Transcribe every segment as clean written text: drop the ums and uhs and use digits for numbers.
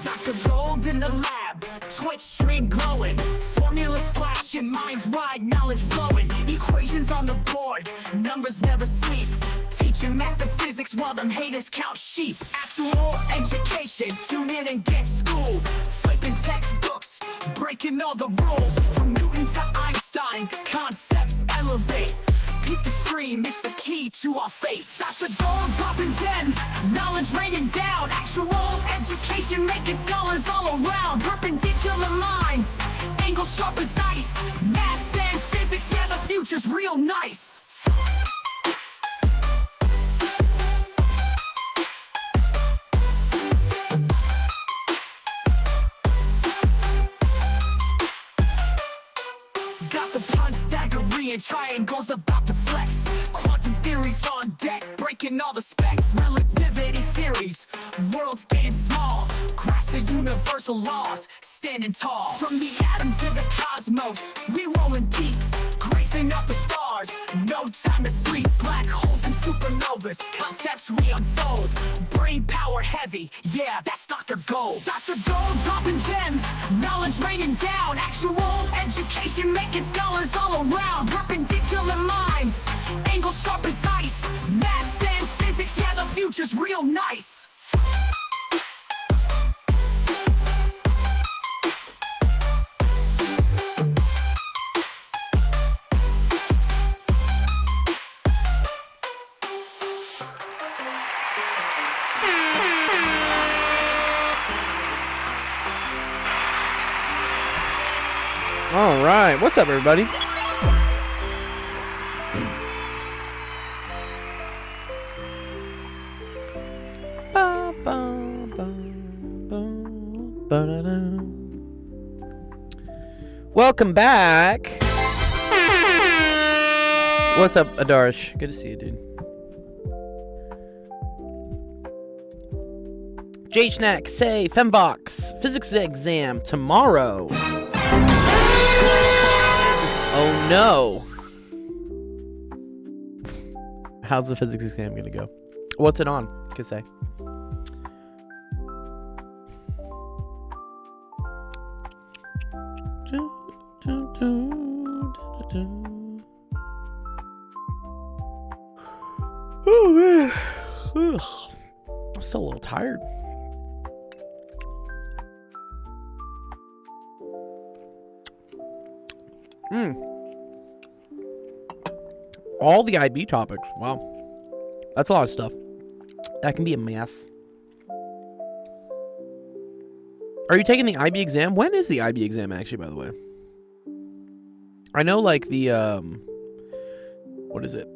Dr. Gold in the lab, Twitch stream glowing, formulas flashing, minds wide, knowledge flowing, equations on the board, numbers never sleep, teaching math and physics while them haters count sheep. Actual education, tune in and get schooled, flipping textbooks, breaking all the rules, from Newton to Einstein, concepts elevate. Keep the stream, it's the key to our fate. Dr. Gold dropping gems, knowledge raining down. Actual education making scholars all around. Perpendicular minds, angles sharp as ice. Maths and physics, yeah, the future's real nice. Got the Pythagorean triangles about to flex. Quantum theories on deck, breaking all the specs. Relativity theories, worlds getting small. Grasp the universal laws, standing tall. From the atom to the cosmos, we rolling deep. Gracing up the stars, no time to sleep. Black holes and supernovas, concepts we unfold. Brain power heavy, yeah, that's Dr. Gold. Dr. Gold dropping gems, knowledge raining down. Actual education making scholars all around. Perpendicular minds, angles sharp as ice. Maths and physics, yeah, the future's real nice. All right, what's up, everybody? Welcome back. What's up, Adarsh? Good to see you, dude. J-Snack, say, Fembox, physics exam tomorrow. Oh no. How's the physics exam gonna go? What's it on? Could say. Oh man. Ugh. I'm still a little tired. All the IB topics. Wow. That's a lot of stuff. That can be a mess. Are you taking the IB exam? When is the IB exam actually, by the way? I know like the what is it?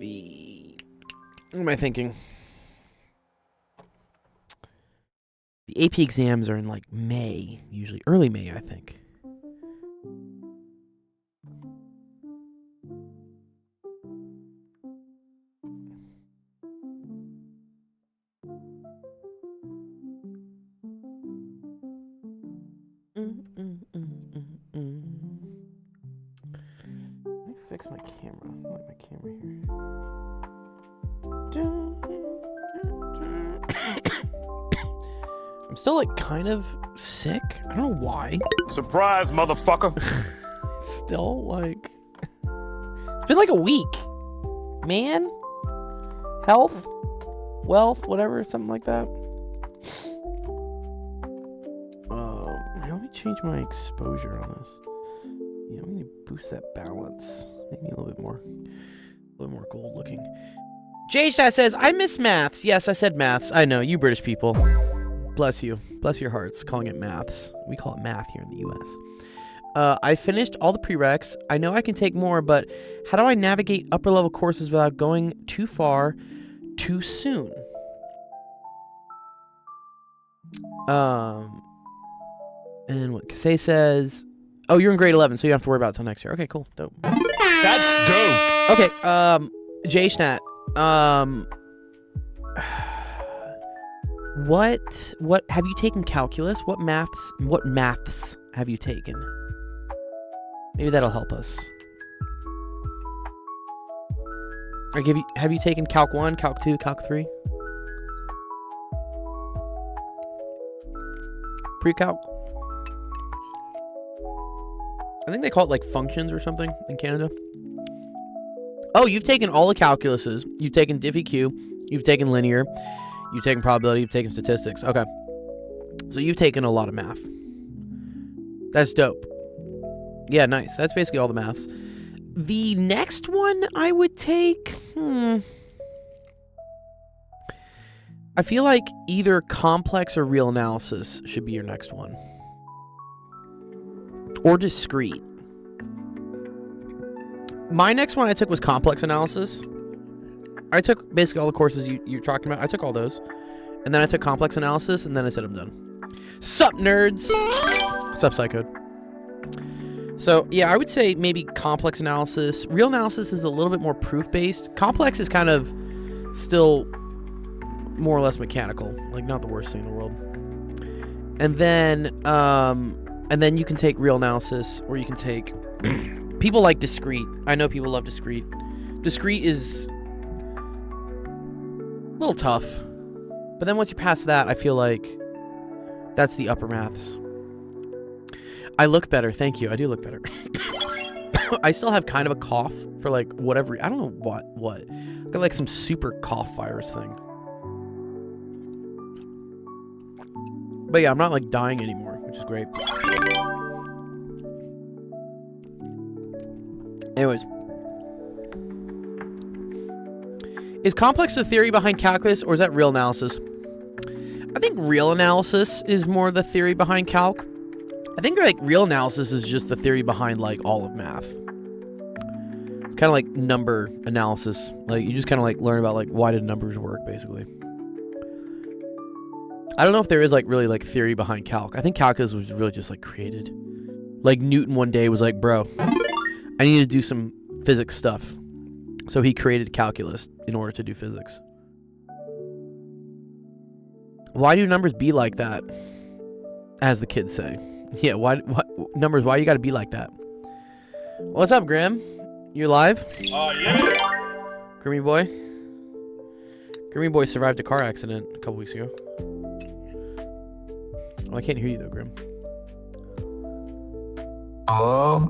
What am I thinking? The AP exams are in like May, usually early May, I think. Let me fix my camera. I don't like my camera here. I'm still like kind of sick. I don't know why. Surprise, motherfucker. Still like it's been like a week. Man. Health. Wealth. Whatever. Something like that. Let me change my exposure on this. Yeah, we need to boost that balance. Maybe a little bit more gold looking. J-Stat says, I miss maths. Yes, I said maths. I know, you British people. Bless you. Bless your hearts calling it maths. We call it math here in the U.S. I finished all the prereqs. I know I can take more, but how do I navigate upper level courses without going too far too soon? And what Kasei says, oh, you're in grade 11, so you don't have to worry about it till next year. Okay, cool. Dope. That's dope. Okay, J-Snat, what have you taken calculus? What maths have you taken? Maybe that'll help us. Have you taken Calc 1, Calc 2, Calc 3? pre-calc. I think they call it like functions or something in Canada. Oh, you've taken all the calculuses. You've taken Diffie-Q. You've taken linear. You've taken probability. You've taken statistics. Okay. So you've taken a lot of math. That's dope. Yeah, nice. That's basically all the maths. The next one I would take... I feel like either complex or real analysis should be your next one. Or discrete. My next one I took was complex analysis. I took basically all the courses you're talking about. I took all those. And then I took complex analysis, and then I said I'm done. Sup, nerds? Sup, Psychode? So, yeah, I would say maybe complex analysis. Real analysis is a little bit more proof-based. Complex is kind of still more or less mechanical. Like, not the worst thing in the world. And then you can take real analysis, or you can take... People like discrete. I know people love discrete. Discrete is a little tough. But then once you pass that, I feel like that's the upper maths. I look better. Thank you. I do look better. I still have kind of a cough for like whatever. I don't know what. I got like some super cough virus thing. But yeah, I'm not like dying anymore, which is great. Anyways. Is complex the theory behind calculus, or is that real analysis? I think real analysis is more the theory behind calc. I think like real analysis is just the theory behind like all of math. It's kind of like number analysis. Like you just kind of like learn about like why did numbers work, basically. I don't know if there is like really like theory behind calc. I think calculus was really just like created. Like Newton one day was like, bro, I need to do some physics stuff. So he created calculus in order to do physics. Why do numbers be like that? As the kids say. Yeah, why numbers, why you gotta be like that? What's up, Graham? You live? Yeah. Grimmy boy? Grimmy boy survived a car accident a couple weeks ago. Oh, I can't hear you though, Grim. Hello?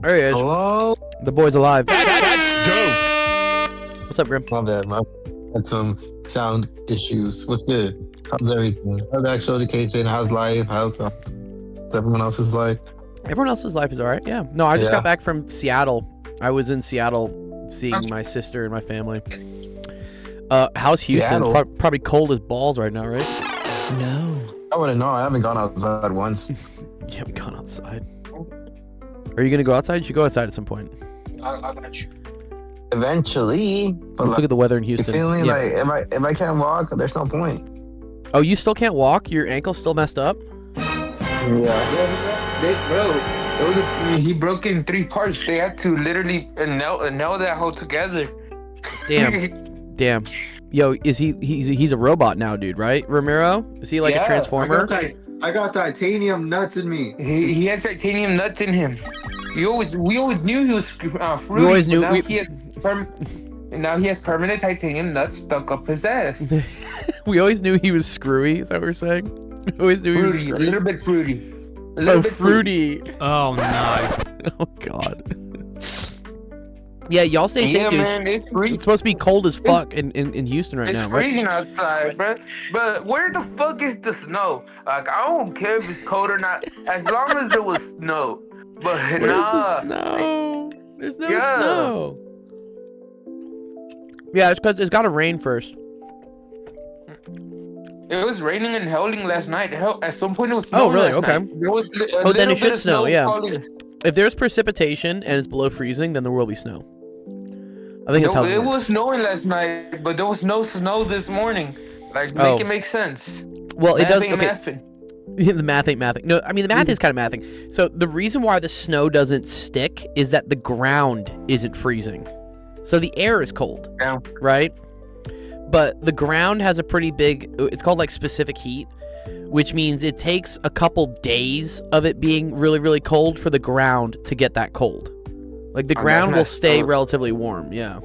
There he is. Hello? The boy's alive. That's dope. What's up, Grim? My bad, had some sound issues. What's good? How's everything? How's actual education? How's life? How's everyone else's life? Everyone else's life is alright, yeah. No, I just got back from Seattle. I was in Seattle seeing my sister and my family. How's Houston? It's probably cold as balls right now, right? No. I wouldn't know. I haven't gone outside once. You haven't gone outside? Are you going to go outside? You should go outside at some point. I got you. Eventually. Let's look at the weather in Houston. You feel me? Yeah. Like, if I can't walk, there's no point. Oh, you still can't walk? Your ankle's still messed up? Bro, he broke in 3 parts. They had to literally nail that whole together. Damn. Yo, is he's a robot now, dude, right? Ramiro? Is he like a transformer? I got titanium nuts in me. He had titanium nuts in him. We always knew he was fruity. We always knew. Now he has permanent titanium nuts stuck up his ass. We always knew he was screwy. Is that what we're saying? We always knew fruity, he was a little bit fruity. Fruity. Oh no. Oh god. Yeah, y'all stay safe. Yeah, man, it's supposed to be cold as fuck in Houston right now, It's right? freezing outside, bro. But where the fuck is the snow? Like, I don't care if it's cold or not, as long as there was snow. But Where's the snow? There's no snow. Yeah, it's because it's got to rain first. It was raining and hailing last night. Hell, at some point it was snowing. Oh, really? last Okay. night. There was Then it should snow, yeah. falling. If there's precipitation and it's below freezing, then there will be snow. I think that's how it It works. was snowing last night, but there was no snow this morning. Like, make it make sense. Well, it does. Math ain't Okay. mathing. The math ain't mathing. No, I mean the math is kind of mathing. So the reason why the snow doesn't stick is that the ground isn't freezing. So the air is cold, Yeah. right? But the ground has a pretty big, it's called like specific heat, which means it takes a couple days of it being really, really cold for the ground to get that cold. Like the ground will stay relatively warm, yeah.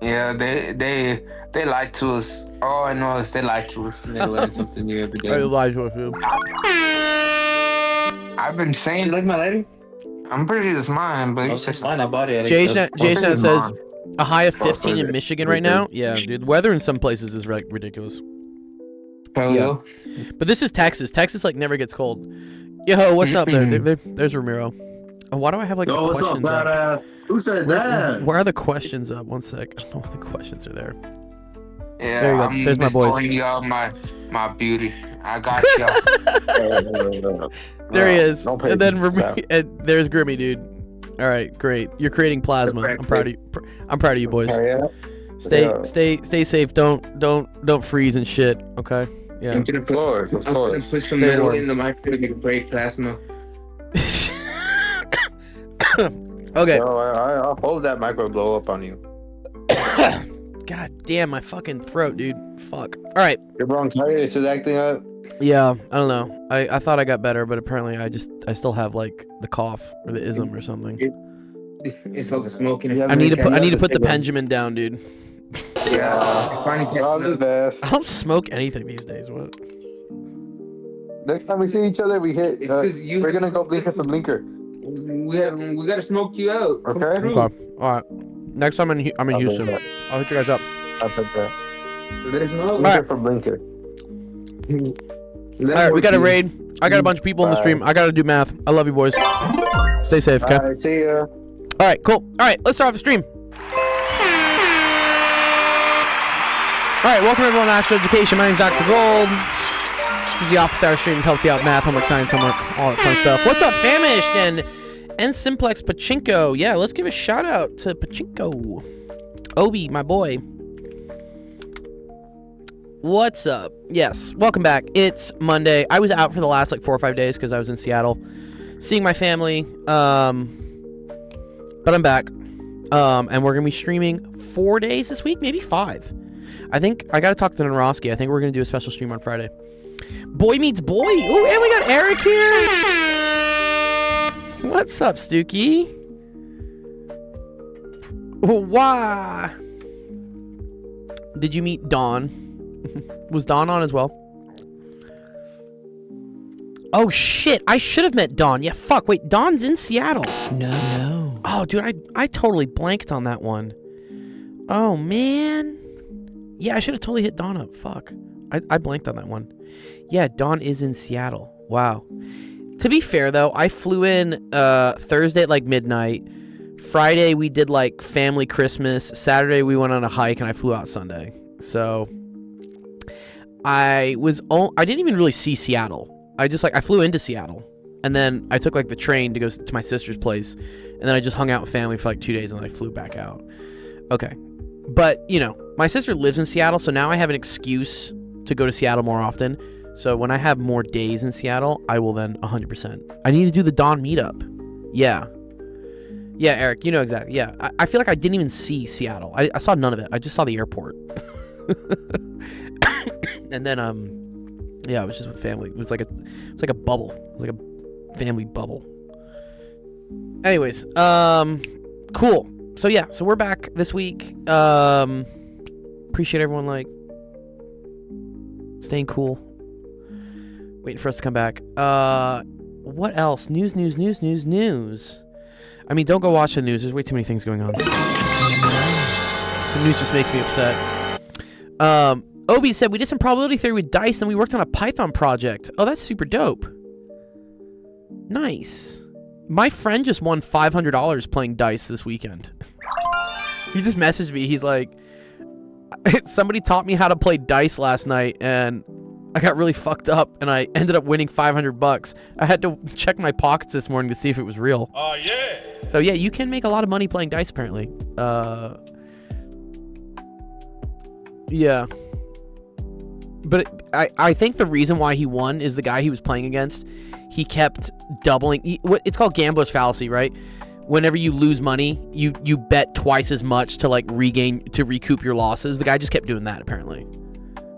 Yeah, they They lied to us. All I know is they lied to us. They learn something new every I day. lied with you. I've been You saying, like my lighter? I'm pretty sure it's mine, but you It's said mine. I bought it. Jason says mine. a high of 15 in okay. Michigan right now. Yeah, dude. The weather in some places is like ridiculous. Hell Yeah. But this is Texas. Texas like never gets cold. Yo, what's up there? There's Ramiro. Oh, why do I have like Yo, the what's up, questions up? badass? Who said that? Where are the questions up? One sec. I don't know why the questions are there. Yeah, There you go. I'm There's my just boys. showing y'all my beauty. I got y'all. There he is. Don't pay And then me, so. and there's Grimmy, dude. All right, great. You're creating plasma. I'm proud of you. I'm proud of you, boys. Oh, yeah? Stay safe. Don't freeze and shit. Okay. Yeah. I'm gonna Of course, of I'm gonna course. put some Stay metal warm. in the microwave to break plasma. Okay. So I'll hold that micro blow up on you. God damn my fucking throat, dude. Fuck. All right. Your bronchitis is acting up. Yeah. I don't know. I thought I got better, but apparently I still have like the cough or the ism or something. It's all the smoking. Yeah, I need to Another put the thing. Benjamin down, dude. Yeah, it's finally All the catching up. best. I don't smoke anything these days. What? Next time we see each other, we hit. It's 'cause you- We're gonna go blinker for blinker. We gotta smoke you out. Come Okay. through. Okay. All right. Next time I'm in I'll do Houston. that. I'll hit you guys up. I'll put that. Let us know. Blinker for blinker. All right, we got a raid. I got a bunch of people in the Bye. stream. I gotta do math. I love you, boys. Stay safe, okay? Alright, see ya. All right, cool. All right, let's start off the stream. All right, welcome everyone to Actual Education. My name's Dr. Gold. This is the office hour stream that helps you out with math, homework, science, homework, all that fun stuff. What's up, Famished and Simplex Pachinko? Yeah, let's give a shout out to Pachinko. Obi, my boy. What's up? Yes, welcome back. It's Monday. I was out for the last like 4 or 5 days because I was in Seattle seeing my family. But I'm back. And we're gonna be streaming 4 days this week, maybe 5. I think I gotta talk to Noroski. I think we're gonna do a special stream on Friday. Boy meets boy. Ooh, and we got Eric here. What's up, Stookie? Why? Did you meet Dawn? Was Dawn on as well? Oh shit! I should have met Dawn. Yeah, fuck. Wait, Dawn's in Seattle. No. Oh, dude, I totally blanked on that one. Oh man. Yeah, I should have totally hit Dawn up. Fuck. I blanked on that one. Yeah, Dawn is in Seattle. Wow. To be fair though, I flew in Thursday at like midnight. Friday we did like family Christmas. Saturday we went on a hike and I flew out Sunday. So I didn't even really see Seattle. I flew into Seattle and then I took like the train to go to my sister's place and then I just hung out with family for like 2 days and then I flew back out. Okay. But, you know, my sister lives in Seattle, so now I have an excuse to go to Seattle more often. So when I have more days in Seattle, I will then 100%. I need to do the Dawn meetup. Yeah. Yeah, Eric, you know exactly. Yeah. I feel like I didn't even see Seattle. I saw none of it. I just saw the airport. And then, yeah, it was just with family. It was like a bubble. It was like a family bubble. Anyways, cool. So yeah, so we're back this week. Appreciate everyone like staying cool. Waiting for us to come back. What else? News. I mean, don't go watch the news. There's way too many things going on. The news just makes me upset. Obi said we did some probability theory with dice and we worked on a Python project. Oh, that's super dope. Nice. My friend just won $500 playing dice this weekend. He just messaged me. He's like, somebody taught me how to play dice last night and I got really fucked up and I ended up winning $500. I had to check my pockets this morning to see if it was real. Oh, yeah. So yeah, you can make a lot of money playing dice apparently. Yeah. But I think the reason why he won is the guy he was playing against. He kept doubling. It's called gambler's fallacy, right? Whenever you lose money, you bet twice as much to like recoup your losses. The guy just kept doing that apparently.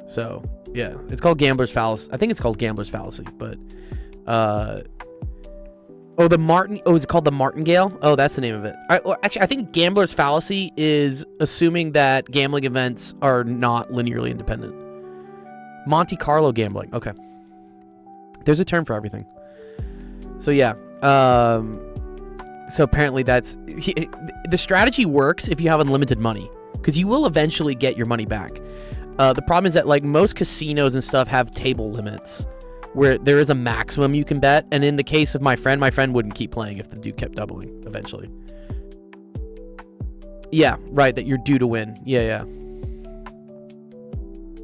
So yeah, it's called gambler's fallacy. I think it's called gambler's fallacy. But Oh, is it called the Martingale? Oh, that's the name of it. Actually, I think gambler's fallacy is assuming that gambling events are not linearly independent. Monte Carlo gambling. Okay. There's a term for everything. So yeah. So apparently the strategy works if you have unlimited money, because you will eventually get your money back. The problem is that like most casinos and stuff have table limits where there is a maximum you can bet. And in the case of my friend wouldn't keep playing if the dude kept doubling eventually. Yeah, right. That you're due to win. Yeah.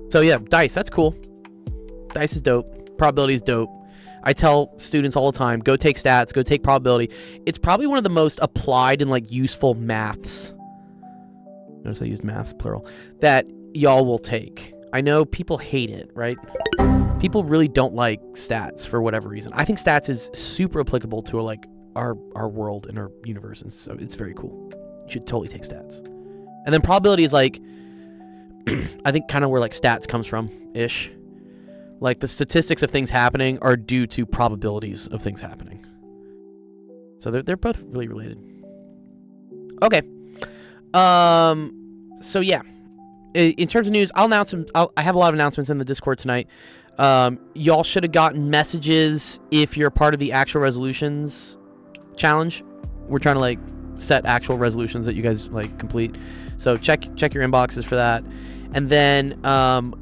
So yeah, dice. That's cool. Dice is dope. Probability is dope. I tell students all the time, go take stats, go take probability. It's probably one of the most applied and like useful maths. Notice I used maths plural. That y'all will take. I know people hate it, right? People really don't like stats for whatever reason. I think stats is super applicable to like our world and our universe, and so it's very cool. You should totally take stats. And then probability is like, I think kind of where like stats comes from ish. Like the statistics of things happening are due to probabilities of things happening. So they're both really related. Okay. So yeah. In terms of news, I'll announce some. I have a lot of announcements in the Discord tonight. Y'all should have gotten messages if you're a part of the actual resolutions challenge. We're trying to like set actual resolutions that you guys like complete. So check your inboxes for that. And then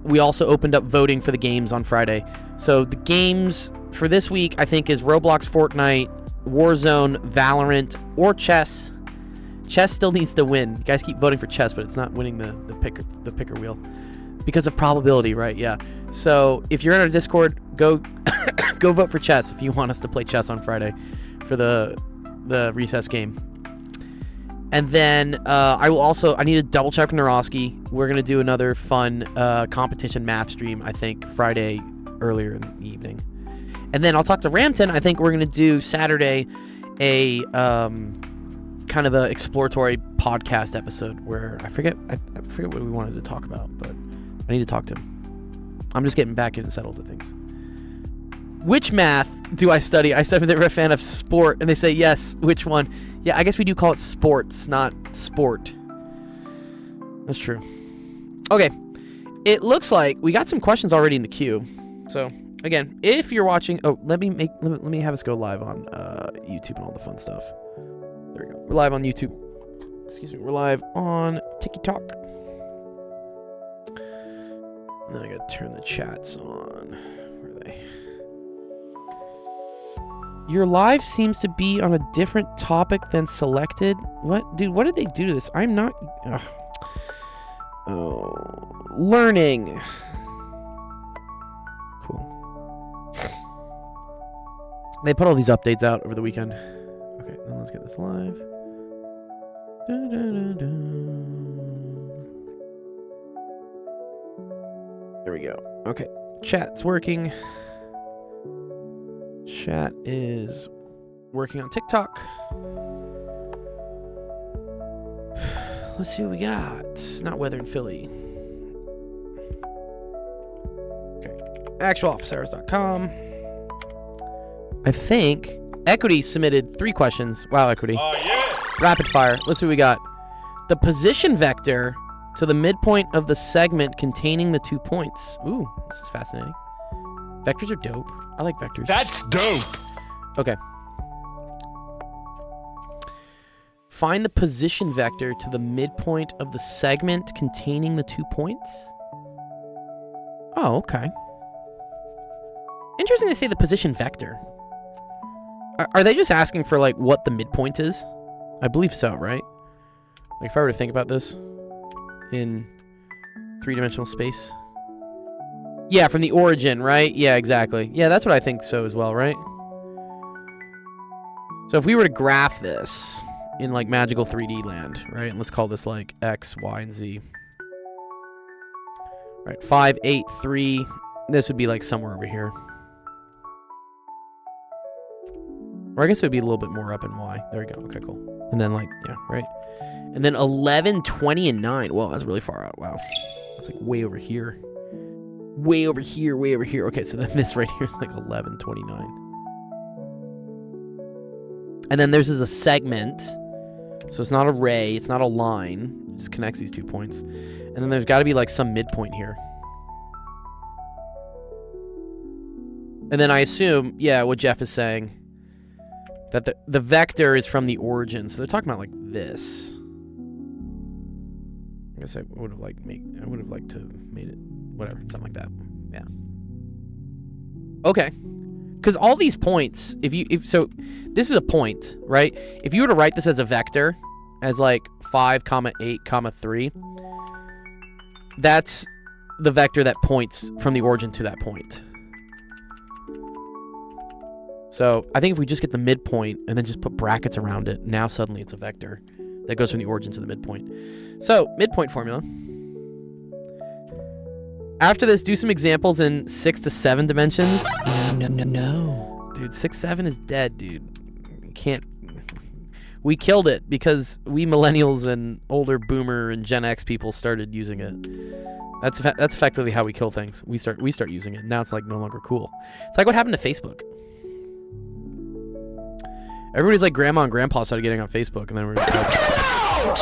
we also opened up voting for the games on Friday. So the games for this week, I think, is Roblox, Fortnite, Warzone, Valorant, or chess. Chess still needs to win. You guys keep voting for chess, but it's not winning the picker wheel because of probability, right? Yeah. So if you're in our Discord, go go vote for chess if you want us to play chess on Friday for the recess game. And then I need to double check with Naroski. We're gonna do another fun competition math stream, I think Friday earlier in the evening. And then I'll talk to Ramton. I think we're gonna do Saturday a kind of a exploratory podcast episode where I forget what we wanted to talk about, but I need to talk to him. I'm just getting back in and settled to things. Which math do I study? I said they're a fan of sport, and they say yes. Which one? Yeah, I guess we do call it sports, not sport. That's true. Okay, it looks like we got some questions already in the queue. So again, if you're watching, let me have us go live on YouTube and all the fun stuff. There we go. We're live on YouTube. Excuse me. We're live on TikTok. And then I gotta turn the chats on. Where are they? Your live seems to be on a different topic than selected. What? Dude, what did they do to this? I'm not... learning. Cool. They put all these updates out over the weekend. Okay, then let's get this live. There we go. Okay, chat's working. Chat is working on TikTok. Let's see what we got. Not weather in Philly. Okay. Actualofficehours.com. I think Equity submitted 3 questions. Wow, Equity. Oh, yeah. Rapid fire. Let's see what we got. The position vector to the midpoint of the segment containing the 2 points. Ooh, this is fascinating. Vectors are dope. I like vectors. That's dope. Okay. Find the position vector to the midpoint of the segment containing the 2 points. Oh, okay. Interesting they say the position vector. Are they just asking for, like, what the midpoint is? I believe so, right? Like, if I were to think about this in 3-dimensional space. Yeah, from the origin, right? Yeah, exactly. Yeah, that's what I think so as well, right? So if we were to graph this in, like, magical 3D land, right? And let's call this, like, X, Y, and Z. Right, 5, 8, 3. This would be, like, somewhere over here. Or I guess it would be a little bit more up in Y. There we go. Okay, cool. And then, like, yeah, right? And then 11, 20, and 9. Well, that's really far out. Wow. That's, like, way over here. Way over here, way over here. Okay, so then this right here is, like, 11, 29. And then there's a segment. So it's not a ray, it's not a line. It just connects these 2 points. And then there's got to be like some midpoint here. And then I assume, yeah, what Jeff is saying, that the vector is from the origin. So they're talking about like this. I guess I would have liked to made it whatever, something like that. Yeah. Okay. Because all these points, so this is a point, right? If you were to write this as a vector, as like 5, 8, 3, that's the vector that points from the origin to that point. So I think if we just get the midpoint and then just put brackets around it, now suddenly it's a vector that goes from the origin to the midpoint. So, midpoint formula. After this, do some examples in 6 to 7 dimensions. No. Dude, 6, 7 is dead, dude. Can't. We killed it because we millennials and older boomer and Gen X people started using it. That's effectively how we kill things. We start using it. Now it's like no longer cool. It's like what happened to Facebook. Everybody's like grandma and grandpa started getting on Facebook, and then we're like,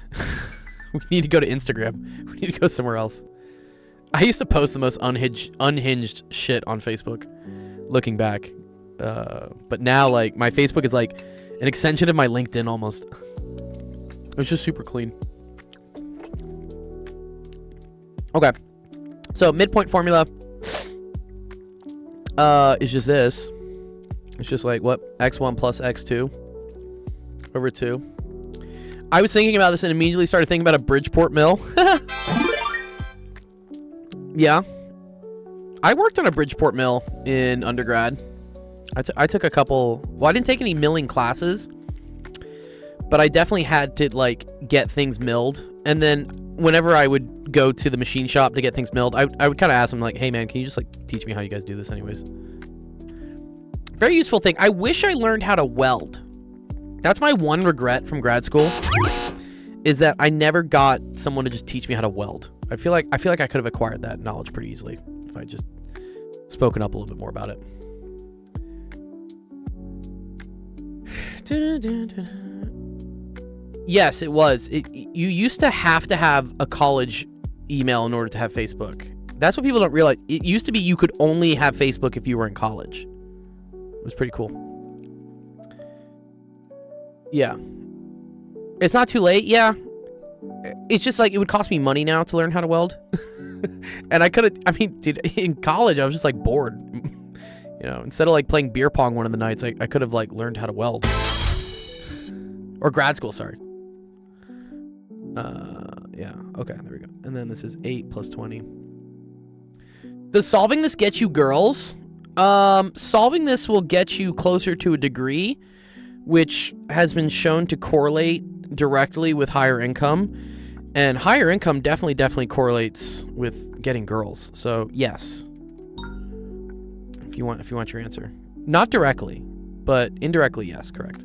we need to go to Instagram. We need to go somewhere else. I used to post the most unhinged shit on Facebook, looking back. But now, like, my Facebook is like an extension of my LinkedIn almost. It's just super clean. Okay. So, midpoint formula is just this. It's just like, what? X1 plus X2 over 2. I was thinking about this and immediately started thinking about a Bridgeport mill. Yeah. I worked on a Bridgeport mill in undergrad. I took a couple... Well, I didn't take any milling classes. But I definitely had to, like, get things milled. And then whenever I would go to the machine shop to get things milled, I would kind of ask them, like, hey, man, can you just, like, teach me how you guys do this anyways? Very useful thing. I wish I learned how to weld. That's my one regret from grad school, is that I never got someone to just teach me how to weld. I feel like I could have acquired that knowledge pretty easily if I just spoken up a little bit more about it. Yes, it was. You used to have a college email in order to have Facebook. That's what people don't realize. It used to be you could only have Facebook if you were in college. It was pretty cool. Yeah. It's not too late, yeah. It's just like it would cost me money now to learn how to weld. And dude, in college I was just like bored. You know, instead of like playing beer pong one of the nights, I could have like learned how to weld. Or grad school, sorry. Yeah, okay, there we go. And then this is 8 plus 20. Does solving this get you girls? Solving this will get you closer to a degree, which has been shown to correlate directly with higher income, and higher income definitely correlates with getting girls. So yes, if you want your answer, not directly, but indirectly, yes, correct.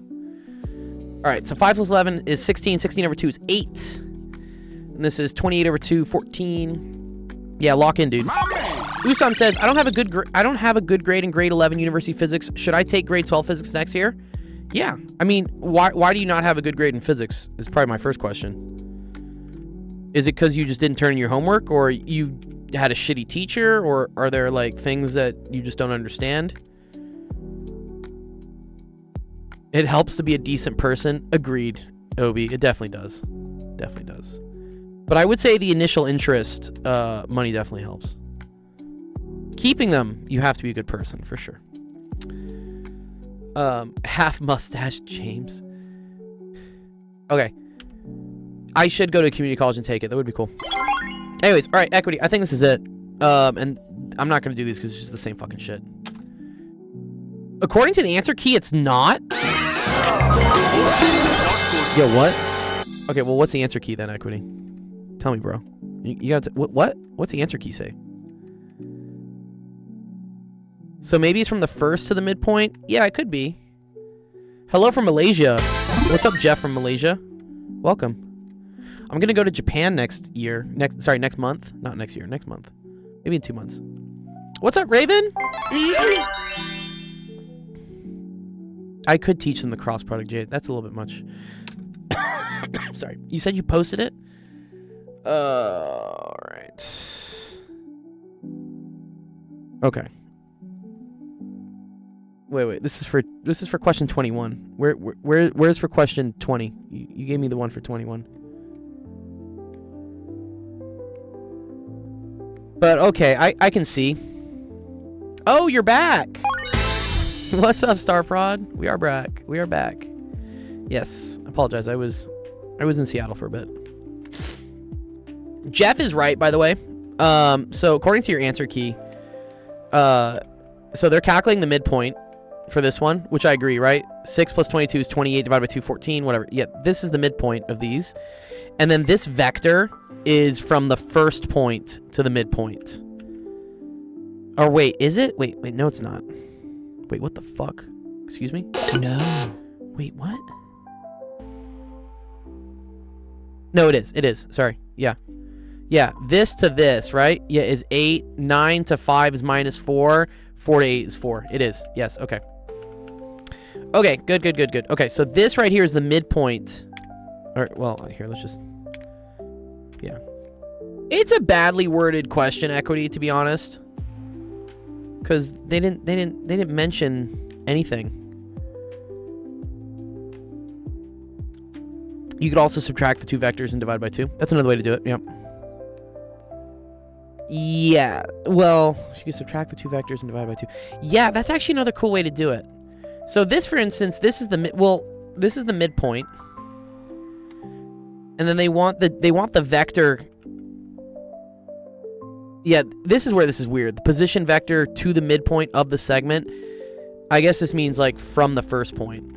All right, so 5 plus 11 is 16. 16 over 2 is 8, and this is 28 over 2, 14. Yeah, lock in, dude. Usam says, I don't have a good grade in grade 11 university physics. Should I take grade 12 physics next year? Yeah. I mean, why do you not have a good grade in physics is probably my first question. Is it because you just didn't turn in your homework, or you had a shitty teacher, or are there like things that you just don't understand? It helps to be a decent person. Agreed, Obi. It definitely does. Definitely does. But I would say the initial interest, money definitely helps. Keeping them, you have to be a good person, for sure. Half mustache James. Okay. I should go to a community college and take it. That would be cool. Anyways, all right, equity. I think this is it. And I'm not going to do these because it's just the same fucking shit. According to the answer key, it's not. Yo, what? Okay, well, what's the answer key then, equity? Tell me, bro. You got to... What? What's the answer key say? So maybe it's from the first to the midpoint? Yeah, it could be. Hello from Malaysia. What's up, Jeff from Malaysia? Welcome. I'm gonna go to Japan next month. Not next year, next month. Maybe in 2 months. What's up, Raven? I could teach them the cross product, Jay. That's a little bit much. Sorry. You said you posted it? All right. Okay. Wait. This is for question 21. Where's for question 20? You gave me the one for 21. But okay, I can see. Oh, you're back. What's up, Star Prod? We are back. We are back. Yes. I apologize. I was in Seattle for a bit. Jeff is right, by the way. So according to your answer key, so they're calculating the midpoint for this one, which I agree, right? 6 plus 22 is 28 divided by 2, 14, whatever. Yeah, this is the midpoint of these. And then this vector is from the first point to the midpoint. Or wait, is it? Wait, no, it's not. Wait, what the fuck? Excuse me? No. Wait, what? No, it is. It is. Sorry. Yeah. Yeah, this to this, right? Yeah, is 8. 9 to 5 is minus 4. 4 to 8 is 4. It is. Yes, okay. Okay, good. Okay, so this right here is the midpoint. Or, well, here, let's just... Yeah. It's a badly worded question, Equity, to be honest. Because they didn't mention anything. You could also subtract the 2 vectors and divide by 2. That's another way to do it. Yep. Yeah. Well, you can subtract the 2 vectors and divide by 2. Yeah, that's actually another cool way to do it. So this, for instance, this is the this is the midpoint, and then they want the vector. Yeah, this is where this is weird. The position vector to the midpoint of the segment. I guess this means like from the first point.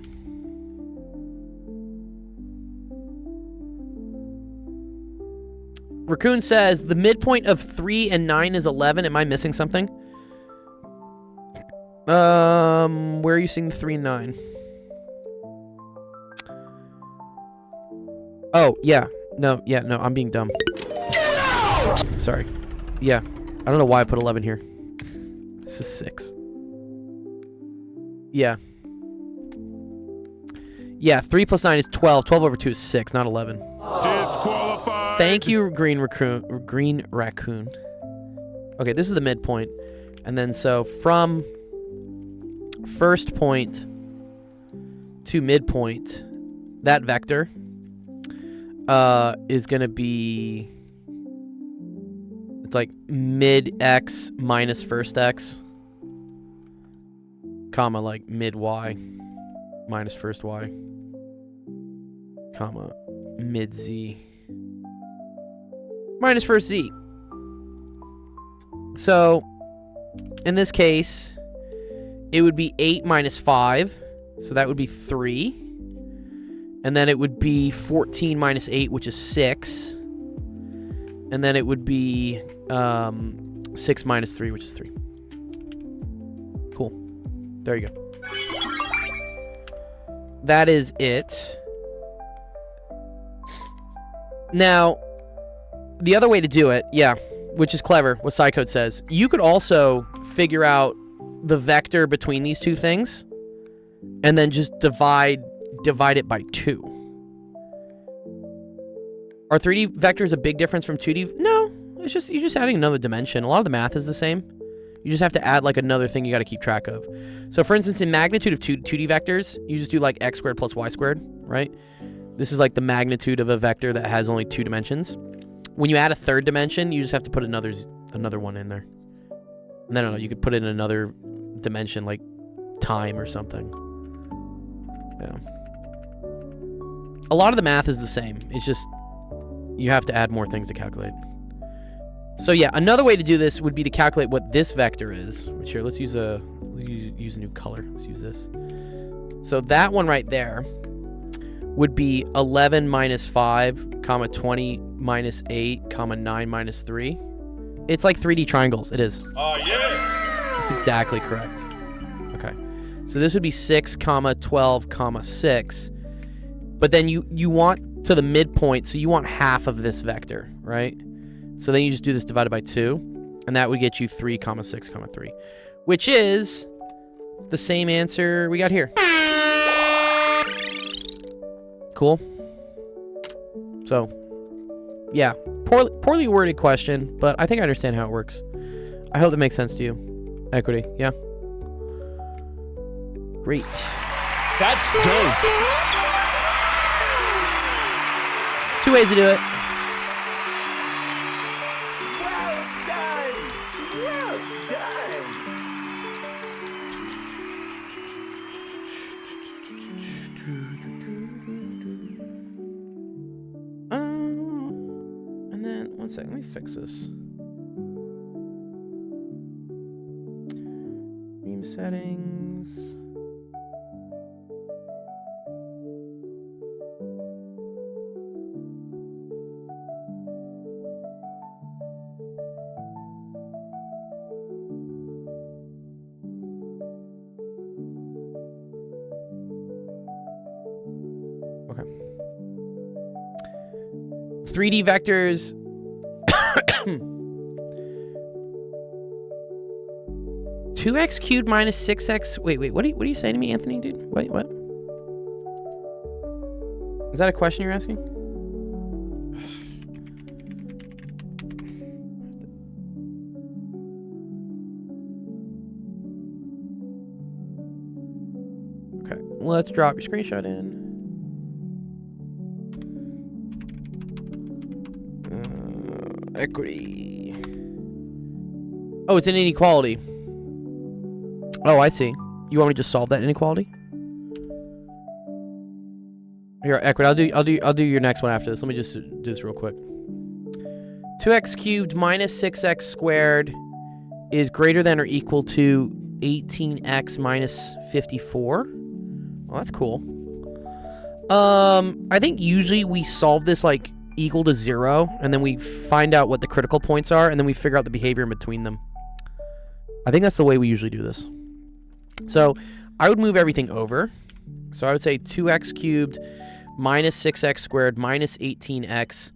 Raccoon says the midpoint of 3 and 9 is 11. Am I missing something? Where are you seeing the 3 and 9? Oh, yeah. No, I'm being dumb. Sorry. Yeah. I don't know why I put 11 here. This is 6. Yeah. Yeah, 3 plus 9 is 12. 12 over 2 is 6, not 11. Disqualified. Thank you, Green Raccoon. Okay, this is the midpoint. And then so from first point to midpoint, that vector is going to be, it's like mid x minus first x, comma, like mid y minus first y, comma, mid z minus first z. So in this case, it would be 8 minus 5, so that would be 3. And then it would be 14 minus 8, which is 6. And then it would be 6 minus 3, which is 3. Cool. There you go. That is it. Now, the other way to do it, yeah, which is clever, what Psycode says, you could also figure out the vector between these two things and then just divide it by 2. Are 3D vectors a big difference from 2D? No, it's just you're just adding another dimension. A lot of the math is the same. You just have to add like another thing you got to keep track of. So for instance, in magnitude of 2D vectors, you just do like x squared plus y squared, right? This is like the magnitude of a vector that has only 2 dimensions. When you add a third dimension, you just have to put another one in there. And I don't know, you could put in another dimension like time or something. Yeah. A lot of the math is the same. It's just you have to add more things to calculate. So yeah, another way to do this would be to calculate what this vector is. Which here, let's use a new color. Let's use this. So that one right there would be 11 minus 5, comma 20 minus 8, comma 9 minus 3. It's like 3D triangles. It is. Oh, yeah. That's exactly correct. Okay. So this would be 6, comma 12, comma 6. But then you want to the midpoint, so you want half of this vector, right? So then you just do this divided by 2, and that would get you 3, comma 6, comma 3, which is the same answer we got here. Cool. So, yeah, poorly worded question, but I think I understand how it works. I hope that makes sense to you. Equity, yeah. Great. That's dope. 2 ways to do it. Well done. Well done. And then, one second, let me fix this. Stream settings. Okay. 3D vectors. 2x cubed minus 6x. Wait. What are you saying to me, Anthony, dude? Wait, what? Is that a question you're asking? Okay, let's drop your screenshot in. Equity. Oh, it's an inequality. Oh, I see. You want me to just solve that inequality? Here, equity. I'll do your next one after this. Let me just do this real quick. 2x cubed minus 6x squared is greater than or equal to 18x minus 54. Well, that's cool. I think usually we solve this like equal to 0, and then we find out what the critical points are, and then we figure out the behavior in between them. I think that's the way we usually do this. So I would move everything over. So I would say 2x cubed minus 6x squared minus 18x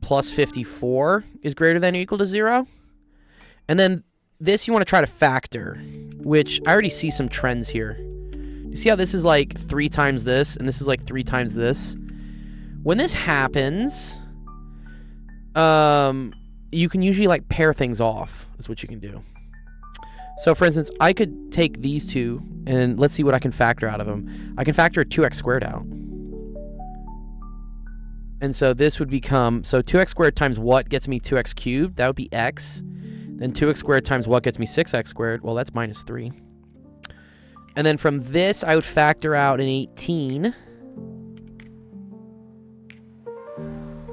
plus 54 is greater than or equal to 0. And then this you want to try to factor, which I already see some trends here. You see how this is like 3 times this, and this is like 3 times this? When this happens, you can usually like pair things off, is what you can do. So for instance, I could take these two, and let's see what I can factor out of them. I can factor 2x squared out. And so this would become, so 2x squared times what gets me 2x cubed? That would be x. Then 2x squared times what gets me 6x squared? Well, that's minus 3. And then from this, I would factor out an 18.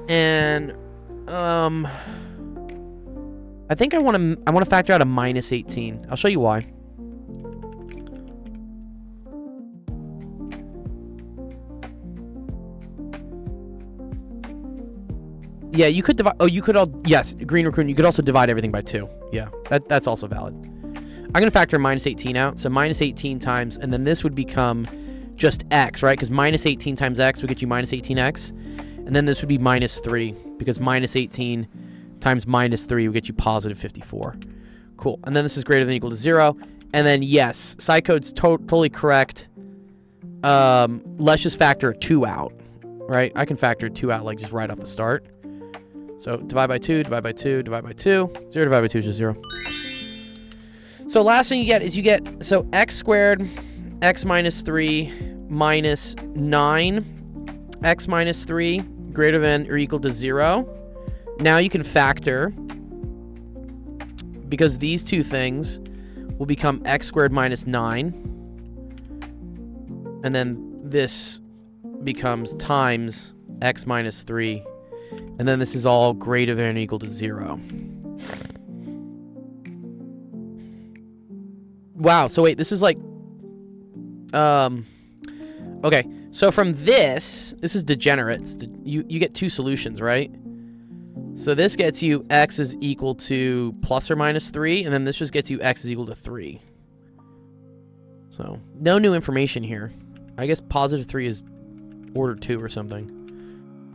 And, I think I want to factor out a minus 18. I'll show you why. Yeah, you could divide. Oh, you could all. Yes, Green Raccoon. You could also divide everything by 2. Yeah, that's also valid. I'm gonna factor minus 18 out. So minus 18 times, and then this would become just x, right? Because minus 18 times x would get you minus 18x, and then this would be minus 3 because minus 18 times minus 3 would get you positive 54. Cool. And then this is greater than or equal to 0. And then yes, Psychode's totally correct. Let's just factor 2 out, right? I can factor 2 out like just right off the start. So divide by 2, divide by 2, divide by 2. 0 divided by 2 is just 0. So last thing you get is so x squared, x minus 3 minus 9, x minus 3 greater than or equal to 0. Now you can factor, because these two things will become x squared minus 9. And then this becomes times x minus 3. And then this is all greater than or equal to 0. Wow, so wait, this is like... Okay, so from this is degenerates. You get 2 solutions, right? So this gets you x is equal to plus or minus 3, and then this just gets you x is equal to 3. So, no new information here. I guess positive 3 is order 2 or something.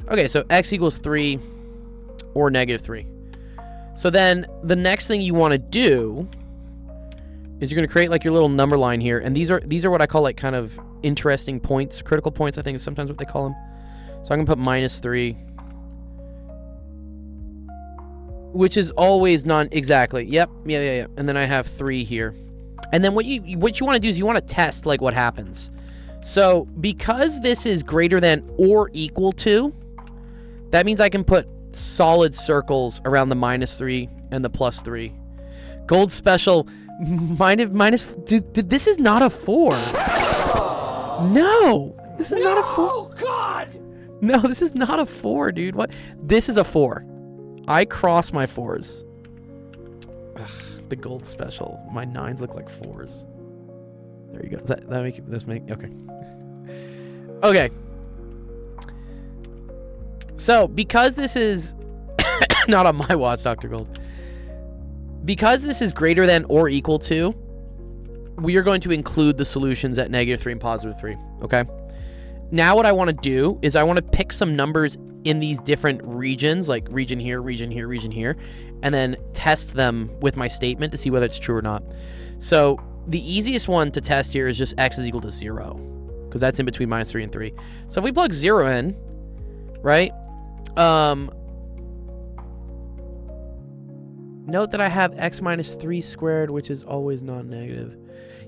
Okay, so x equals 3 or negative 3. So then the next thing you want to do is you're going to create like your little number line here, and these are what I call like kind of interesting points, critical points, I think is sometimes what they call them. So I can put -3. Which is always exactly. Yep. Yeah. And then I have 3 here. And then what you want to do is you want to test like what happens. So because this is greater than or equal to, that means I can put solid circles around the -3 and the +3. Gold special dude, this is not a 4. No, this is not a 4. Oh God. No, this is not a 4, dude. What? This is a 4. I cross my 4s. Ugh, the gold special. My 9s look like 4s. There you go. Does that make this make okay? Okay. So because this is not on my watch, Dr. Gold. Because this is greater than or equal to, we are going to include the solutions at -3 and +3. Okay. Now what I want to do is I want to pick some numbers in these different regions, like region here, region here, region here, and then test them with my statement to see whether it's true or not. So the easiest one to test here is just x is equal to 0, because that's in between -3 and 3. So if we plug 0 in, right? Note that I have x -3 squared, which is always non-negative.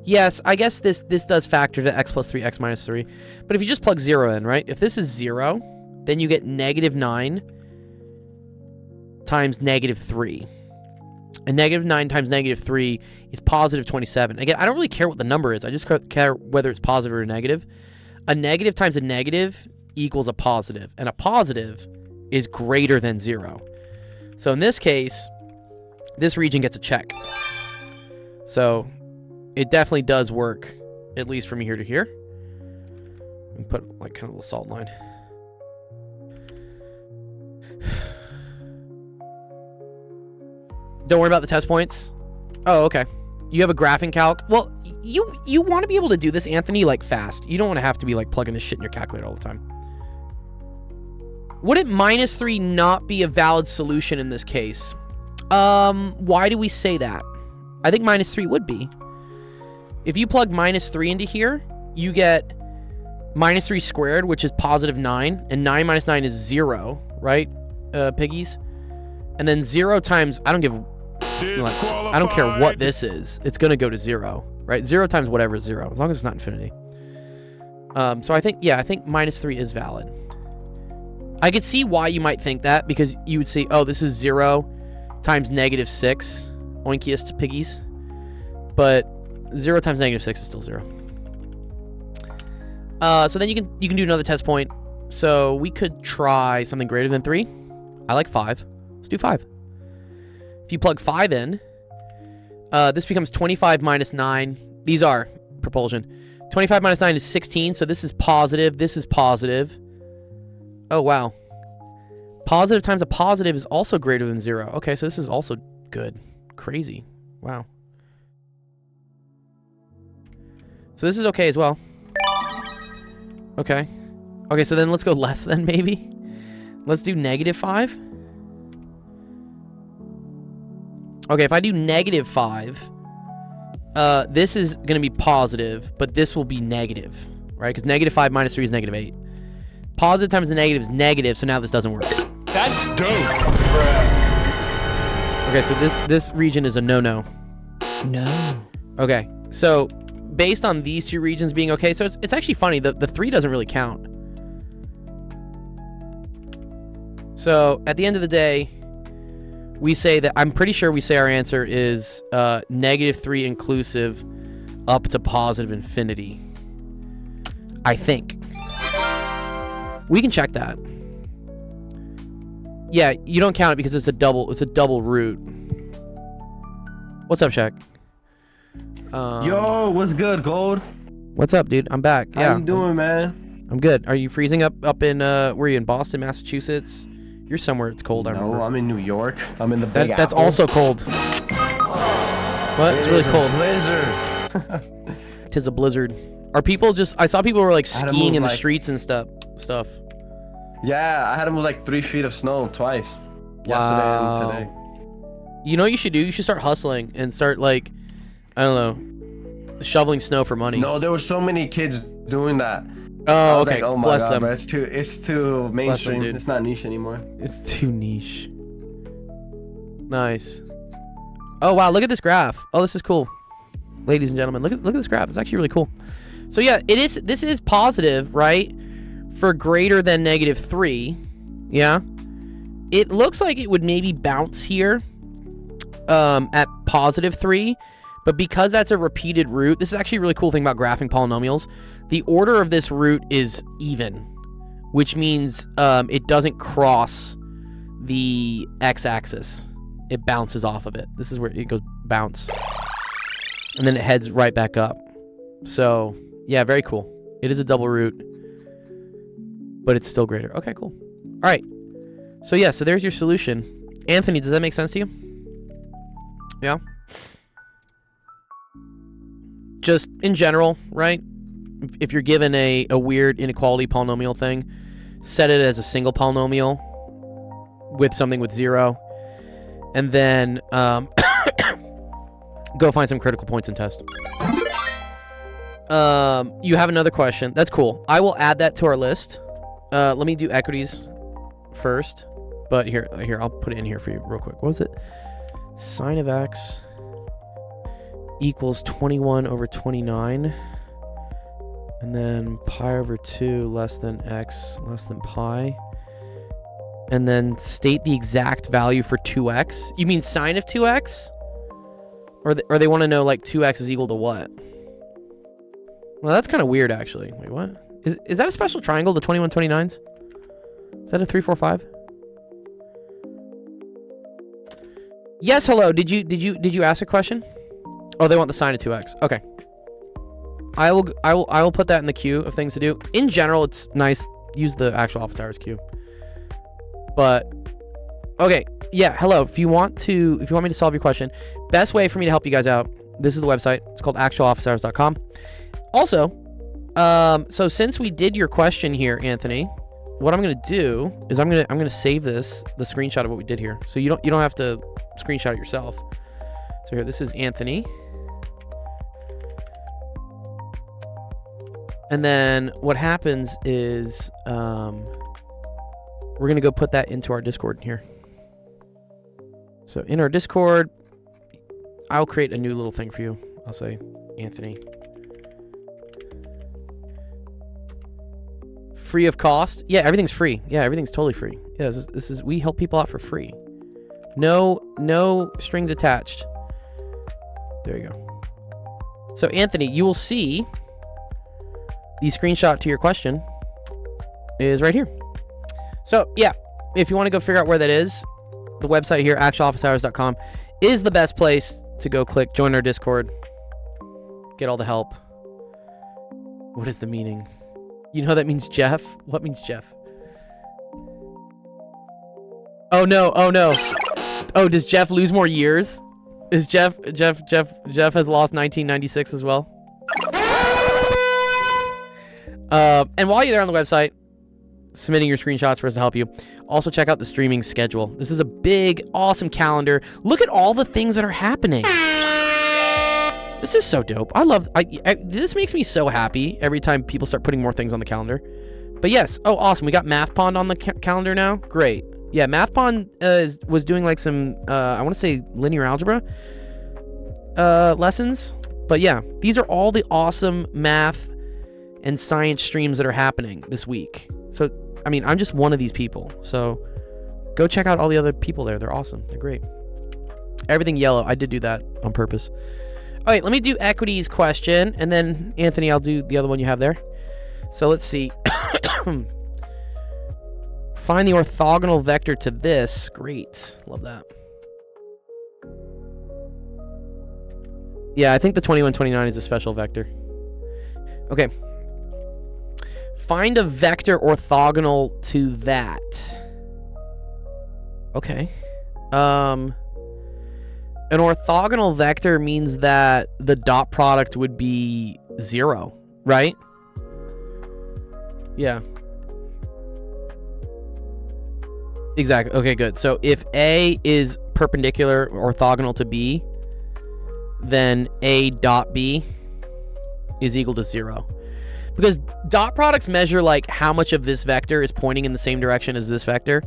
Yes, I guess this does factor to x + 3, x - 3. But if you just plug 0 in, right? If this is 0, then you get -9 times -3. And -9 times -3 is positive 27. Again, I don't really care what the number is. I just care whether it's positive or negative. A negative times a negative equals a positive. And a positive is greater than 0. So in this case, this region gets a check. So it definitely does work, at least from here to here. And put like kind of a salt line. Don't worry about the test points. Oh, okay. You have a graphing calc. Well, you want to be able to do this, Anthony, like fast. You don't want to have to be like plugging this shit in your calculator all the time. Would it -3 not be a valid solution in this case? Why do we say that? I think -3 would be. If you plug -3 into here, you get -3 squared, which is positive 9, and 9 minus 9 is 0, right, piggies? And then 0 times, I don't care what this is. It's going to go to 0, right? 0 times whatever is 0, as long as it's not infinity. So I think -3 is valid. I could see why you might think that, because you would say, oh, this is 0 times -6, oinkiest piggies. But 0 times -6 is still 0. So then you can do another test point. So we could try something greater than 3. I like 5. Let's do 5. If you plug 5 in, this becomes 25 minus 9. These are propulsion. 25 minus 9 is 16, so this is positive. This is positive. Oh, wow. Positive times a positive is also greater than 0. Okay, so this is also good. Crazy. Wow. So this is okay as well. Okay. Okay, so then let's go less than, maybe. Let's do -5. Okay, if I do -5, this is going to be positive, but this will be negative, right? Because -5 minus 3 is -8. Positive times the negative is negative, so now this doesn't work. That's dope. Okay, so this region is a no-no. No. Okay, so based on these two regions being okay, so it's actually funny, the 3 doesn't really count. So at the end of the day, we say that, I'm pretty sure we say our answer is -3 inclusive up to positive infinity. I think. We can check that. Yeah, you don't count it because it's a double root. What's up, Shaq? Yo, what's good, Gold? What's up, dude? I'm back. How Yeah. you doing, man? I'm good. Are you freezing up in where are you, in Boston, Massachusetts? You're somewhere it's cold, I remember. No, I'm in New York. I'm in the Big That's Apple. also cold. What? It's really cold. Blizzard. Tis a blizzard. Are people just, I saw people were like I had to skiing move, in the like- streets and stuff. Yeah, I had to move like 3 feet of snow twice. Yesterday and today. You know what you should do? You should start hustling and start like, I don't know, shoveling snow for money. No, there were so many kids doing that. I Oh, was okay. like, oh my Bless god, them. bro, it's too mainstream. dude. It's not niche anymore. It's too niche. Nice. Oh wow, look at this graph. Oh, this is cool. Ladies and gentlemen, look at this graph. It's actually really cool. So yeah, this is positive, right? For greater than -3. Yeah. It looks like it would maybe bounce here at +3, but because that's a repeated root, this is actually a really cool thing about graphing polynomials. The order of this root is even, which means it doesn't cross the x-axis. It bounces off of it. This is where it goes bounce. And then it heads right back up. So, yeah, very cool. It is a double root, but it's still greater. Okay, cool. All right. So, yeah, so there's your solution. Anthony, does that make sense to you? Yeah? Just in general, right? If you're given a weird inequality polynomial thing, set it as a single polynomial with something with 0, and then go find some critical points and test. You have another question. That's cool. I will add that to our list. Let me do equities first. But here, I'll put it in here for you real quick. What was it? Sine of x equals 21 over 29. And then pi over 2 less than x less than pi. And then state the exact value for 2x. You mean sine of 2x? Or they want to know, like, 2x is equal to what? Well, that's kind of weird, actually. Wait, what? Is that a special triangle, the 21 29s? Is that a 3, 4, 5? Yes, hello. Did you ask a question? Oh, they want the sine of 2x. Okay. I will put that in the queue of things to do. In general, it's nice. Use the actual office hours queue. But okay, yeah, hello. If you want me to solve your question, best way for me to help you guys out, this is the website. It's called actualofficehours.com. Also, so since we did your question here, Anthony, what I'm gonna do is I'm gonna save the screenshot of what we did here. So you don't have to screenshot it yourself. So here, this is Anthony. And then what happens is we're going to go put that into our Discord here. So in our Discord, I'll create a new little thing for you. I'll say, Anthony. Free of cost? Yeah, everything's free. Yeah, everything's totally free. Yeah, this is we help people out for free. No strings attached. There you go. So Anthony, you will see the screenshot to your question is right here. So yeah, if you want to go figure out where that is, the website here, actualofficehours.com, is the best place to go click join our Discord, get all the help. What is the meaning? You know that means Jeff? What means Jeff? Oh no. Oh, does Jeff lose more years? Is Jeff has lost 1996 as well? And while you're there on the website, submitting your screenshots for us to help you, also check out the streaming schedule. This is a big, awesome calendar. Look at all the things that are happening. This is so dope. This makes me so happy every time people start putting more things on the calendar. But yes, oh, awesome. We got MathPond on the calendar now. Great. Yeah, MathPond was doing like some, I want to say linear algebra lessons. But yeah, these are all the awesome math and science streams that are happening this week. So, I mean, I'm just one of these people. So go check out all the other people there. They're awesome. They're great. Everything yellow. I did do that on purpose. All right, let me do equities question. And then, Anthony, I'll do the other one you have there. So let's see. Find the orthogonal vector to this. Great. Love that. Yeah, I think the 2129 is a special vector. Okay. Find a vector orthogonal to that. Okay. An orthogonal vector means that the dot product would be 0, right? Yeah. Exactly. Okay, good. So if A is perpendicular orthogonal to B, then A dot B is equal to 0. because dot products measure like how much of this vector is pointing in the same direction as this vector.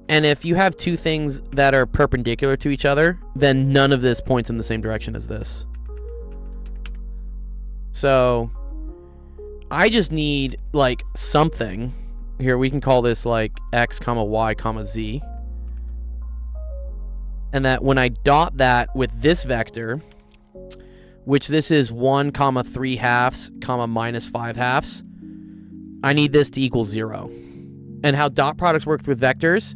And if you have two things that are perpendicular to each other, then none of this points in the same direction as this. So I just need like something here. We can call this like x comma y comma z. And that when I dot that with this vector, which this is 1 comma 3 halves comma minus 5 halves, I need this to equal 0. And how dot products work with vectors,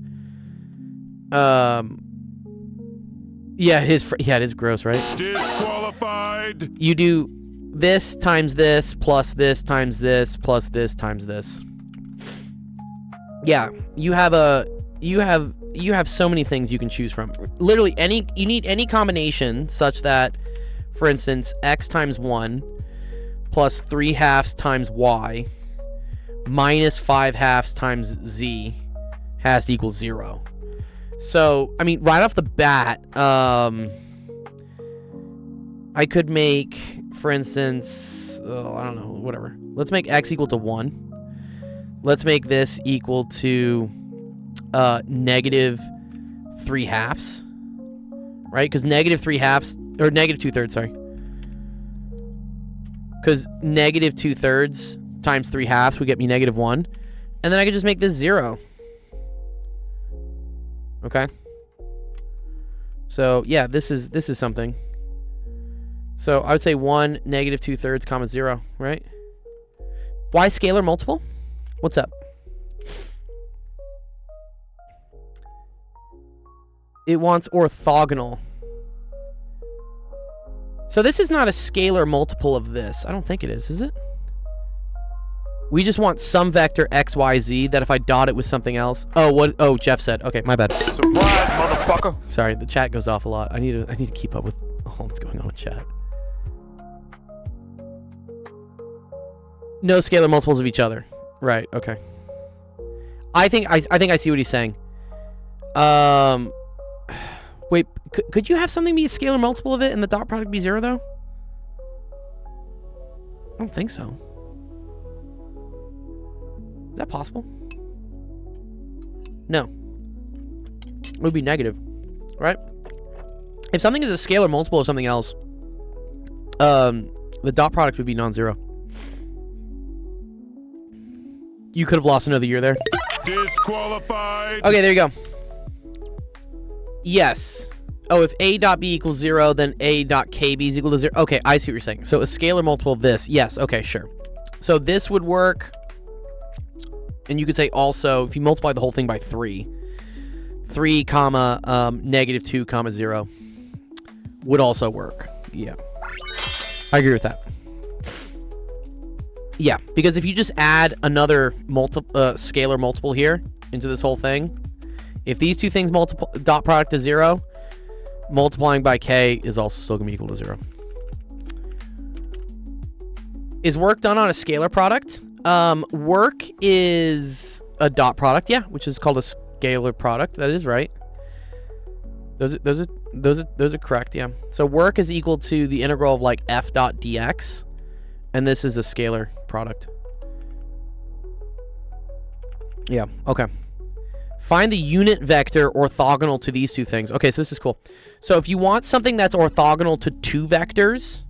yeah, it is gross, right? Disqualified. You do this times this plus this times this plus this times this. Yeah, you have so many things you can choose from. Literally you need any combination such that, for instance, x times 1 plus 3 halves times y minus 5 halves times z has to equal 0. So, I mean, right off the bat, I could make, for instance, I don't know, whatever. Let's make x equal to 1. Let's make this equal to negative 3 halves, right? Because negative 3 halves, or negative 2/3, sorry. Because negative 2/3 times 3 halves would get me negative 1. And then I could just make this 0. Okay. So yeah, this is something. So I would say 1 negative 2/3 comma 0, right? Why scalar multiple? What's up? It wants orthogonal. So this is not a scalar multiple of this. I don't think it is it? We just want some vector x, y, z that if I dot it with something else. Oh, what? Oh, Jeff said. Okay, my bad. Surprise, motherfucker. Sorry, the chat goes off a lot. I need to keep up with all that's going on in chat. No scalar multiples of each other. Right. Okay. I think I see what he's saying. Wait, could you have something be a scalar multiple of it and the dot product be 0 though? I don't think so. Is that possible? No. It would be negative, right? If something is a scalar multiple of something else, the dot product would be non-zero. You could have lost another year there. Disqualified. Okay, there you go. Yes. Oh, if a dot b equals 0, then a dot kb is equal to 0. Okay, I see what you're saying. So a scalar multiple of this. Yes, okay, sure. So this would work. And you could say also, if you multiply the whole thing by 3 comma negative 2 comma 0 would also work. Yeah. I agree with that. Yeah, because if you just add another scalar multiple here into this whole thing, if these two things dot product to 0, multiplying by k is also still going to be equal to 0. Is work done on a scalar product? Work is a dot product, yeah, which is called a scalar product. That is right. Those are correct, yeah. So work is equal to the integral of like f dot dx, and this is a scalar product. Yeah, okay. Find the unit vector orthogonal to these two things. Okay, so this is cool. So if you want something that's orthogonal to two vectors,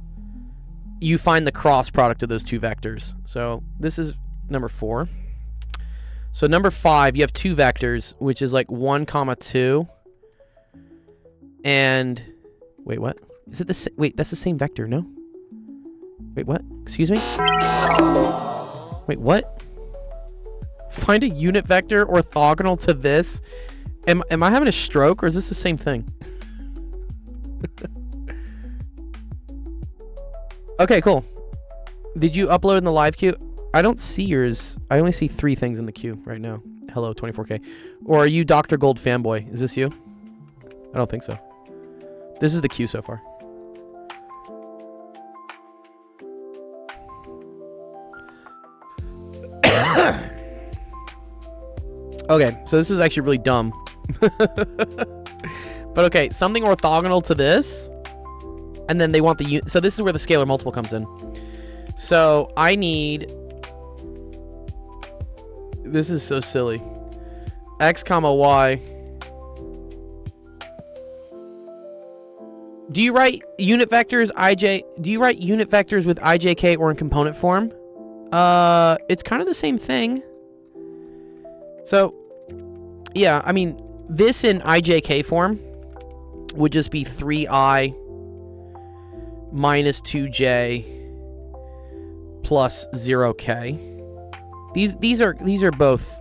you find the cross product of those two vectors. So this is number 4. So number 5, you have two vectors, which is like 1 comma 2. And wait, what? Is it the wait, that's the same vector, no? Wait, what? Excuse me? Wait, what? Find a unit vector orthogonal to this. Am I having a stroke, or is this the same thing? Okay, cool. Did you upload in the live queue? I don't see yours. I only see 3 things in the queue right now. Hello, 24K. Or are you Dr. Gold fanboy? Is this you? I don't think so. This is the queue so far. Okay, so this is actually really dumb. But okay, something orthogonal to this. And then they want the so this is where the scalar multiple comes in. So I need. This is so silly. X comma Y. Do you write unit vectors IJ? Do you write unit vectors with IJK or in component form? It's kind of the same thing. So, yeah, I mean, this in IJK form would just be 3I minus 2J plus 0K. These are both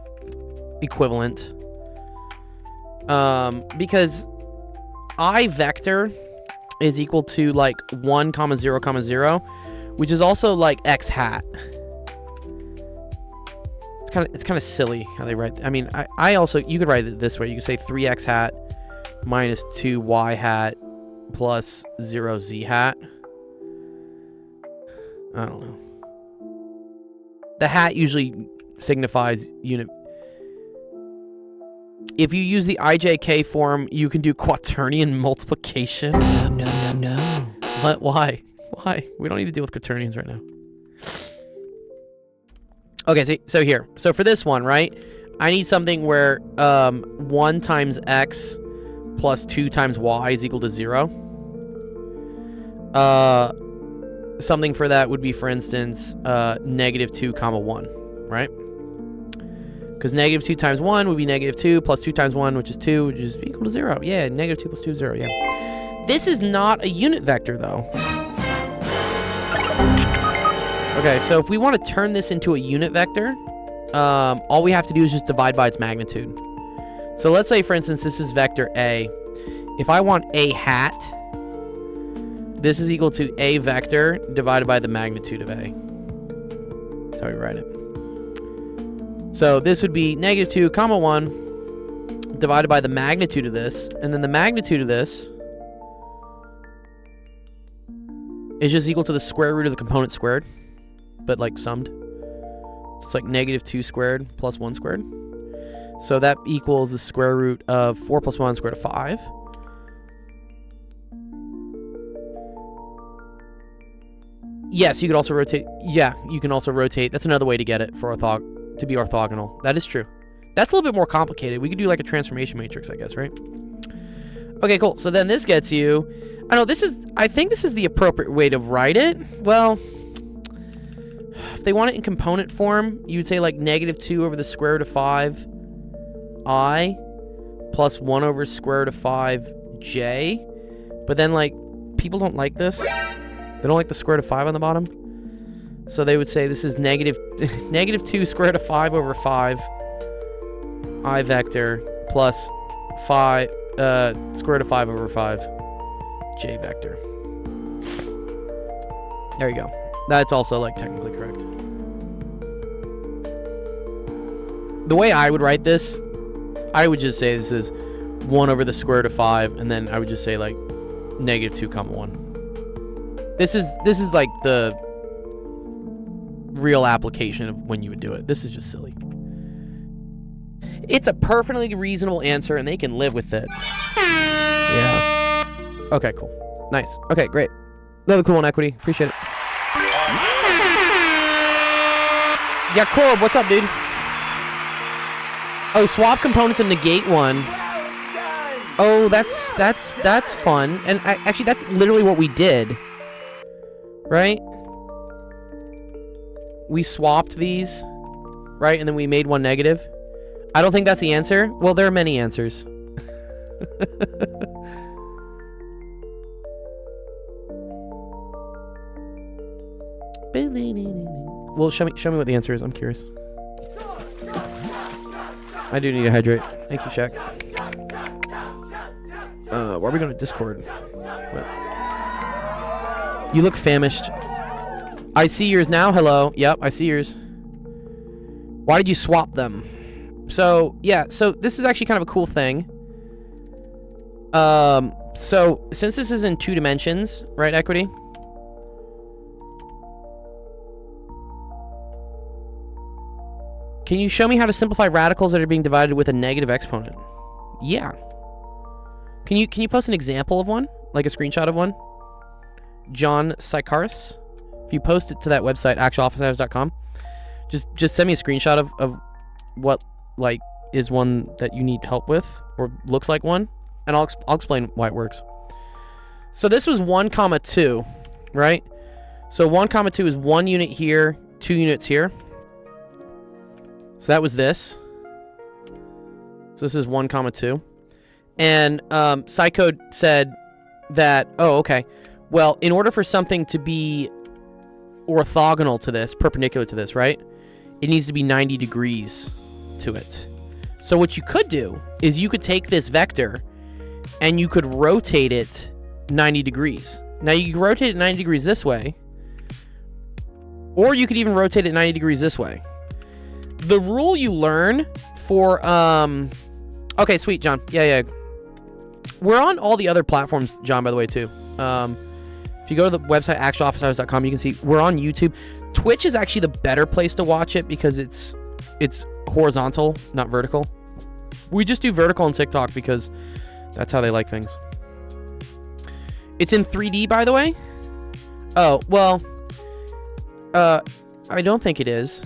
equivalent. Because I vector is equal to like 1 comma 0 comma 0, which is also like X hat. It's kind of silly how they write. I mean, I also, you could write it this way. You could say 3X hat minus 2Y hat plus 0Z hat. I don't know. The hat usually signifies unit. If you use the IJK form, you can do quaternion multiplication. No. What? Why? Why? We don't need to deal with quaternions right now. Okay, so here. So for this one, right? I need something where 1 times X plus 2 times Y is equal to 0. Something for that would be, for instance, negative 2 comma 1, right? Because negative 2 times 1 would be negative 2 plus 2 times 1, which is 2, which is equal to 0. Yeah, negative 2 plus 2 is 0, yeah. This is not a unit vector, though. Okay, so if we want to turn this into a unit vector, all we have to do is just divide by its magnitude. So let's say, for instance, this is vector A. If I want A hat, this is equal to A vector divided by the magnitude of A. That's how we write it. So this would be negative 2 comma 1 divided by the magnitude of this, and then the magnitude of this is just equal to the square root of the component squared, but like summed. It's like negative 2 squared plus 1 squared. So that equals the square root of 4 plus 1 squared of 5. Yes, you could also rotate. Yeah, you can also rotate. That's another way to get it for to be orthogonal. That is true. That's a little bit more complicated. We could do like a transformation matrix, I guess, right? Okay, cool. So then this gets you. I think this is the appropriate way to write it. Well, if they want it in component form, you would say like negative 2 over the square root of 5 I plus 1 over square root of 5 J. But then, like, people don't like this. They don't like the square root of 5 on the bottom. So they would say this is negative 2 square root of 5 over 5 I vector plus 5 square root of 5 over 5 J vector. There you go. That's also, like, technically correct. The way I would write this, I would just say this is 1 over the square root of 5, and then I would just say, like, negative 2 comma 1. This is like the real application of when you would do it. This is just silly. It's a perfectly reasonable answer, and they can live with it. Yeah. Okay, cool. Nice. Okay, great. Another cool one, Equity. Appreciate it. Yeah, Corb, what's up, dude? Oh, swap components and negate one. Oh, that's fun. And actually, that's literally what we did. Right? We swapped these, right? And then we made one negative. I don't think that's the answer. Well, there are many answers. Well, show me what the answer is. I'm curious. I do need to hydrate. Thank you, Shaq. Why are we going to Discord? What? You look famished. I see yours now. Hello. Yep, I see yours. Why did you swap them? So, yeah. So, this is actually kind of a cool thing. So, since this is in 2 dimensions, right, Equity? Can you show me how to simplify radicals that are being divided with a negative exponent? Yeah. Can you post an example of one? Like a screenshot of one? John Sycaris? If you post it to that website, actualofficehours.com, just send me a screenshot of what like is one that you need help with or looks like one, and I'll explain why it works. So this was 1,2, right? So 1,2 is 1 unit here, 2 units here. So that was this. So this is 1,2. And Psycode said that, oh, okay. Well, in order for something to be orthogonal to this, perpendicular to this, right? It needs to be 90 degrees to it. So what you could do is you could take this vector and you could rotate it 90 degrees. Now you can rotate it 90 degrees this way, or you could even rotate it 90 degrees this way. The rule you learn for, okay, sweet, John. Yeah. We're on all the other platforms, John, by the way, too. If you go to the website, actualofficehours.com, you can see we're on YouTube. Twitch is actually the better place to watch it because it's horizontal, not vertical. We just do vertical on TikTok because that's how they like things. It's in 3D, by the way. Oh, well, I don't think it is,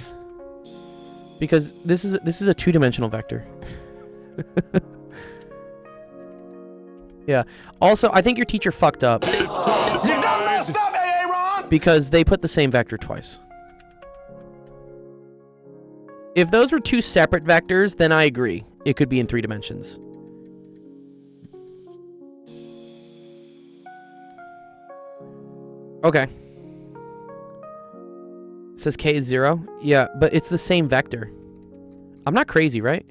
because this is a 2-dimensional vector. Yeah. Also, I think your teacher fucked up. You done messed up, Aaron! Because they put the same vector twice. If those were 2 separate vectors, then I agree. It could be in 3 dimensions. Okay. It says K is 0. Yeah, but it's the same vector. I'm not crazy, right?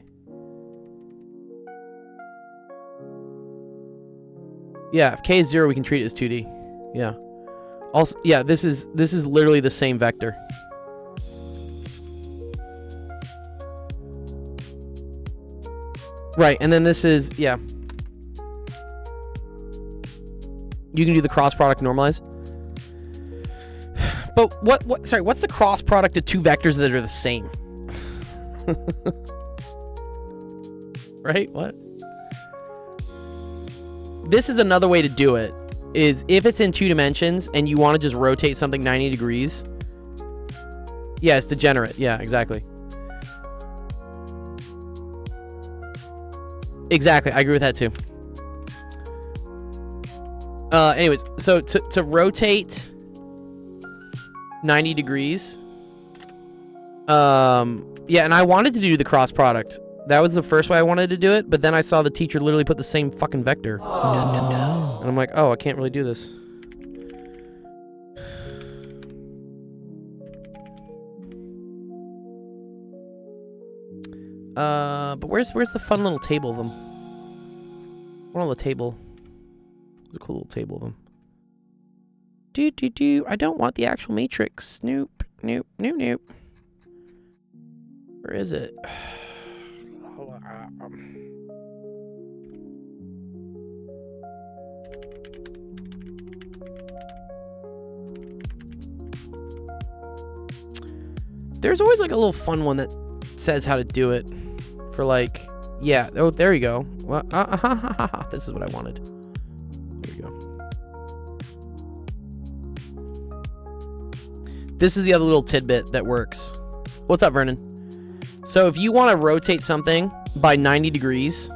Yeah, if K is 0, we can treat it as 2D. Yeah. Also, yeah, this is literally the same vector. Right, and then this is, yeah. You can do the cross product normalize. But what's the cross product of 2 vectors that are the same? Right? What? This is another way to do it, is if it's in 2 dimensions and you want to just rotate something 90 degrees. Yeah, it's degenerate. Yeah, exactly. Exactly, I agree with that too. Anyways, so to rotate 90 degrees. Yeah, and I wanted to do the cross product. That was the first way I wanted to do it, but then I saw the teacher literally put the same fucking vector. No. And I'm like, oh, I can't really do this. But where's the fun little table of them? One on the table. There's a cool little table of them. I don't want the actual matrix. Nope. Where is it? There's always like a little fun one that says how to do it for like, yeah. Oh, there you go. Well, this is what I wanted. There you go. This is the other little tidbit that works. What's up, Vernon? So if you want to rotate something by 90 degrees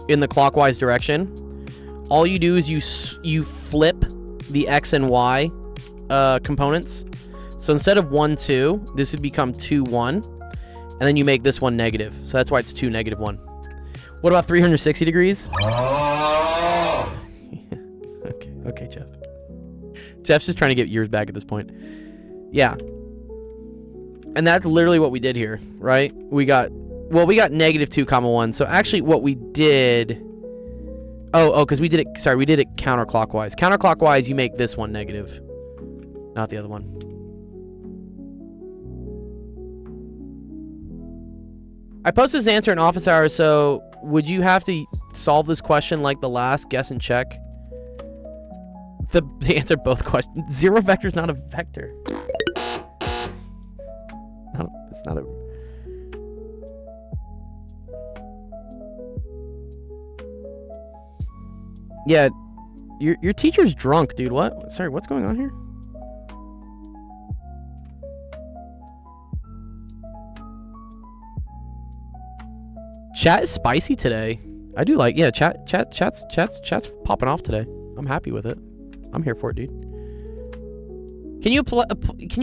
in the clockwise direction, all you do is you flip the X and Y components. So instead of 1, 2, this would become 2, 1. And then you make this one negative. So that's why it's 2, negative 1. What about 360 degrees? Oh. Okay, Jeff. Jeff's just trying to get yours back at this point. Yeah. And that's literally what we did here, right? We got negative 2, 1. So actually what we did... Oh, because we did it... Sorry, we did it counterclockwise. Counterclockwise, you make this one negative. Not the other one. I posted this answer in office hours, so would you have to solve this question like the last guess and check? The answer both questions. 0 vector is not a vector. It's not a... Yeah, your teacher's drunk, dude. What? Sorry, what's going on here? Chat is spicy today. I do like, yeah, chat's popping off today. I'm happy with it. I'm here for it, dude. Can you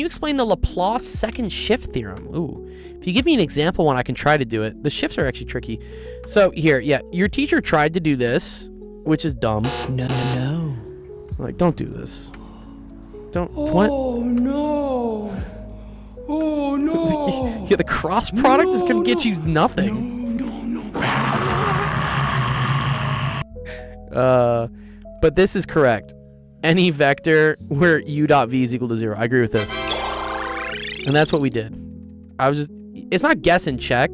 explain the Laplace second shift theorem? Ooh. If you give me an example one, I can try to do it. The shifts are actually tricky. So here, yeah, your teacher tried to do this, which is dumb. No. Like, don't do this. Don't. What? Oh no! Oh no! Yeah, the cross product is gonna get you nothing. But this is correct. Any vector where u dot v is equal to 0. I agree with this. And that's what we did. It's not guess and check.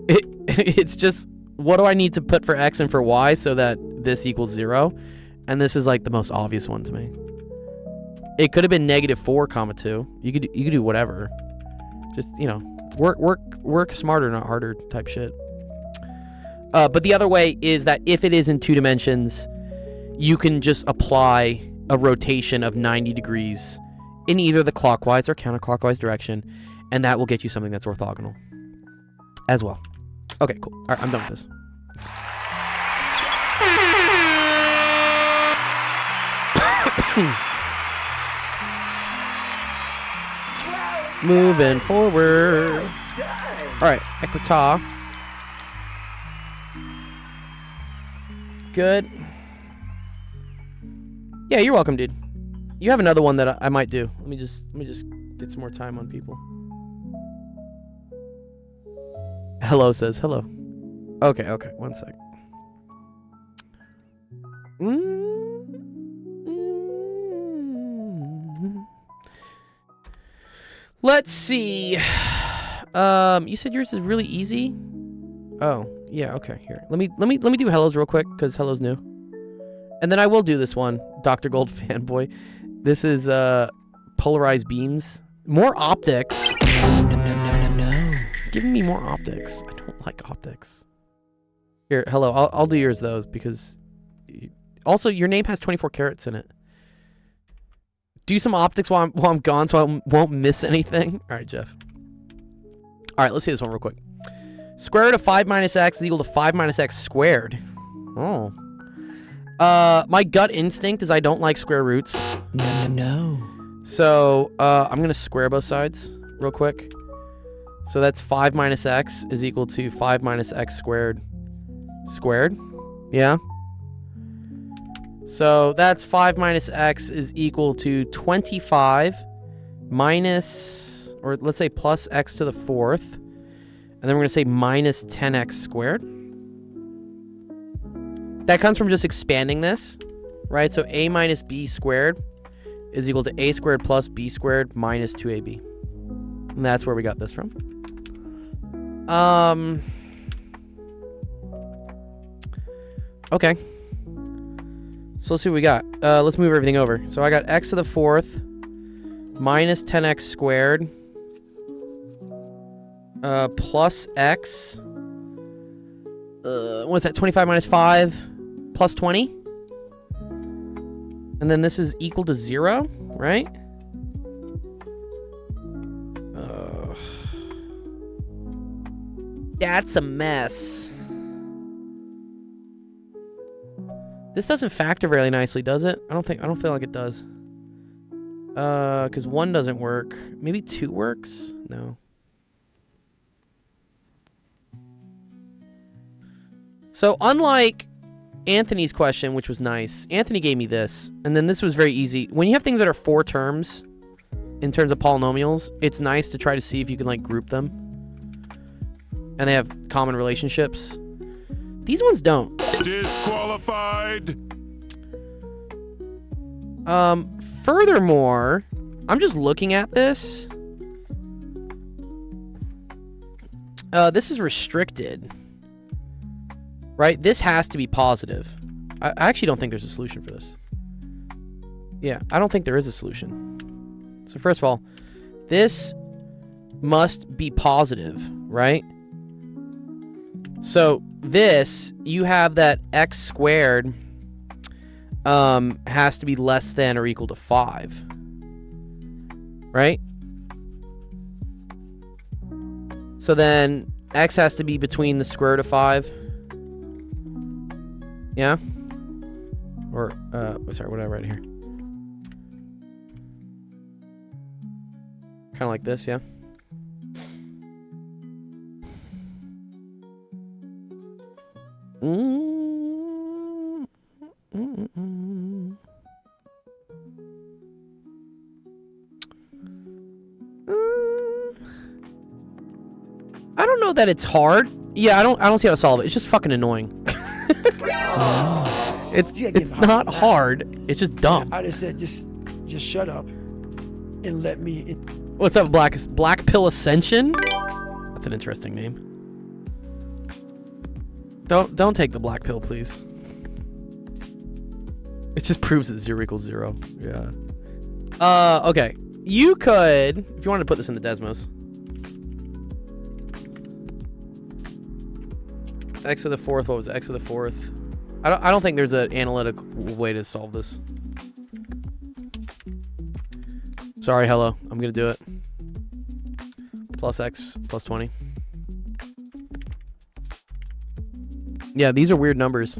It's just, what do I need to put for x and for y so that this equals 0? And this is like the most obvious one to me. It could have been -4, 2. You could do whatever. Just, you know, work smarter, not harder type shit. But the other way is that if it is in 2 dimensions, you can just apply a rotation of 90 degrees in either the clockwise or counterclockwise direction, and that will get you something that's orthogonal as well. Okay, cool. All right, I'm done with this. Moving forward. All right, Equator. Good. Yeah, you're welcome, dude. You have another one that I might do. Let me just get some more time on people. Hello says hello. Okay, 1 sec. Let's see. You said yours is really easy? Oh, yeah, okay. Here. Let me do hellos real quick cuz hello's new. And then I will do this one, Dr. Gold fanboy. This is polarized beams. More optics. No. It's giving me more optics. I don't like optics. Here, hello. I'll do yours though because also your name has 24 carats in it. Do some optics while I'm gone so I won't miss anything. All right, Jeff. All right, let's see this one real quick. Square root of 5 minus x is equal to 5 minus x squared. Oh. My gut instinct is I don't like square roots. No. So, I'm gonna square both sides real quick. So that's 5 minus x is equal to 5 minus x squared. Squared? Yeah. So that's 5 minus x is equal to 25 minus, or let's say plus x to the 4th. And then we're gonna say minus 10x squared. That comes from just expanding this, right? So a minus b squared is equal to a squared plus b squared minus 2ab. And that's where we got this from. Okay. So let's see what we got. Let's move everything over. So I got x to the 4th minus 10x squared plus x. What's that? 25 minus 5 plus 20. And then this is equal to 0, right? That's a mess. This doesn't factor very nicely, does it? I don't feel like it does. Because 1 doesn't work. Maybe 2 works? No. So unlike Anthony's question, which was nice, Anthony gave me this, and then this was very easy. When you have things that are 4 terms, in terms of polynomials, it's nice to try to see if you can like group them. And they have common relationships. These ones don't. Disqualified. Furthermore, I'm just looking at this. This is restricted. Right? This has to be positive. I actually don't think there's a solution for this. Yeah, I don't think there is a solution. So first of all, this must be positive, right? So this, you have that x squared has to be less than or equal to 5. Right? So then X has to be between the square root of 5. Yeah? Or, sorry, what did I write here? Kind of like this, yeah? I don't know that it's hard. Yeah, I don't see how to solve it. It's just fucking annoying. It's not hard. It's just dumb. I just said, just shut up and let me. What's up, Black Pill Ascension? That's an interesting name. Don't take the black pill, please. It just proves that 0 equals 0. Yeah. Okay. You could, if you wanted to put this in the Desmos. X to the 4th. What was it? X to the 4th. I don't think there's an analytic way to solve this. Sorry, hello. I'm gonna do it. Plus X plus 20. Yeah, these are weird numbers.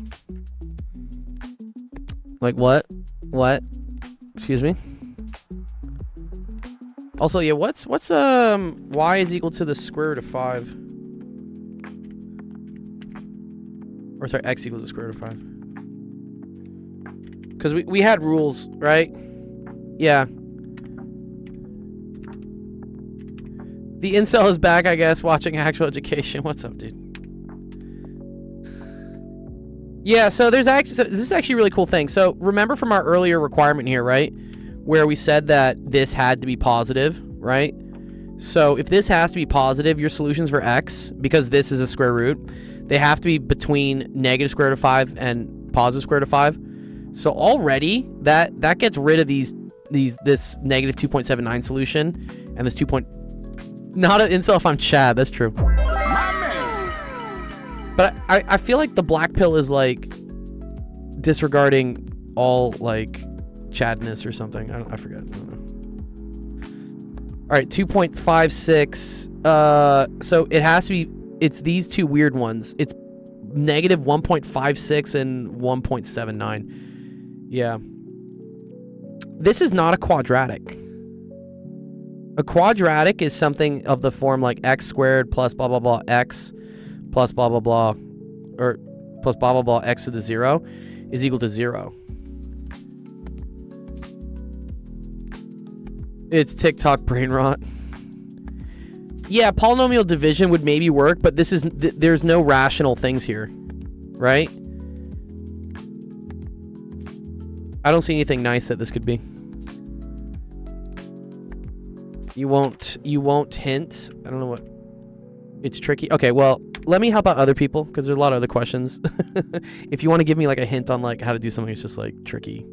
Like what? What? Excuse me? Also, yeah, what's y is equal to the square root of 5? Or sorry, x equals the square root of 5. Because we had rules, right? Yeah. The incel is back, I guess, watching Actual Education. What's up, dude? Yeah, so there's actually, this is actually a really cool thing. So remember from our earlier requirement here, right? Where we said that this had to be positive, right? So if this has to be positive, your solutions for x, because this is a square root, they have to be between negative square root of 5 and positive square root of 5. So already that gets rid of this negative 2.79 solution and this 2. Not an incel if I'm Chad, that's true. But I feel like the black pill is like disregarding all like Chadness or something. I forget. I don't know. All right, 2.56. So it has to be. It's these two weird ones. It's negative 1.56 and 1.79. Yeah. This is not a quadratic. A quadratic is something of the form like x squared plus blah blah blah x plus blah blah blah, or plus blah blah blah x to the 0 is equal to 0. It's TikTok brain rot. Yeah, polynomial division would maybe work, but this is there's no rational things here, right? I don't see anything nice that this could be. You won't hint. I don't know what. It's tricky. Okay, well, let me help out other people because there's a lot of other questions. If you want to give me like a hint on like how to do something, it's just like tricky.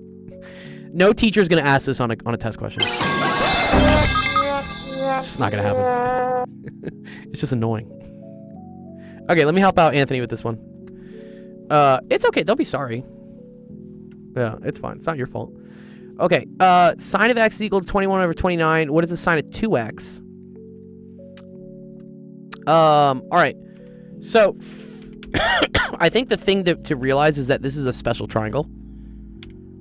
No teacher's gonna ask this on a test question. It's just not gonna happen. It's just annoying. Okay, let me help out Anthony with this one. It's okay. Don't be sorry. Yeah, it's fine. It's not your fault. Okay, sine of x is equal to 21 over 29. What is the sine of 2x? All right. So, I think the thing to realize is that this is a special triangle,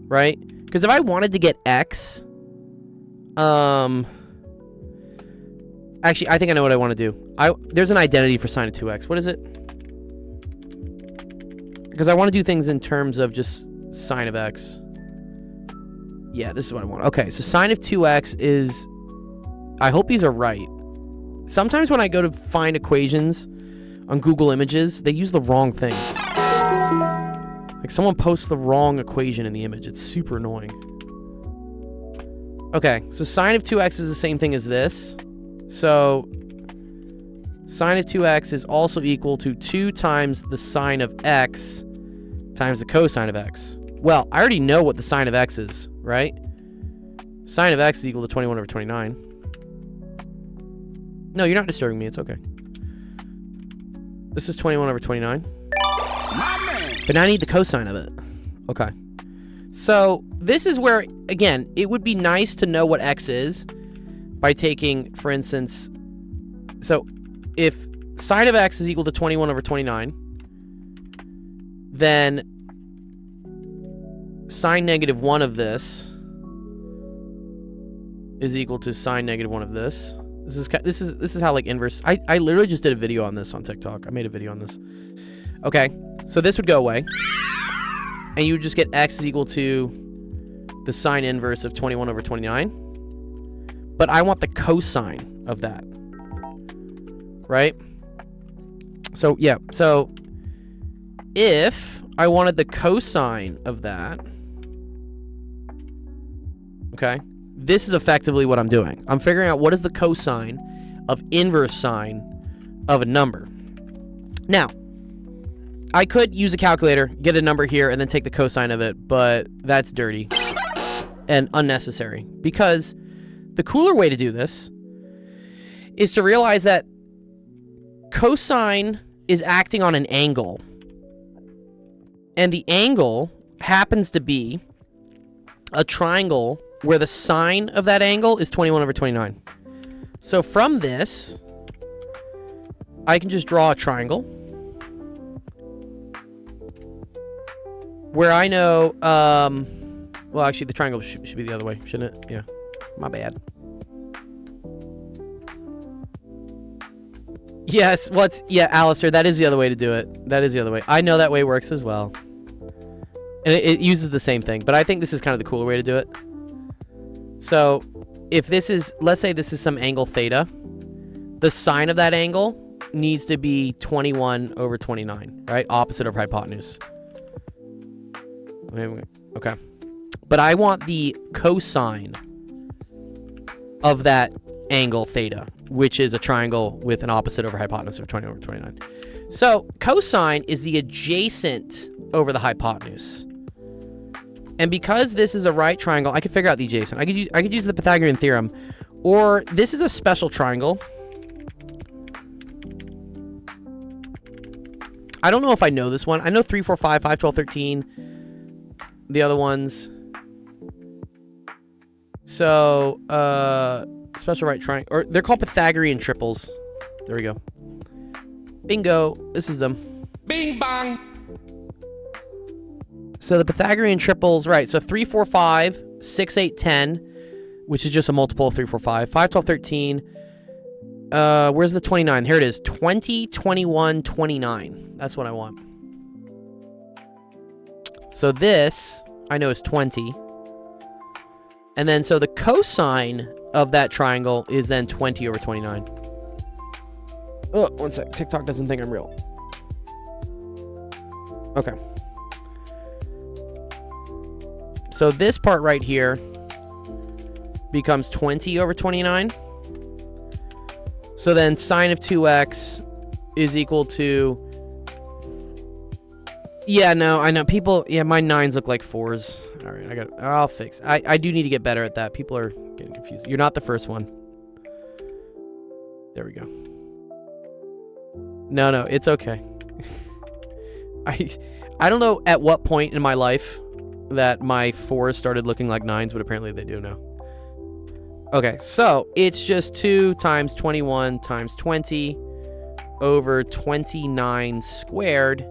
right? Because if I wanted to get x, actually, I think I know what I want to do. There's an identity for sine of 2x. What is it? Because I want to do things in terms of just sine of x. Yeah, this is what I want. Okay, so sine of 2x is... I hope these are right. Sometimes when I go to find equations on Google Images, they use the wrong things. Like someone posts the wrong equation in the image. It's super annoying. Okay, so sine of 2x is the same thing as this. So sine of 2x is also equal to 2 times the sine of x times the cosine of x. Well, I already know what the sine of x is, right? Sine of x is equal to 21 over 29. No, you're not disturbing me. It's okay. This is 21 over 29. But now I need the cosine of it. Okay. So this is where, again, it would be nice to know what x is by taking, for instance, so if sine of x is equal to 21 over 29, then sine negative 1 of this is equal to sine negative 1 of this. This is how like inverse. I literally just did a video on this on TikTok. I made a video on this. Okay, so this would go away, and you would just get x is equal to the sine inverse of 21 over 29. But I want the cosine of that, right? So yeah, so if I wanted the cosine of that, okay, this is effectively what I'm doing. I'm figuring out what is the cosine of inverse sine of a number. Now, I could use a calculator, get a number here, and then take the cosine of it, but that's dirty and unnecessary, because the cooler way to do this is to realize that cosine is acting on an angle, and the angle happens to be a triangle where the sine of that angle is 21 over 29. So from this, I can just draw a triangle where I know, well, actually, the triangle should be the other way, shouldn't it? Yeah, my bad. Yes, yeah, Alistair, that is the other way to do it. That is the other way. I know that way works as well. And it uses the same thing, but I think this is kind of the cooler way to do it. So, if this is, let's say this is some angle theta, the sine of that angle needs to be 21 over 29, right? Opposite of hypotenuse. Okay. But I want the cosine of that angle theta, which is a triangle with an opposite over hypotenuse of 20 over 29. So, cosine is the adjacent over the hypotenuse. And because this is a right triangle, I could figure out the adjacent. I could use the Pythagorean theorem. Or this is a special triangle. I don't know if I know this one. I know 3, 4, 5, 5, 12, 13. The other ones. So, special right triangle. Or they're called Pythagorean triples. There we go. Bingo. This is them. Bing bang. So the Pythagorean triples, right. So 3, 4, 5, 6, 8, 10, which is just a multiple of 3, 4, 5. 5, 12, 13. Where's the 29? Here it is. 20, 21, 29. That's what I want. So this, I know, is 20. And then, so the cosine of that triangle is then 20 over 29. Oh, one sec. TikTok doesn't think I'm real. Okay. So this part right here becomes 20 over 29. So then sine of 2x is equal to... Yeah, no, I know. People... Yeah, my 9s look like 4s. All right, I'll fix it. I do need to get better at that. People are getting confused. You're not the first one. There we go. No, it's okay. I don't know at what point in my life that my 4s started looking like 9s, but apparently they do now. Okay, so it's just 2 times 21 times 20 over 29 squared.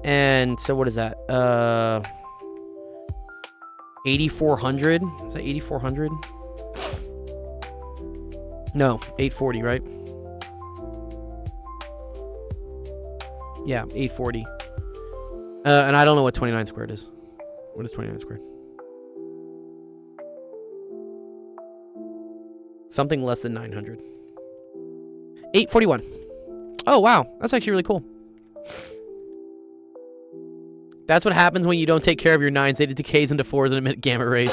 And so what is that? 8,400? Is that 8,400? No, 840, right? Yeah, 840. And I don't know what 29 squared is. What is 29 squared? Something less than 900. 841. Oh, wow. That's actually really cool. That's what happens when you don't take care of your 9s. They decays into 4s and emit gamma rays.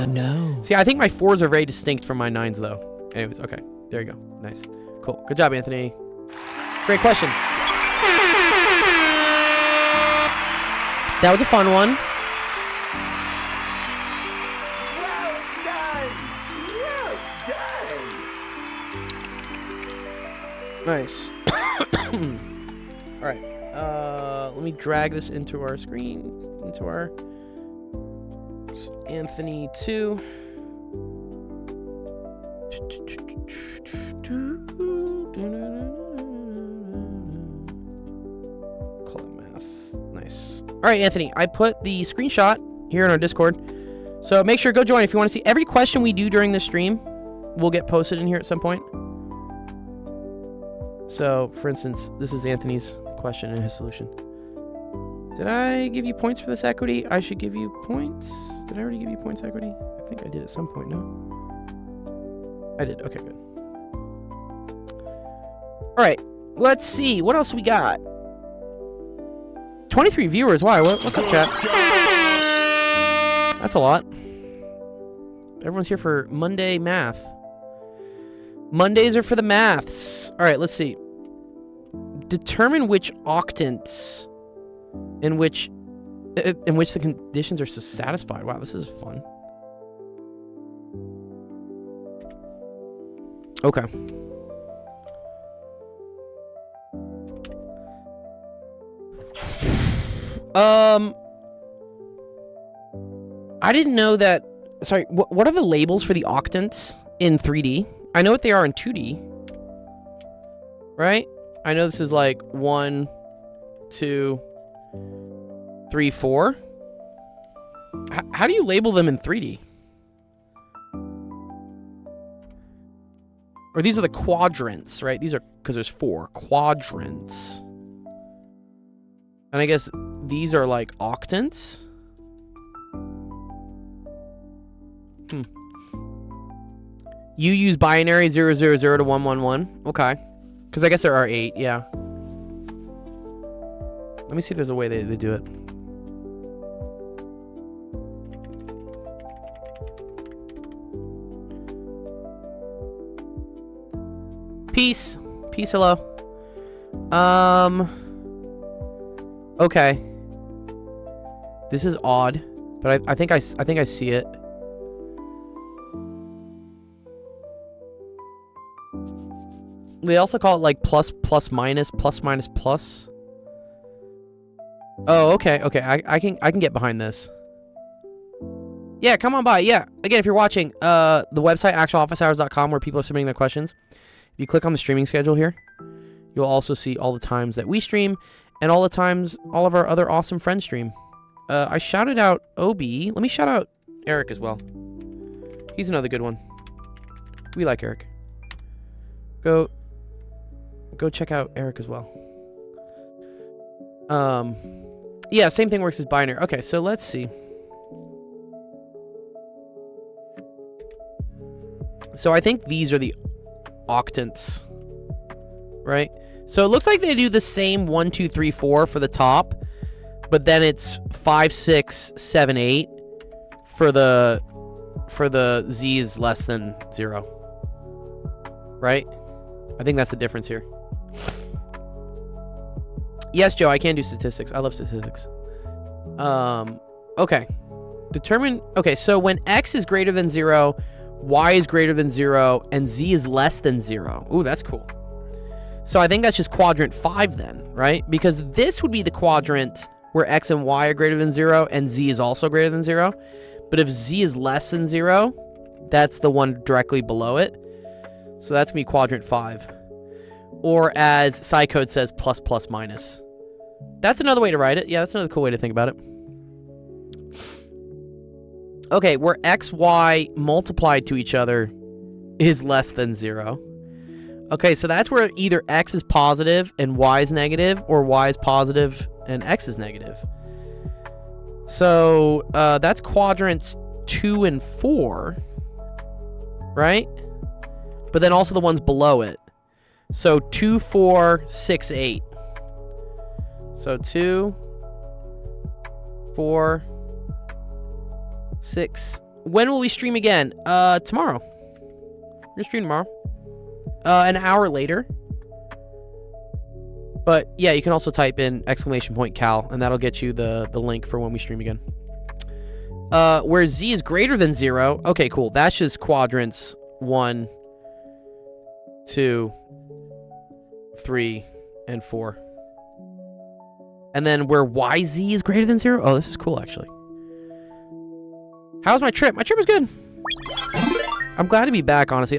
No. See, I think my 4s are very distinct from my 9s, though. Anyways, okay. There you go. Nice. Cool. Good job, Anthony. Great question. That was a fun one. Nice. All right. Let me drag this into our screen, into our Anthony 2. right, Anthony, I put the screenshot here in our Discord. So make sure go join if you want to see every question we do during the stream. Will get posted in here at some point. So, for instance, this is Anthony's question and his solution. Did I give you points for this equity? I should give you points. Did I already give you points equity? I think I did at some point, no? I did. Okay, good. All right, let's see. What else we got? 23 viewers. Why? What's up, chat? That's a lot. Everyone's here for Monday math. Mondays are for the maths. All right, let's see. Determine which octants in which the conditions are so satisfied. Wow, this is fun. Okay. I didn't know that. Sorry, what are the labels for the octants in 3D? I know what they are in 2D. Right? I know this is like 1, 2, 3, 4. How do you label them in 3D? Or these are the quadrants, right? These are, because there's 4 quadrants. And I guess these are like octants. You use binary 000 to 111. Okay. Because I guess there are 8, yeah. Let me see if there's a way they do it. Peace. Peace, hello. Okay. This is odd, but I think I see it. They also call it like plus, plus, minus, plus, minus, plus. Oh, okay, okay. I can get behind this. Yeah, come on by. Yeah. Again, if you're watching, the website actualofficehours.com where people are submitting their questions. If you click on the streaming schedule here, you'll also see all the times that we stream and all the times all of our other awesome friends stream. I shouted out Obi. Let me shout out Eric as well. He's another good one. We like Eric. Go check out Eric as well. Yeah, same thing works as binary. Okay, so let's see. So I think these are the octants, right? So it looks like they do the same 1, 2, 3, 4 for the top, but then it's 5, 6, 7, 8 for the Z is less than 0, right? I think that's the difference here. Yes, Joe, I can do statistics. I love statistics. Okay. Okay, so when X is greater than 0, Y is greater than 0, and Z is less than 0. Ooh, that's cool. So I think that's just quadrant 5 then, right? Because this would be the quadrant where X and Y are greater than 0, and Z is also greater than 0. But if Z is less than 0, that's the one directly below it. So that's going to be quadrant 5. Or as Psycode says, plus, plus, minus. That's another way to write it. Yeah, that's another cool way to think about it. Okay, where X, Y multiplied to each other is less than 0. Okay, so that's where either X is positive and Y is negative, or Y is positive and X is negative. So that's quadrants 2 and 4, right? But then also the ones below it. So 2, 4, 6, 8. So 2, 4, 6. When will we stream again? Tomorrow. We're gonna stream tomorrow. An hour later. But yeah, you can also type in !Cal, and that'll get you the link for when we stream again. Where Z is greater than 0. Okay, cool. That's just quadrants 1, 2, 3, and 4. And then where YZ is greater than 0. Oh, this is cool, actually. How's my trip? My trip was good. I'm glad to be back, honestly.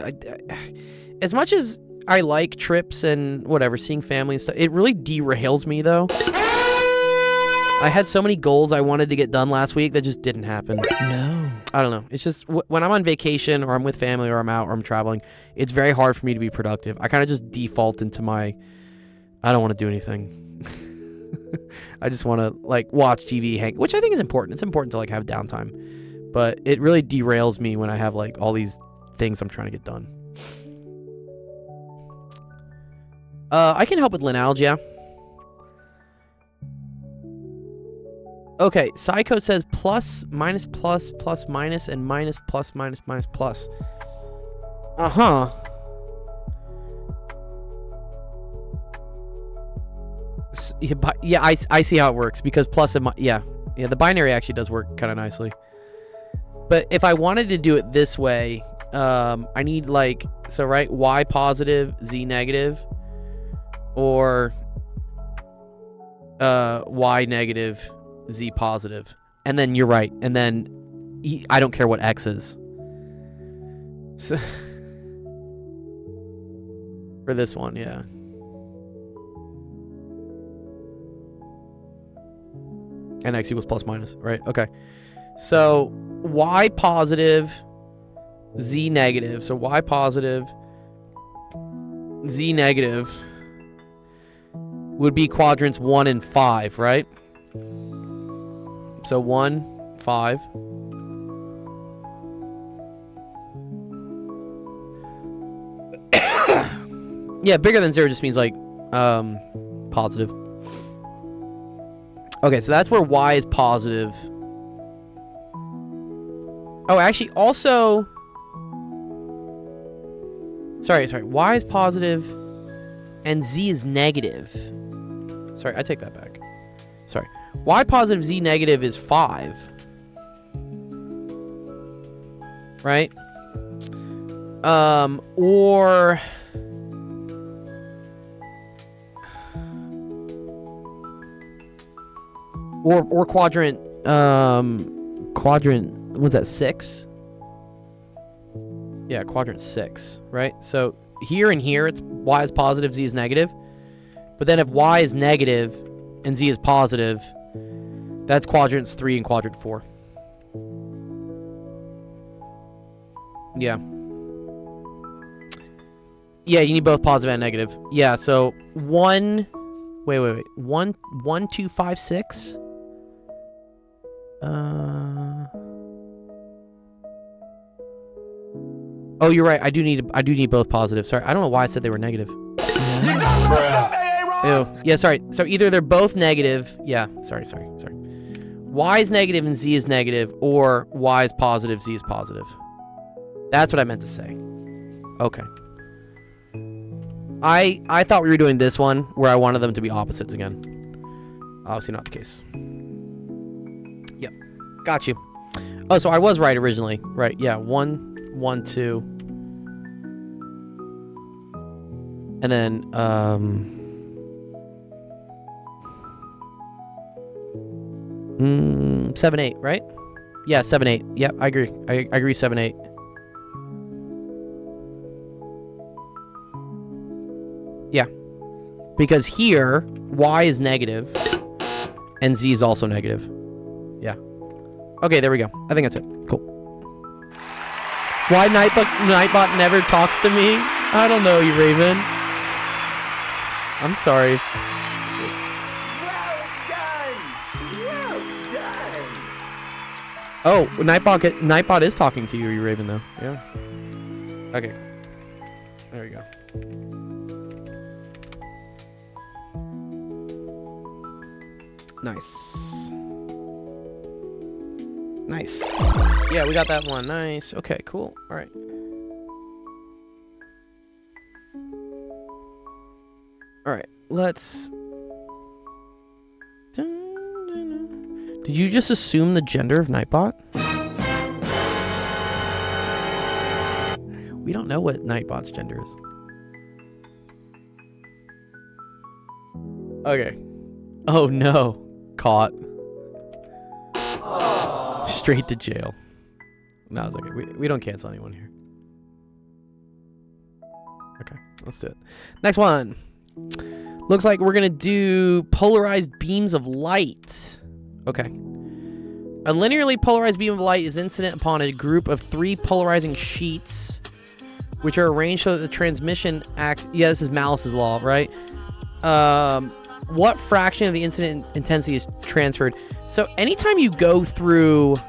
As much as I like trips and whatever, seeing family and stuff, it really derails me, though. I had so many goals I wanted to get done last week that just didn't happen. No. I don't know. It's just when I'm on vacation or I'm with family or I'm out or I'm traveling, it's very hard for me to be productive. I kind of just default into my, I don't want to do anything. I just want to like watch TV, hang, which I think is important. It's important to like have downtime, but it really derails me when I have like all these things I'm trying to get done. I can help with Linalgia. Okay, Psycho says plus, minus, plus, plus, minus, and minus, plus, minus, minus, plus. Uh-huh. Yeah, I see how it works, because plus and yeah, the binary actually does work kind of nicely. But if I wanted to do it this way, I need like, so right, y positive, z negative, or y negative, z positive, and then you're right, and then I don't care what x is. So for this one, yeah. And x equals plus minus, right? Okay. So y positive, z negative. So y positive, z negative would be quadrants 1 and 5, right? So 1, 5. Yeah, bigger than 0 just means like positive. Okay, so that's where y is positive. Oh, actually, also... Sorry. Y is positive, and z is negative. Sorry, I take that back. Sorry. Y positive, z negative is 5. Right? Or quadrant, was that 6? Yeah, quadrant 6, right? So here and here, it's y is positive, z is negative. But then if y is negative and z is positive, that's quadrants 3 and quadrant 4. Yeah. Yeah, you need both positive and negative. Yeah, so 1... Wait. 1, 2, 5, 6... Oh, you're right. I do need both positive. Sorry, I don't know why I said they were negative. Ew. Yeah, sorry. So either they're both negative. Yeah, sorry. Y is negative and z is negative, or y is positive, z is positive. That's what I meant to say. Okay. I thought we were doing this one where I wanted them to be opposites again. Obviously not the case. Yep. Got you. Oh, so I was right originally. Right, yeah. 1, 1, 2. And then, 7, 8, right? Yeah, 7, 8. Yep, I agree. I agree, 7, 8. Yeah. Because here, y is negative, and z is also negative. Yeah. Okay, there we go. I think that's it. Cool. Why Nightbot never talks to me? I don't know, you Raven. I'm sorry. Oh, Nightbot is talking to you, you Raven, though. Yeah. Okay. There we go. Nice. Nice. Yeah, we got that one. Nice. Okay, cool. All right. All right. Let's... Did you just assume the gender of Nightbot? We don't know what Nightbot's gender is. Okay. Oh no. Caught. Straight to jail. No, it's okay. We don't cancel anyone here. Okay, let's do it. Next one. Looks like we're gonna do polarized beams of light. Okay. A linearly polarized beam of light is incident upon a group of 3 polarizing sheets, which are arranged so that the transmission acts... Yeah, this is Malice's law, right? What fraction of the incident intensity is transferred? So anytime you go through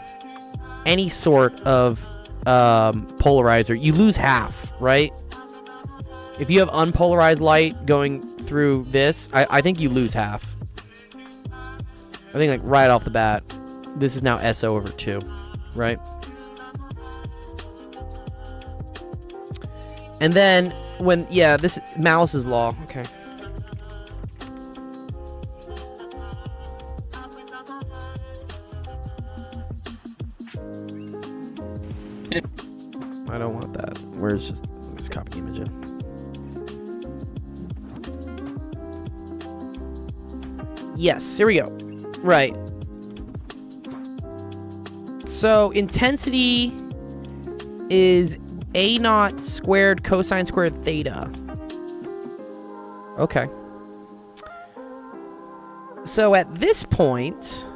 any sort of polarizer, you lose half, right? If you have unpolarized light going through this, I think you lose half. I think, like, right off the bat, this is now SO over 2, right? And then when, yeah, this Malice's law. Okay. I don't want that. Where's just copy the image in. Yes, here we go. Right. So intensity is A naught squared cosine squared theta. Okay. So at this point,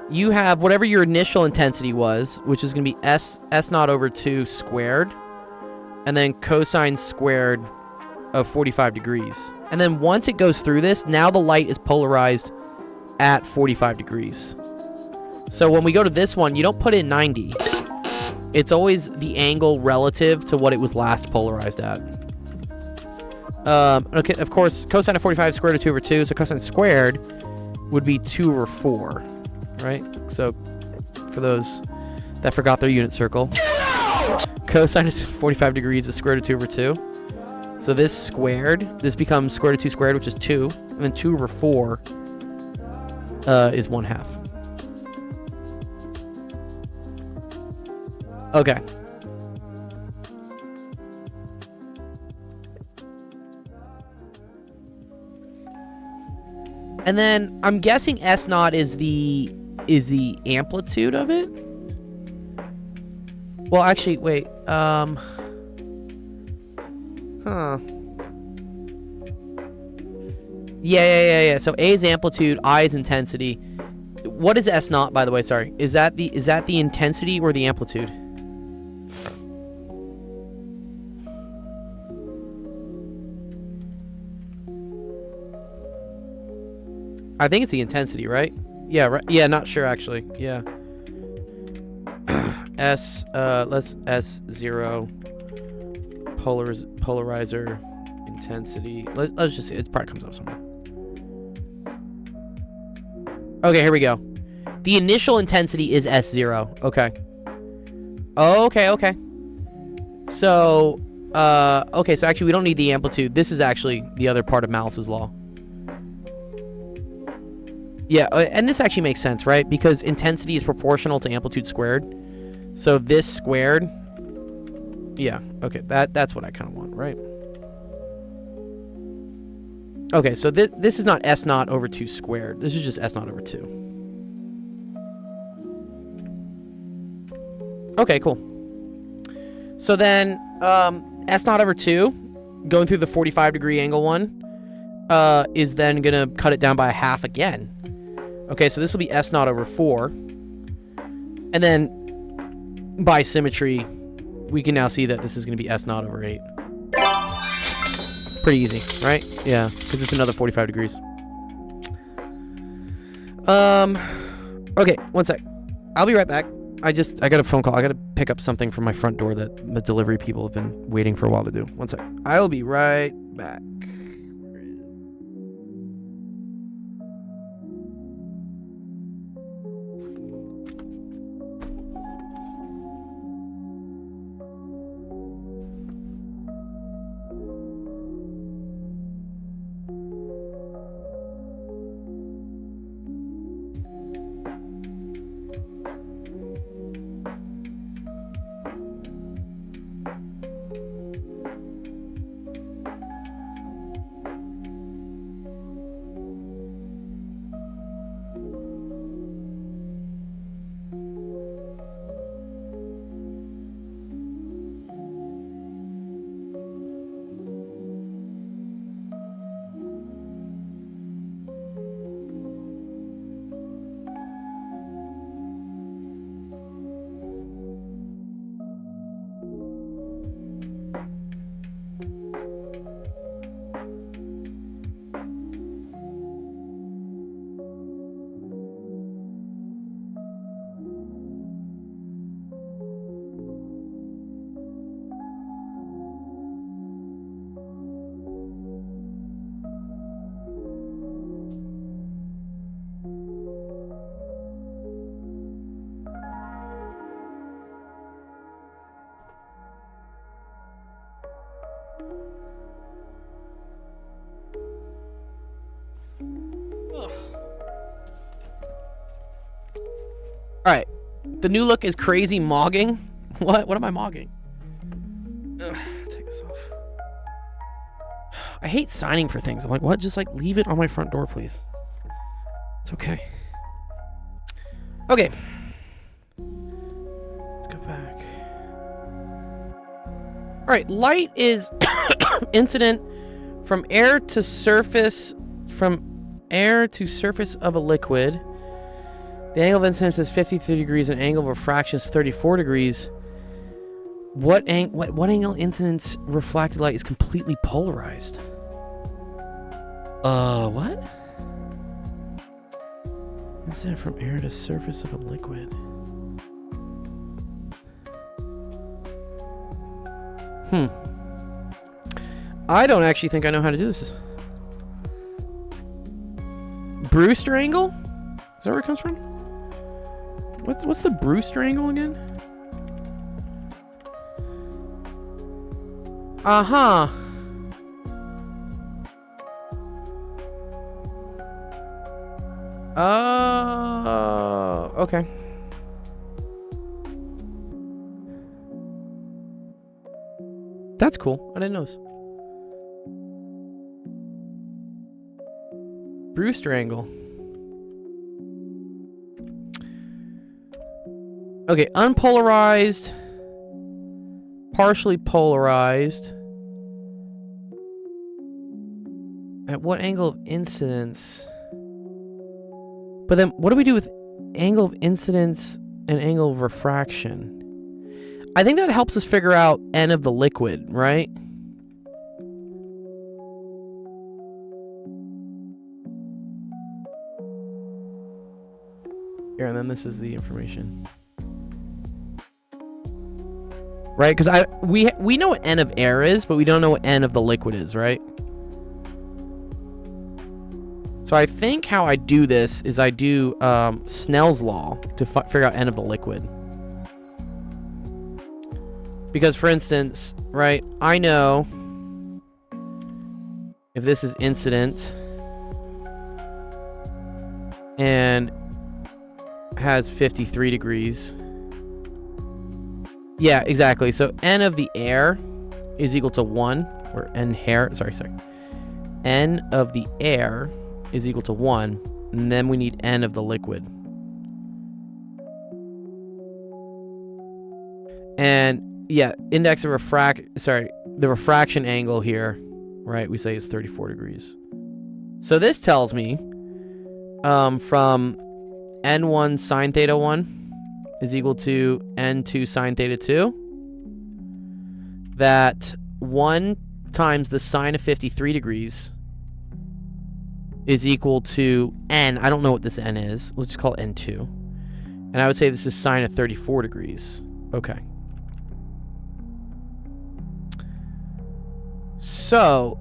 you have whatever your initial intensity was, which is going to be S naught over 2 squared, and then cosine squared of 45 degrees. And then once it goes through this, now the light is polarized at 45 degrees. So when we go to this one, you don't put in 90. It's always the angle relative to what it was last polarized at. Okay, of course, cosine of 45 squared of 2 over 2, so cosine squared would be 2 over 4, right? So for those that forgot their unit circle, cosine is 45 degrees is square root of 2 over 2. So this squared, this becomes square root of 2 squared, which is 2. And then 2 over 4 is 1/2. Okay. And then I'm guessing S naught is the amplitude of it. Well, actually, wait. Huh. Yeah. So A is amplitude, I is intensity. What is S naught, by the way? Sorry. Is that the intensity or the amplitude? I think it's the intensity, right? Yeah, right. Yeah, not sure actually. Yeah. Let's S0 polarizer intensity. Let's just see. It probably comes up somewhere. Okay, here we go. The initial intensity is S0. Okay. Okay. So, okay, so actually we don't need the amplitude. This is actually the other part of Malice's law. Yeah, and this actually makes sense, right? Because intensity is proportional to amplitude squared. So this squared... Yeah, okay, that's what I kind of want, right? Okay, so this is not S naught over 2 squared. This is just S naught over 2. Okay, cool. So then, S naught over 2, going through the 45 degree angle one, is then going to cut it down by 1/2 again. Okay, so this will be S naught over 4. And then, by symmetry, we can now see that this is going to be S naught over 8. Pretty easy, right? Yeah, because it's another 45 degrees. Okay, one sec. I'll be right back. I got a phone call. I got to pick up something from my front door that the delivery people have been waiting for a while to do. One sec. I will be right back. All right. The new look is crazy mogging. What? What am I mogging? Ugh, take this off. I hate signing for things. I'm like, what? Just like leave it on my front door, please. It's okay. Okay. Let's go back. All right. Light is incident from air to surface of a liquid. The angle of incidence is 53 degrees and angle of refraction is 34 degrees. What angle incidence reflected light is completely polarized? What? Incident from air to surface of a liquid. I don't actually think I know how to do this. Brewster angle? Is that where it comes from? What's the Brewster angle again? Uh-huh. Okay. That's cool. I didn't know this. Brewster angle. Okay, unpolarized, partially polarized. At what angle of incidence? But then what do we do with angle of incidence and angle of refraction? I think that helps us figure out N of the liquid, right? Here, and then this is the information. Right? Because we know what N of air is, but we don't know what N of the liquid is, right? So I think how I do this is I do Snell's law to figure out N of the liquid. Because, for instance, right, I know if this is incident and has 53 degrees. Yeah, exactly. So N of the air is equal to 1, or N hair, sorry. N of the air is equal to 1, and then we need N of the liquid. And yeah, index of the refraction angle here, right, we say is 34 degrees. So this tells me from N1 sine theta 1 is equal to N2 sine theta 2, that 1 times the sine of 53 degrees is equal to N. I don't know what this N is. Let's just call it N2. And I would say this is sine of 34 degrees. Okay. So,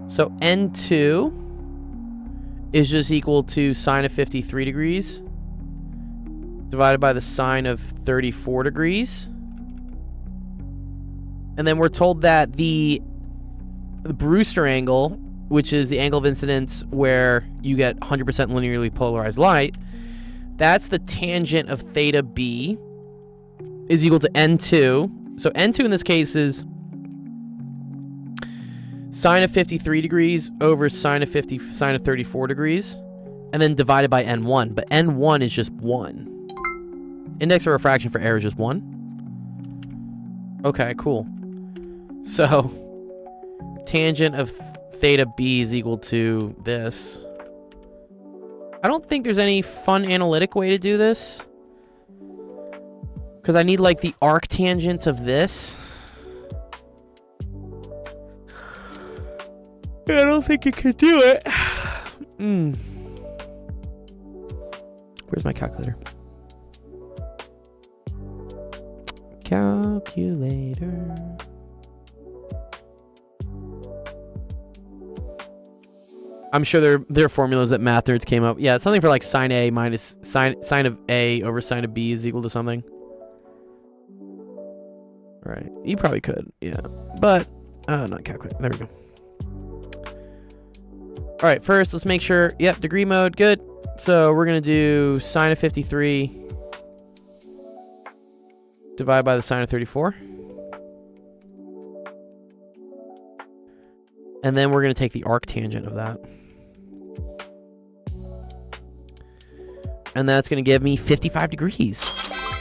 so N2 is just equal to sine of 53 degrees divided by the sine of 34 degrees. And then we're told that the Brewster angle, which is the angle of incidence where you get 100% linearly polarized light, that's the tangent of theta b is equal to N2. So N2 in this case is sine of 53 degrees over sine of 34 degrees, and then divided by N1. But N1 is just 1. Index of refraction for air is just 1. Okay, cool. So tangent of theta b is equal to this. I don't think there's any fun analytic way to do this, because I need like the arc tangent of this. I don't think it could do it. Where's my calculator? Calculator. I'm sure there are formulas that math nerds came up. Yeah, something for like sine A minus sine of A over sine of B is equal to something. Right. You probably could, yeah. But not calculator. There we go. Alright, first let's make sure. Yep, degree mode, good. So we're going to do sine of 53 divided by the sine of 34. And then we're going to take the arctangent of that. And that's going to give me 55 degrees.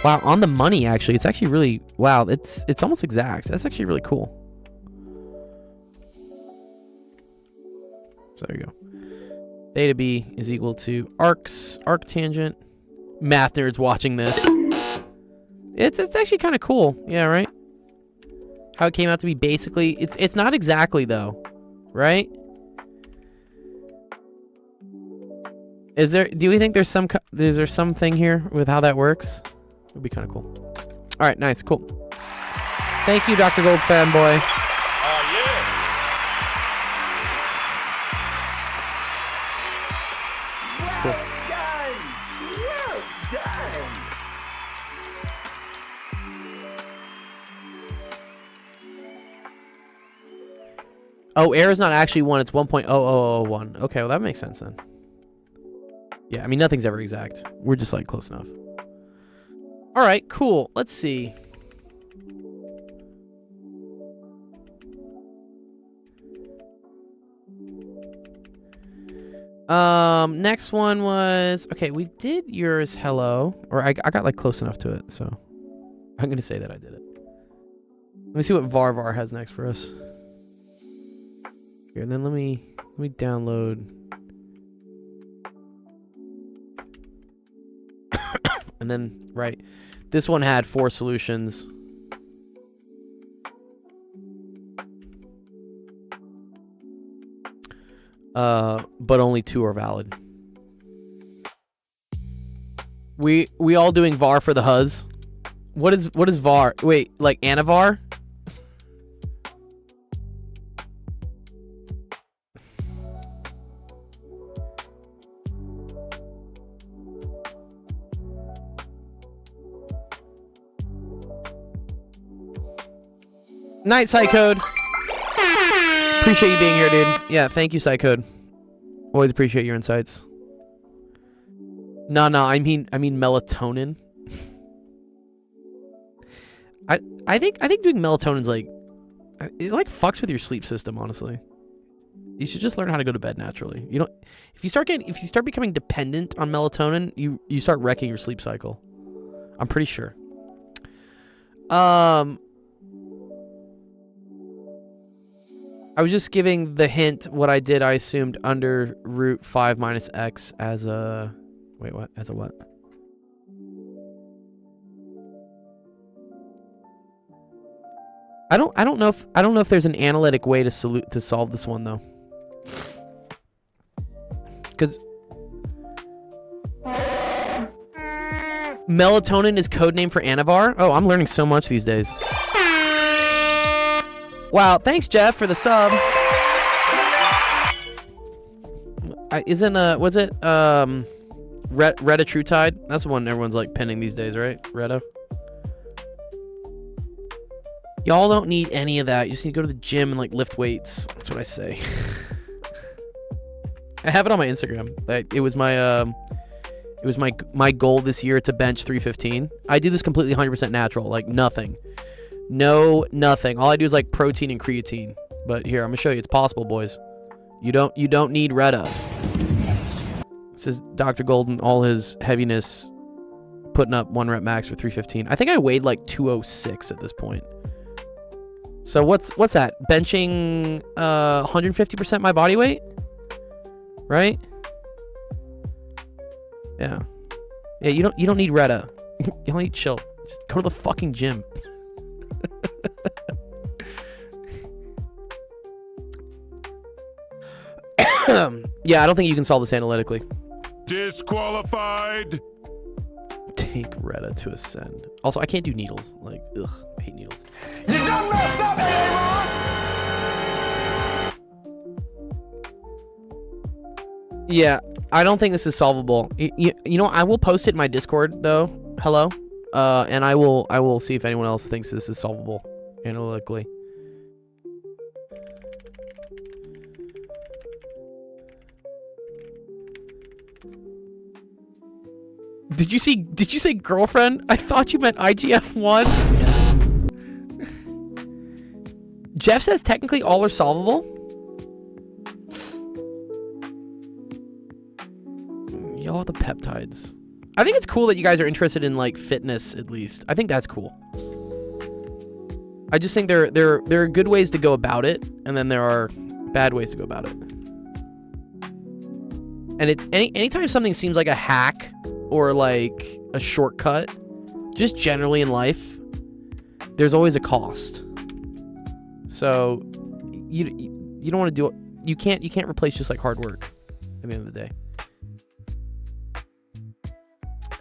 Wow, on the money, actually. It's actually really... Wow, it's almost exact. That's actually really cool. So there you go. Theta B is equal to arctangent. Math nerds watching this. It's actually kind of cool. Yeah, right? How it came out to be basically... It's not exactly, though. Right? Do we think there's something here with how that works? It would be kind of cool. All right, nice, cool. Thank you, Dr. Gold's fanboy. Well done! Well done! Oh, air is not actually 1, it's 1.00001. Okay, well that makes sense then. Yeah, I mean nothing's ever exact. We're just like close enough. All right, cool. Let's see. Next one was, okay, we did yours, hello. Or I got like close enough to it, so I'm gonna say that I did it. Let me see what Varvar has next for us. Here, and then let me download. And then, right, this one had 4 solutions. But only 2 are valid. We all doing var for the huz. What is var? Wait, like anavar? Night, Psycode. Appreciate you being here, dude. Yeah, thank you, Psycode. Always appreciate your insights. No, I mean melatonin. I think doing melatonin's like, it like fucks with your sleep system, honestly. You should just learn how to go to bed naturally. You don't, if you start becoming dependent on melatonin, you start wrecking your sleep cycle. I'm pretty sure. I was just giving the hint what I did. I assumed under root 5 minus x as a... Wait, what? As a what? I don't know if there's an analytic way to solve this one though. Cuz melatonin is codename for Anavar? Oh, I'm learning so much these days. Wow, thanks Jeff for the sub. Was it Retta True Tide? That's the one everyone's like pinning these days, right? Retta. Y'all don't need any of that. You just need to go to the gym and like lift weights. That's what I say. I have it on my Instagram. It was my goal this year to bench 315. I do this completely 100% natural, like nothing. Nothing. All I do is like protein and creatine. But here, I'm gonna show you. It's possible, boys. You don't need Retta. This is Dr. Golden, all his heaviness, putting up 1 rep max for 315. I think I weighed like 206 at this point. So what's that? Benching 150% my body weight? Right? Yeah. Yeah, you don't need Retta. You don't need chill. Just go to the fucking gym. Yeah, I don't think you can solve this analytically. Disqualified. Take Retta to ascend. Also, I can't do needles. Like, ugh, I hate needles. You done messed up, Aaron! Yeah, I don't think this is solvable. You know, I will post it in my Discord though. Hello, and I will see if anyone else thinks this is solvable analytically. Did you say girlfriend? I thought you meant IGF-1. Jeff says technically all are solvable. Y'all have the peptides. I think it's cool that you guys are interested in like fitness at least. I think that's cool. I just think there are good ways to go about it, and then there are bad ways to go about it. And anytime something seems like a hack or like a shortcut, just generally in life, there's always a cost. So you don't want to do it. You can't replace just like hard work at the end of the day.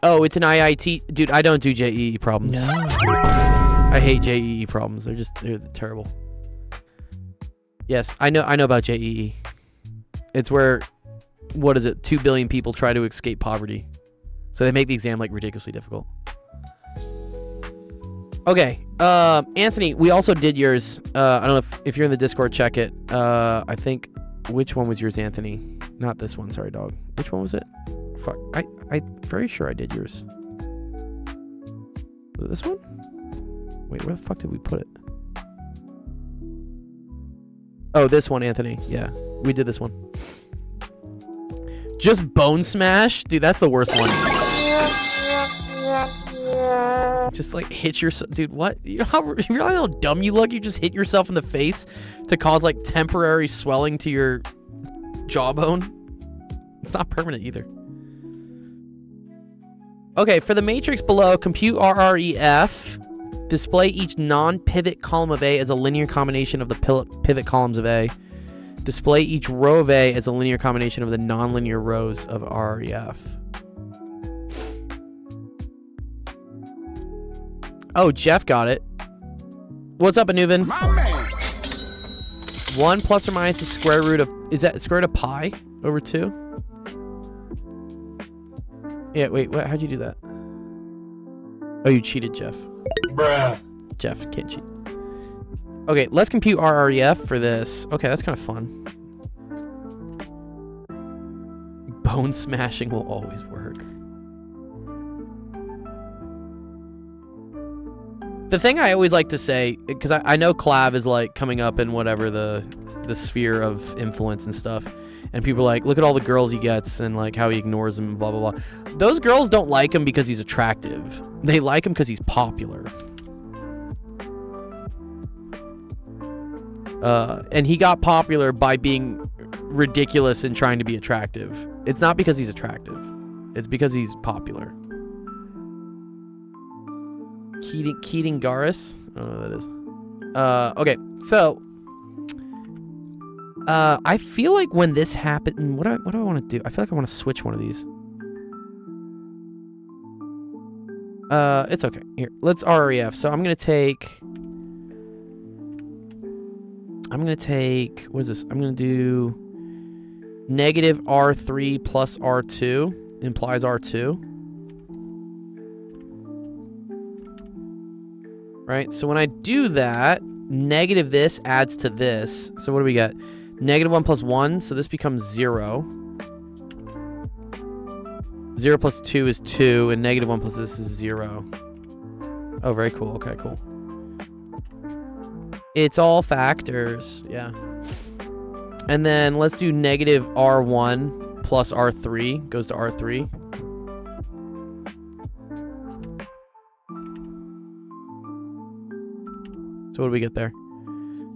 Oh, it's an IIT. Dude, I don't do JEE problems. No. I hate JEE problems. They're terrible. Yes, I know about JEE. It's where, what is it, 2 billion people try to escape poverty. So they make the exam like ridiculously difficult. Okay, Anthony, we also did yours. I don't know if you're in the Discord, check it. I think, which one was yours, Anthony? Not this one, sorry, dog. Which one was it? Fuck, I'm very sure I did yours. Was it this one? Wait, where the fuck did we put it? Oh, this one, Anthony. Yeah, we did this one. Just bone smash? Dude, that's the worst one. Just like hit yourself. Dude, what? You realize how dumb you look? You just hit yourself in the face to cause like temporary swelling to your jawbone. It's not permanent either. Okay, for the matrix below, compute RREF. Display each non-pivot column of A as a linear combination of the pivot columns of A. Display each row of A as a linear combination of the nonlinear rows of RREF. Oh, Jeff got it. What's up, Anuvin? My man. 1 plus or minus the square root of... Is that square root of pi over 2? Yeah, wait, what? How'd you do that? Oh, you cheated, Jeff. Bruh. Jeff, can't cheat. Okay, let's compute RREF for this. Okay, that's kind of fun. Bone smashing will always work. The thing I always like to say, because I know Clav is like coming up in whatever the sphere of influence and stuff, and people are like, look at all the girls he gets and like how he ignores them and blah blah blah. Those girls don't like him because he's attractive. They like him because he's popular. And he got popular by being ridiculous and trying to be attractive. It's not because he's attractive. It's because he's popular. Keating Garis? I don't know what that is. Okay, so I feel like when this happened, what do I want to do? I feel like I want to switch one of these. It's okay. Here, let's RREF. So I'm gonna take, what is this? I'm gonna do negative R3 plus R2 implies R2. Right, so when I do that, negative this adds to this. So what do we got? Negative 1 plus 1, so this becomes 0. 0 plus 2 is 2, and negative 1 plus this is 0. Oh, very cool. Okay, cool. It's all factors, yeah. And then let's do negative R1 plus R3 goes to R3. So what do we get there?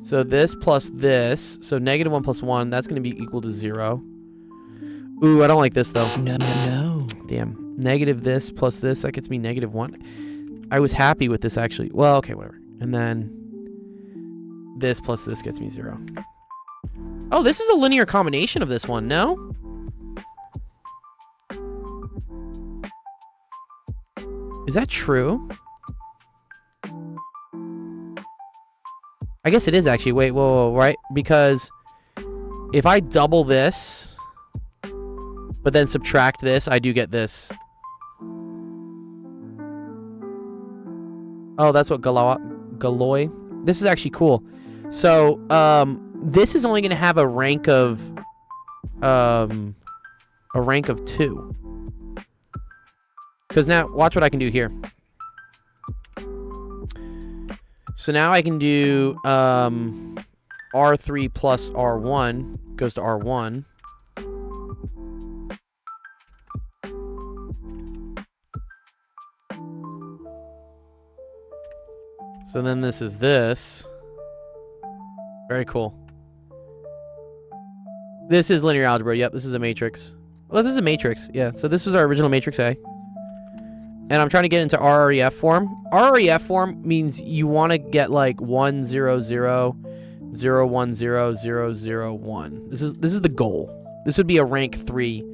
So this plus this, so negative 1 plus 1, that's going to be equal to 0. Ooh, I don't like this though. No. Damn. Negative this plus this, that gets me negative 1. I was happy with this actually. Well, okay, whatever. And then this plus this gets me 0. Oh, this is a linear combination of this one, no? Is that true? I guess it is actually. Wait, whoa, right? Because if I double this, but then subtract this, I do get this. Oh, that's what Galoy. This is actually cool. So, this is only going to have a rank of 2. Because now, watch what I can do here. So now I can do R3 plus R1 goes to R1. So then this is this. Very cool. This is linear algebra. Yep, this is a matrix. Well, this is a matrix. Yeah, so this was our original matrix A. And I'm trying to get into RREF form. RREF form means you want to get like 1 0 0 0 1 0 0 0 1. This is the goal. This would be a rank 3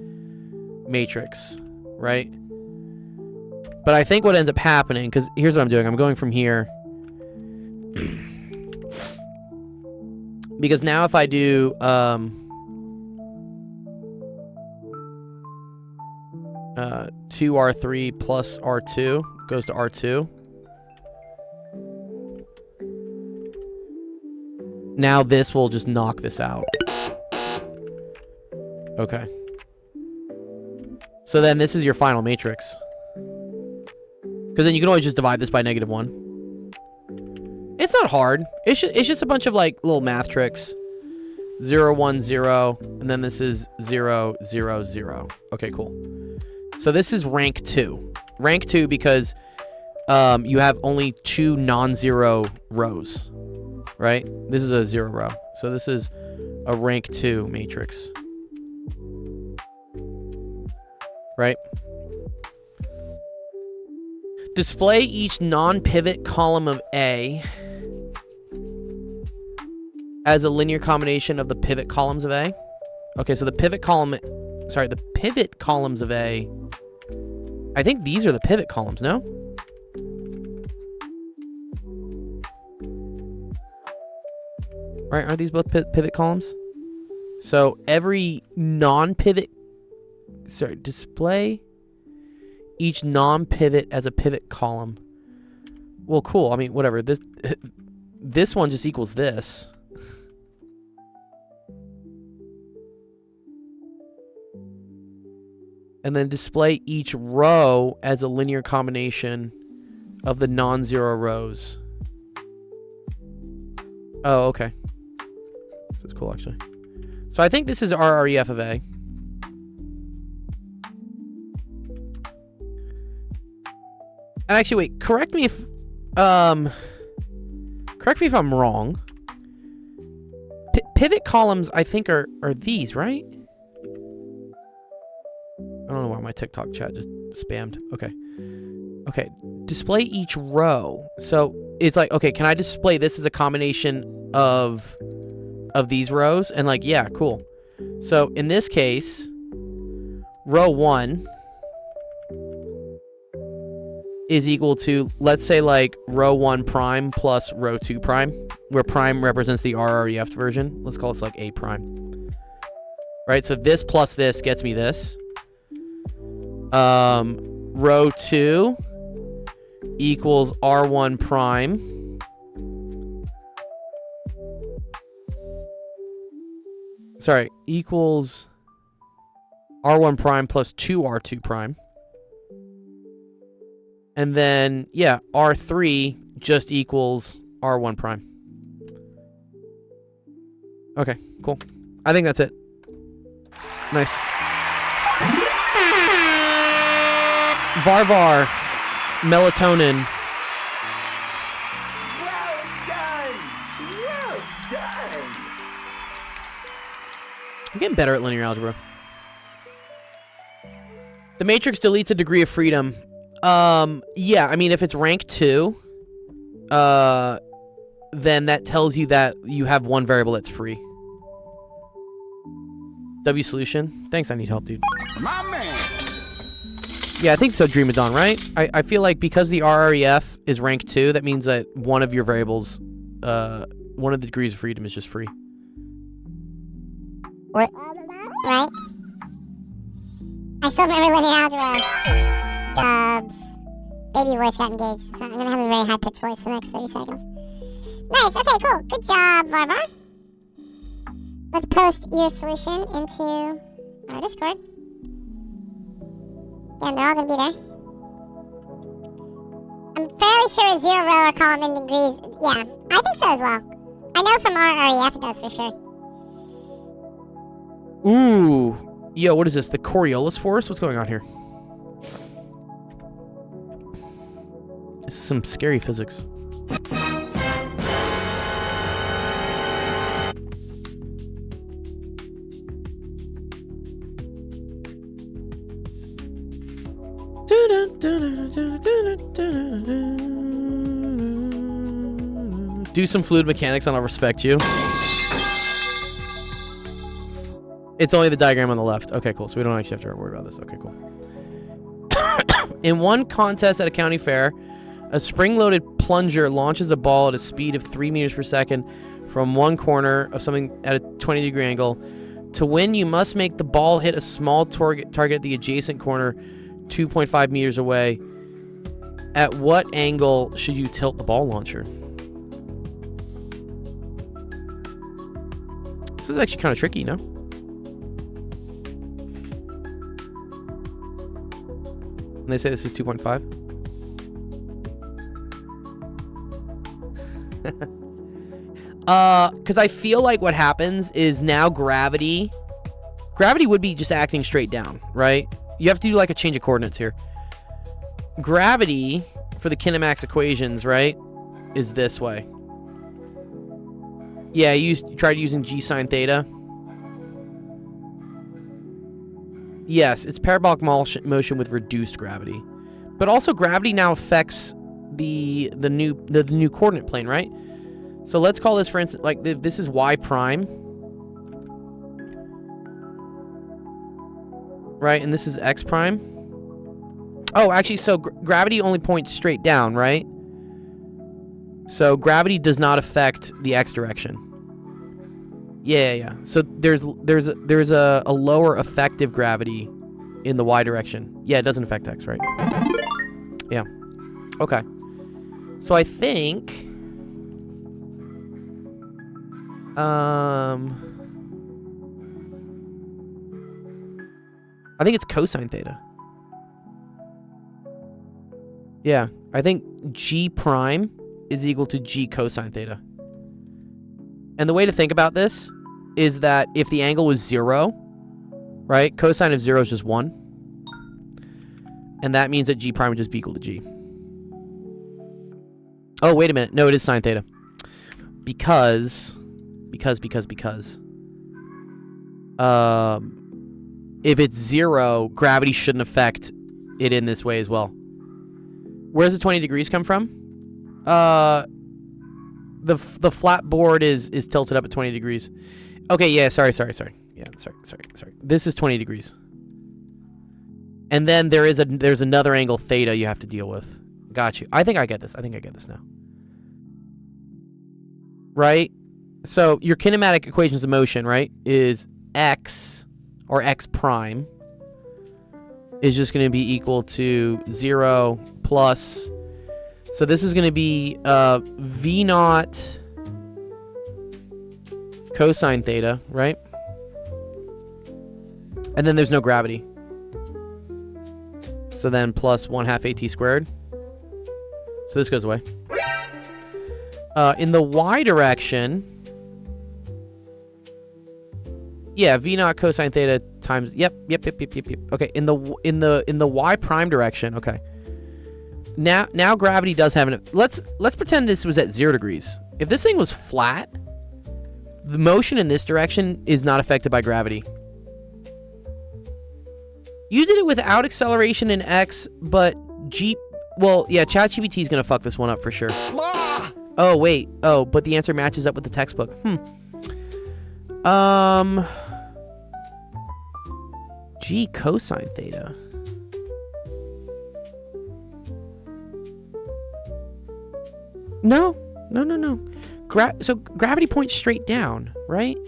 matrix, right? But I think what ends up happening, because here's what I'm doing. I'm going from here. Because now if I do 2R3 plus R2 goes to R2. Now this will just knock this out. Okay. So then this is your final matrix. Because then you can always just divide this by -1. It's not hard. It's just a bunch of like little math tricks. 0 1 0, and then this is 0 0 0. Okay, cool. So this is rank 2. Rank 2 because you have only 2 non-zero rows, right? This is a 0 row. So this is a rank 2 matrix. Right? Display each non-pivot column of A as a linear combination of the pivot columns of A. Okay, so the pivot columns of A, I think these are the pivot columns, no? Right, aren't these both pivot columns? So every non-pivot, display each non-pivot as a pivot column. Well, cool. I mean, whatever. This one just equals this. And then display each row as a linear combination of the non-zero rows. Oh, okay. This is cool, actually. So I think this is RREF of A. And actually, wait. Correct me if I'm wrong. Pivot columns, I think, are these, right? I don't know why my TikTok chat just spammed. Okay. Okay. Display each row. So it's like, okay, can I display this as a combination of these rows? And like, yeah, cool. So in this case, row 1 is equal to, let's say, like row 1 prime plus row 2 prime, where prime represents the RREF version. Let's call this like A prime. Right? So this plus this gets me this. Row 2 equals R1 prime. Sorry, equals R1 prime plus 2R2 prime. And then, yeah, R3 just equals R1 prime. Okay, cool. I think that's it. Nice. Varvar, melatonin. Well done! Well done! I'm getting better at linear algebra. The matrix deletes a degree of freedom. Yeah, I mean, if it's rank 2, then that tells you that you have one variable that's free. W solution. Thanks, I need help, dude. My man. Yeah, I think so, Dreamadon, right? I feel like because the RREF is rank 2, that means that one of your variables, one of the degrees of freedom is just free. What? Right? I still remember linear algebra. Dubs. Baby voice got engaged, so I'm gonna have a very high-pitched voice for the next 30 seconds. Nice, okay, cool. Good job, Varvar. Let's post your solution into our Discord. And they're all gonna be there. fairly sure zero row or column in degrees. Yeah, I think so as well. I know from our REF it does for sure. Ooh. Yo, what is this? The Coriolis force? What's going on here? This is some scary physics. Do some fluid mechanics and I'll respect you. It's only the diagram on the left. Okay, cool. So we don't actually have to worry about this. Okay, cool. In one contest at a county fair, a spring-loaded plunger launches a ball at a speed of 3 meters per second from one corner of something at a 20-degree angle. To win, you must make the ball hit a small target at the adjacent corner 2.5 meters away. At what angle should you tilt the ball launcher? This is actually kind of tricky, no? And they say this is 2.5. Because I feel like what happens is now gravity would be just acting straight down, right? You have to do like a change of coordinates here. Gravity for the kinemax equations, right, is this way. Yeah, you tried using g sine theta. Yes, it's parabolic motion with reduced gravity, but also gravity now affects the new coordinate plane, right? So let's call this, for instance, like this is y prime, right? And this is x prime. Oh, actually, so gravity only points straight down, right? So gravity does not affect the x direction. Yeah. So there's a lower effective gravity in the y direction. Yeah, it doesn't affect x, right? Yeah. Okay. So I think it's cosine theta. Yeah, I think g prime is equal to g cosine theta. And the way to think about this is that if the angle was 0, right, cosine of 0 is just 1. And that means that g prime would just be equal to g. Oh, wait a minute. No, it is sine theta. Because if it's 0, gravity shouldn't affect it in this way as well. Where does the 20 degrees come from? The flat board is tilted up at 20 degrees. Okay, yeah, sorry. Yeah, sorry. This is 20 degrees. And then there's another angle theta you have to deal with. Got you. I think I get this now. Right? So your kinematic equations of motion, right, is x, or x prime, is just going to be equal to 0 plus... So this is going to be v naught cosine theta, right? And then there's no gravity. So then plus 1/2 at squared. So this goes away. In the y direction, yeah, v naught cosine theta times yep. Okay, in the y prime direction, okay. Now gravity does have an... Let's pretend this was at 0 degrees. If this thing was flat, the motion in this direction is not affected by gravity. You did it without acceleration in x, but well, yeah, ChatGPT is going to fuck this one up for sure. Oh, wait. Oh, but the answer matches up with the textbook. G cosine theta. No. So gravity points straight down, right?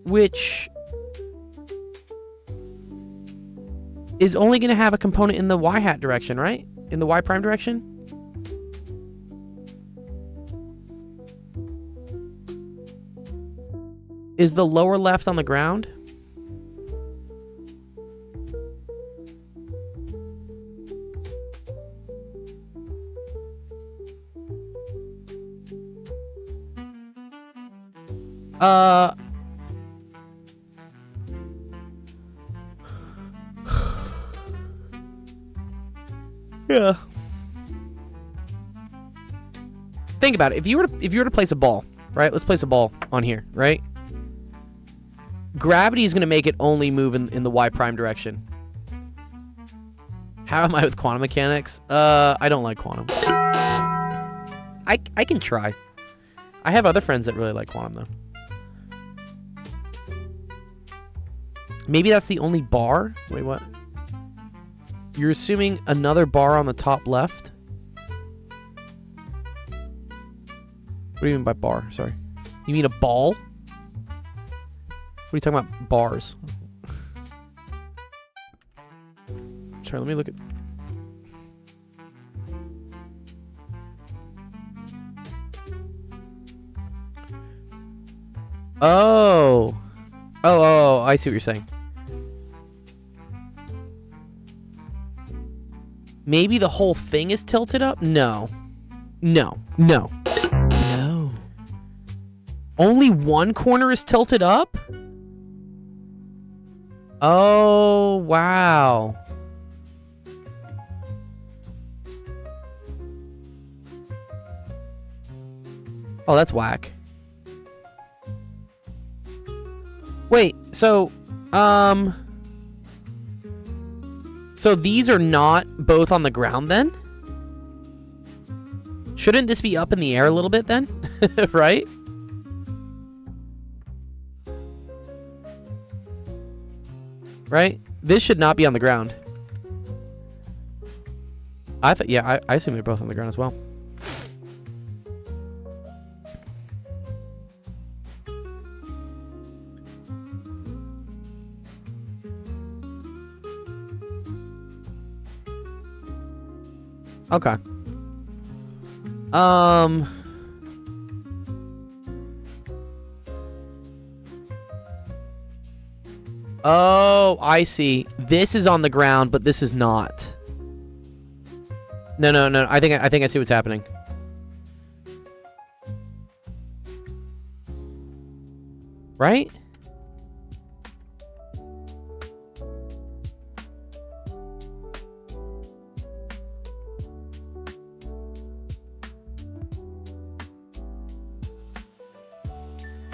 Which is only going to have a component in the y hat direction, right? In the y prime direction? Is the lower left on the ground? Yeah. Think about it. If you were to place a ball, right? Let's place a ball on here, right? Gravity is going to make it only move in the y prime direction. How am I with quantum mechanics? I don't like quantum. I can try. I have other friends that really like quantum though. Maybe that's the only bar? Wait, what? You're assuming another bar on the top left? What do you mean by bar? Sorry. You mean a ball? What are you talking about? Bars. Sorry, let me look at... Oh. Oh, I see what you're saying. Maybe the whole thing is tilted up? No. No. No. No. Only one corner is tilted up? Oh, wow. Oh, that's whack. Wait, so these are not both on the ground then? Shouldn't this be up in the air a little bit then? Right? Right? This should not be on the ground. I assume they're both on the ground as well. Okay. Oh, I see. This is on the ground, but this is not. No. I think I see what's happening. Right?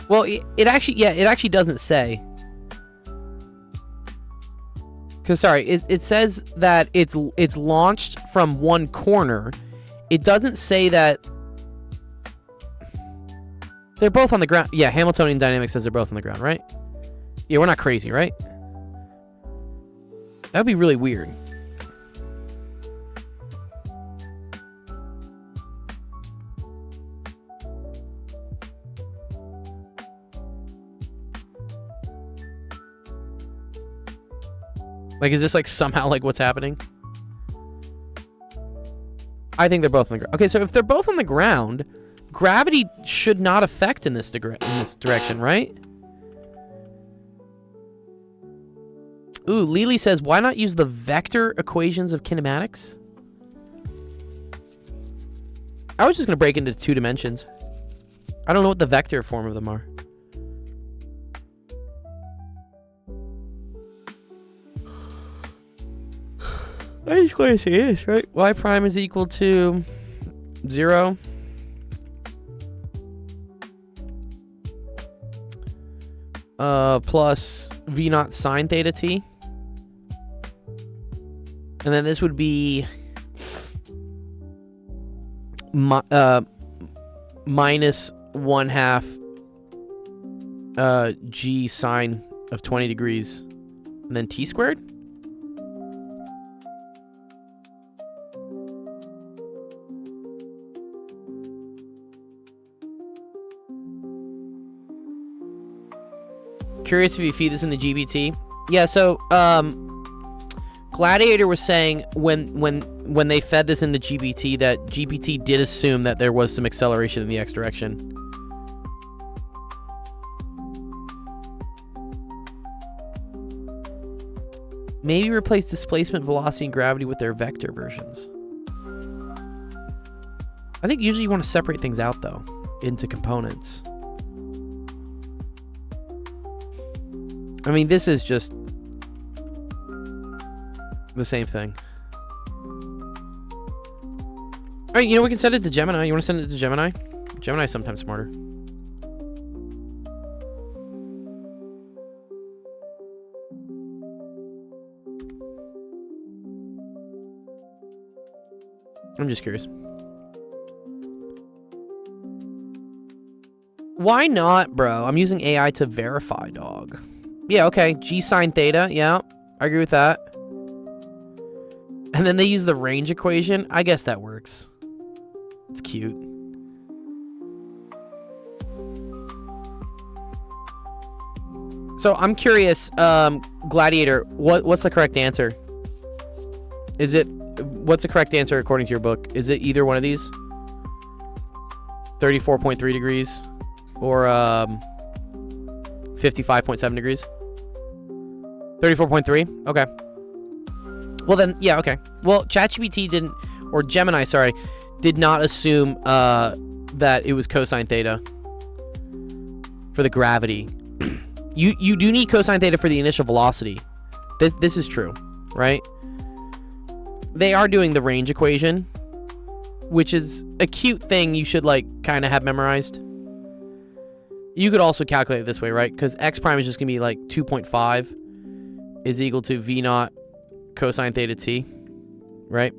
Well, it actually doesn't say. Because sorry, it says that it's launched from one corner. It doesn't say that they're both on the ground. Yeah, Hamiltonian dynamics says they're both on the ground, right? Yeah, we're not crazy, right? That'd be really weird. Like, is this like somehow like what's happening? I think they're both on the ground. Okay, so if they're both on the ground, gravity should not affect in this direction, right? Ooh, Lily says, why not use the vector equations of kinematics? I was just going to break into 2 dimensions. I don't know what the vector form of them are. I just want to say this, right? Y prime is equal to 0. Plus V naught sine theta t. And then this would be minus 1/2 G sine of 20 degrees. And then t squared? Curious if you feed this in the GBT. Yeah, so Gladiator was saying when they fed this in the GBT that GPT did assume that there was some acceleration in the x direction. Maybe replace displacement, velocity, and gravity with their vector versions. I think usually you want to separate things out though into components. I mean, this is just the same thing. All right, you know, we can send it to Gemini. You want to send it to Gemini? Gemini's sometimes smarter. I'm just curious. Why not, bro? I'm using AI to verify, dog. Yeah, okay. G sine theta. Yeah, I agree with that. And then they use the range equation. I guess that works. It's cute. So I'm curious, Gladiator, what's the correct answer? Is it, what's the correct answer according to your book? Is it either one of these? 34.3 degrees or 55.7 degrees? 34.3? Okay. Well then, yeah, okay. Well, ChatGPT didn't, or Gemini, sorry, did not assume that it was cosine theta for the gravity. You do need cosine theta for the initial velocity. This is true, right? They are doing the range equation, which is a cute thing you should like kind of have memorized. You could also calculate it this way, right? Because x prime is just gonna be like 2.5 is equal to v naught cosine theta t, right?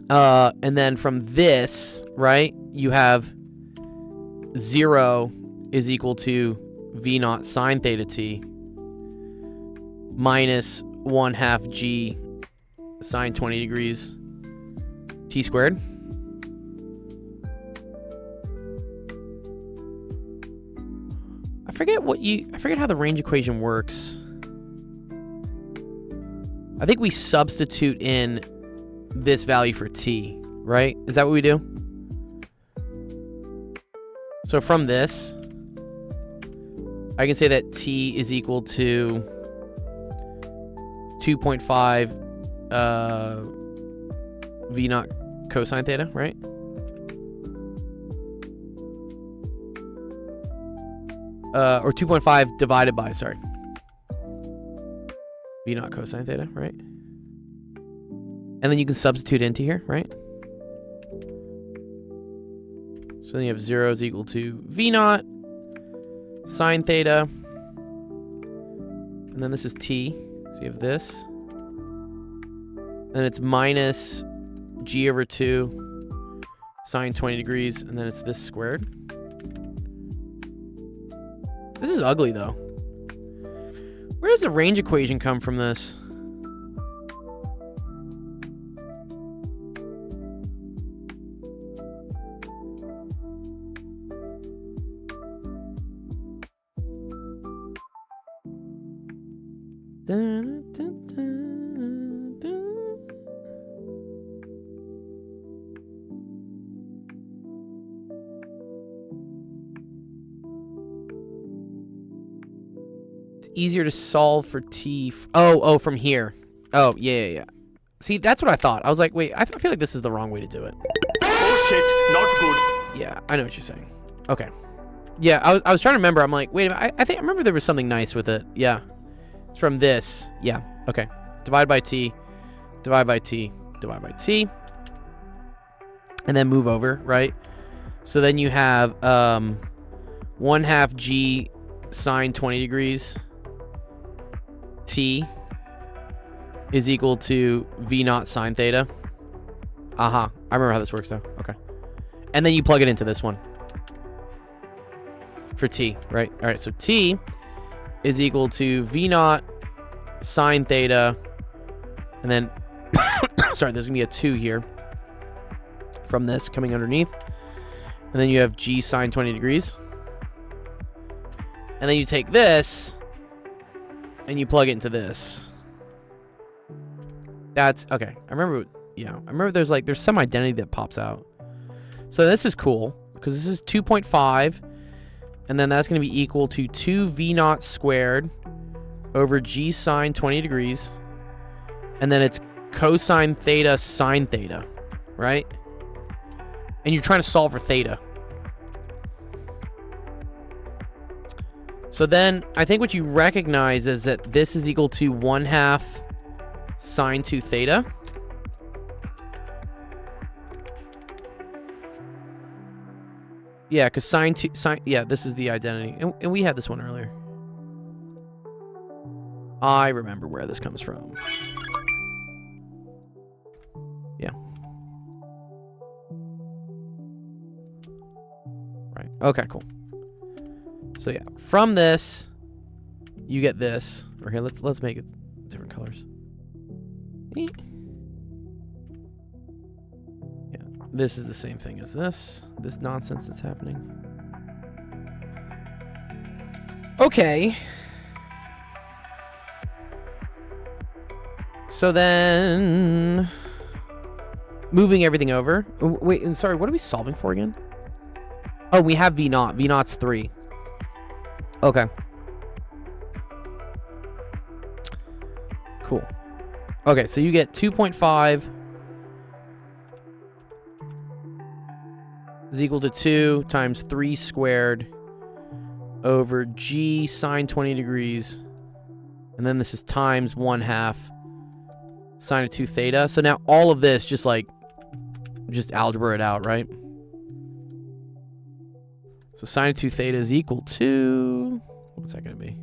And then from this, right, you have 0 is equal to v naught sine theta t minus 1/2 g sine 20 degrees t squared. I forget how the range equation works. I think we substitute in this value for t, right? Is that what we do? So from this, I can say that t is equal to 2.5 v naught cosine theta, right? Or 2.5 divided by, sorry, v naught cosine theta, right? And then you can substitute into here, right? So then you have 0 is equal to v naught sine theta. And then this is t. So you have this. Then it's minus g over 2 sine 20 degrees. And then it's this squared. This is ugly, though. Where does the range equation come from this? It's easier to solve for t. Oh, from here. Oh, yeah. See, that's what I thought. I was like, wait, I feel like this is the wrong way to do it. Oh shit, not good. Yeah, I know what you're saying. Okay. Yeah, I was trying to remember. I'm like, wait a minute. I remember there was something nice with it. Yeah. It's from this. Yeah. Okay. Divide by t. Divide by t. Divide by t. And then move over, right? So then you have 1/2 g sine 20 degrees t is equal to v naught sine theta. I remember how this works now. Okay. And then you plug it into this one for t, right? All right, so t is equal to v naught sine theta, and then sorry, there's gonna be a 2 here from this coming underneath, and then you have g sine 20 degrees, and then you take this and you plug it into this. That's okay. I remember there's some identity that pops out. So this is cool because this is 2.5, and then that's going to be equal to 2 v naught squared over g sine 20 degrees, and then it's cosine theta sine theta, right? And you're trying to solve for theta. So then, I think what you recognize is that this is equal to 1/2 sine 2 theta. Yeah, because yeah, this is the identity. And we had this one earlier. I remember where this comes from. Yeah. Right. Okay, cool. So yeah, from this, you get this. Okay, let's make it different colors. Yeah, this is the same thing as this. This nonsense that's happening. Okay. So then, moving everything over. Wait, and sorry, what are we solving for again? Oh, we have V naught. V naught's 3. Okay. Cool. Okay, so you get 2.5 is equal to 2 times 3 squared over G sine 20 degrees. And then this is times 1/2 sine of 2 theta. So now all of this just algebra it out, right? So sine of 2 theta is equal to, what's that going to be?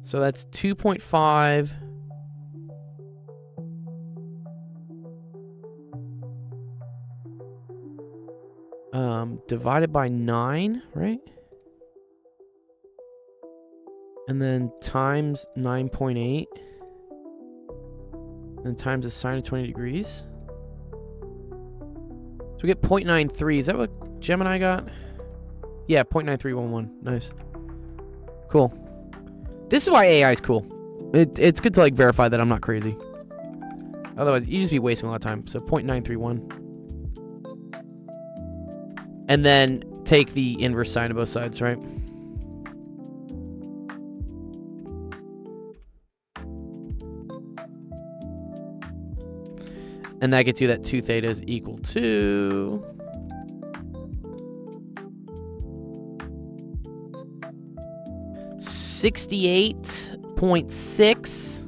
So that's 2.5 divided by 9, right? And then times 9.8. And times the sine of 20 degrees. So we get 0.93. Is that what Gemini got? Yeah, 0.9311. Nice. Cool. This is why AI is cool. It's good to like verify that I'm not crazy. Otherwise, you just be wasting a lot of time. So 0.931. And then take the inverse sine of both sides, right? And that gets you that 2 theta is equal to 68.6.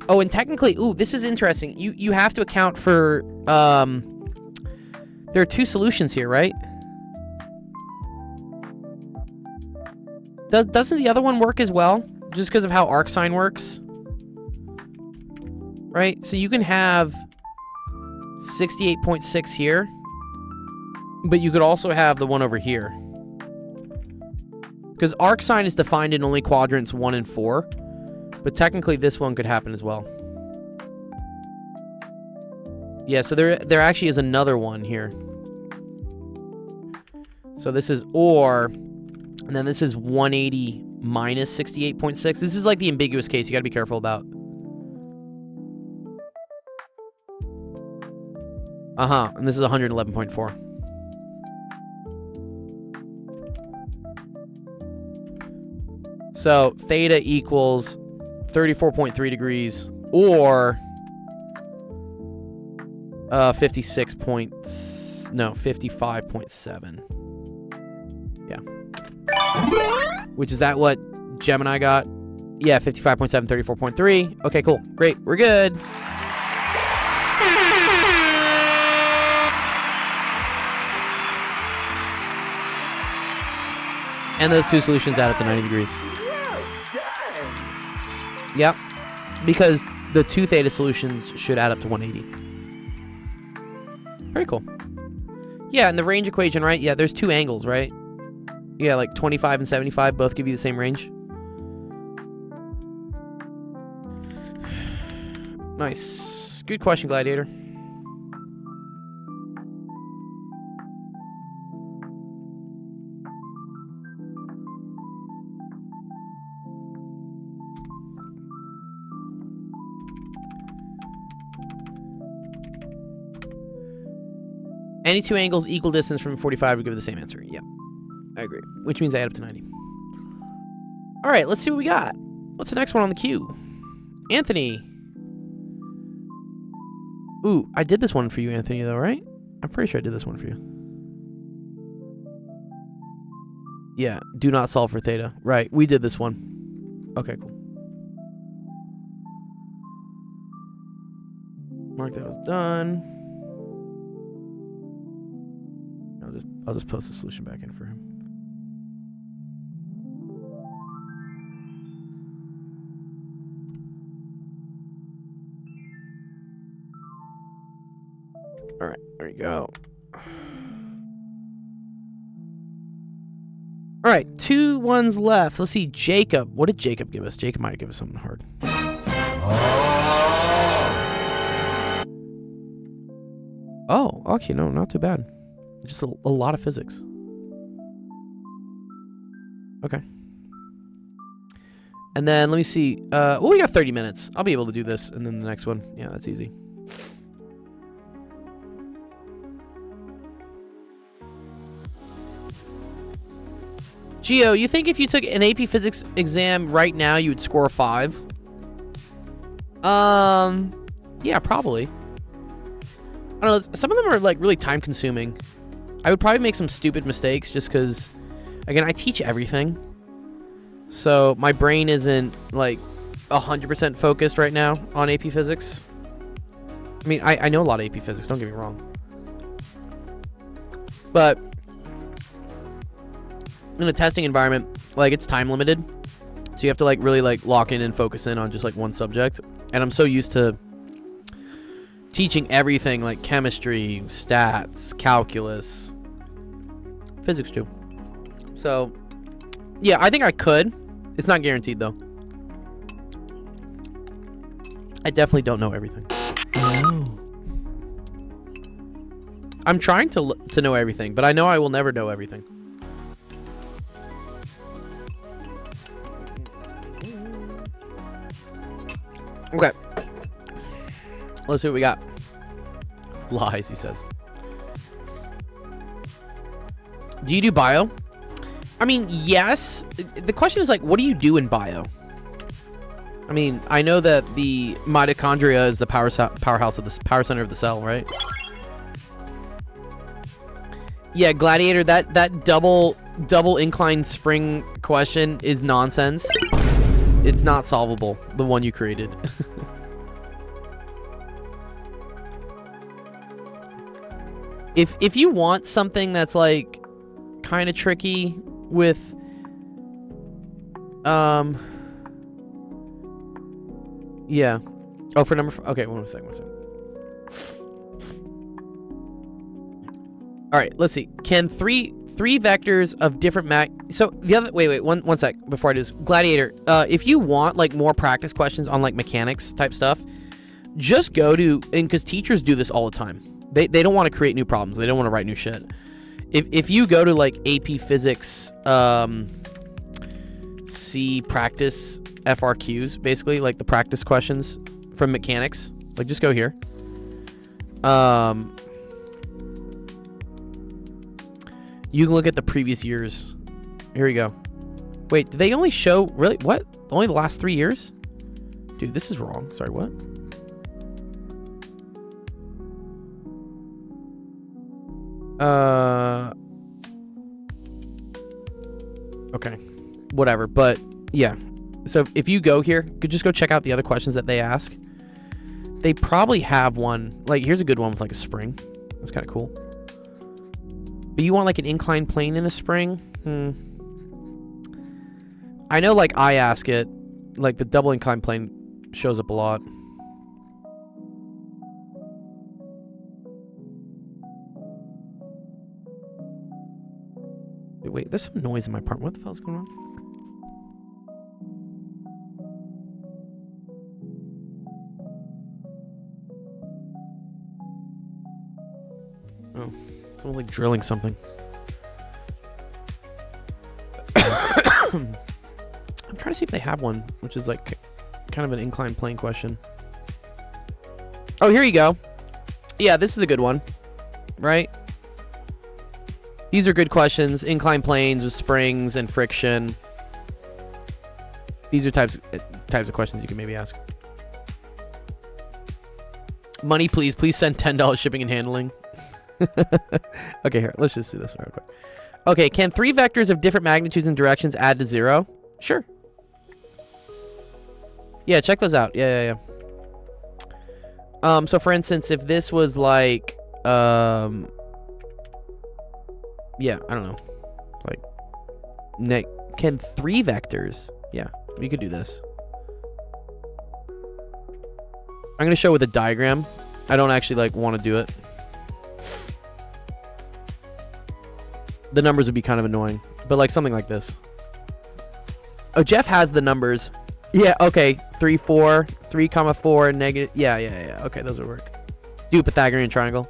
Oh, and technically, ooh, this is interesting. You have to account for, there are 2 solutions here, right? Doesn't the other one work as well? Just because of how arcsine works? Right? So you can have 68.6 here, but you could also have the one over here. Because arcsine is defined in only quadrants 1 and 4. But technically, this one could happen as well. Yeah, so there actually is another one here. So this is or, and then this is 180 minus 68.6. This is like the ambiguous case you got to be careful about. And this is 111.4. So theta equals 34.3 degrees or 55.7. Yeah. Which is that what Gemini got? Yeah, 55.7, 34.3. Okay, cool. Great. We're good. And those 2 solutions add up to 90 degrees. Yep. Because the 2 theta solutions should add up to 180. Very cool. Yeah, and the range equation, right? Yeah, there's 2 angles, right? Yeah, like 25 and 75 both give you the same range. Nice. Good question, Gladiator. Any 2 angles equal distance from 45 would give the same answer. Yeah, I agree. Which means I add up to 90. All right, let's see what we got. What's the next one on the queue? Anthony. Ooh, I did this one for you, Anthony, though, right? I'm pretty sure I did this one for you. Yeah, do not solve for theta. Right, we did this one. Okay, cool. Mark that was done. I'll just post the solution back in for him. All right, there you go. All right, 2 ones left. Let's see, Jacob. What did Jacob give us? Jacob might have given us something hard. Oh, actually, no, not too bad. Just a lot of physics. Okay. And then let me see. Well, we got 30 minutes. I'll be able to do this, and then the next one. Yeah, that's easy. Geo, you think if you took an AP Physics exam right now, you would score a 5? Yeah, probably. I don't know, some of them are like really time consuming. I would probably make some stupid mistakes just because, again, I teach everything. So my brain isn't like 100% focused right now on AP Physics. I mean, I know a lot of AP Physics, don't get me wrong. But in a testing environment, like, it's time limited. So you have to like really like lock in and focus in on just like one subject. And I'm so used to teaching everything like chemistry, stats, calculus, physics too. So yeah, I think I could. It's not guaranteed though. I definitely don't know everything. I'm trying to know everything, but I know I will never know everything. Okay. Let's see what we got. Lies, he says. Do you do bio? I mean, yes. The question is like, what do you do in bio? I mean, I know that the mitochondria is the powerhouse of the power center of the cell, right? Yeah, Gladiator. That double incline spring question is nonsense. It's not solvable. The one you created. If you want something that's like kind of tricky with yeah. Oh, for number okay, one second. All right, let's see. Can three vectors of different so the other wait one sec before I do this. Gladiator, if you want like more practice questions on like mechanics type stuff, just go to, and because teachers do this all the time. They don't want to create new problems. They don't want to write new shit. If you go to like AP Physics C practice FRQs, basically like the practice questions from mechanics, like just go here. You can look at the previous years. Here we go. Wait, did they only show, really, what? Only the last 3 years? Dude, this is wrong. Sorry, what? Okay. Whatever, but yeah. So if you go here, could just go check out the other questions that they ask. They probably have one, like here's a good one with like a spring. That's kind of cool. But you want like an inclined plane in a spring? I know like I ask it, like the double inclined plane shows up a lot. Wait, there's some noise in my apartment. What the hell's going on? Oh, someone like drilling something. I'm trying to see if they have one, which is like kind of an inclined plane question. Oh, here you go. Yeah, this is a good one, right? These are good questions. Inclined planes with springs and friction. These are types of questions you can maybe ask. Money, please. Please send $10 shipping and handling. Okay, here. Let's just do this real quick. Okay, can 3 vectors of different magnitudes and directions add to 0? Sure. Yeah, check those out. Yeah. So for instance, if this was like, yeah, I don't know. Like, can 3 vectors? Yeah, we could do this. I'm going to show with a diagram. I don't actually like want to do it. The numbers would be kind of annoying, but like something like this. Oh, Jeff has the numbers. Yeah, okay. 3, 4, 3, 4, negative. Yeah. Okay, those would work. Do a Pythagorean triangle.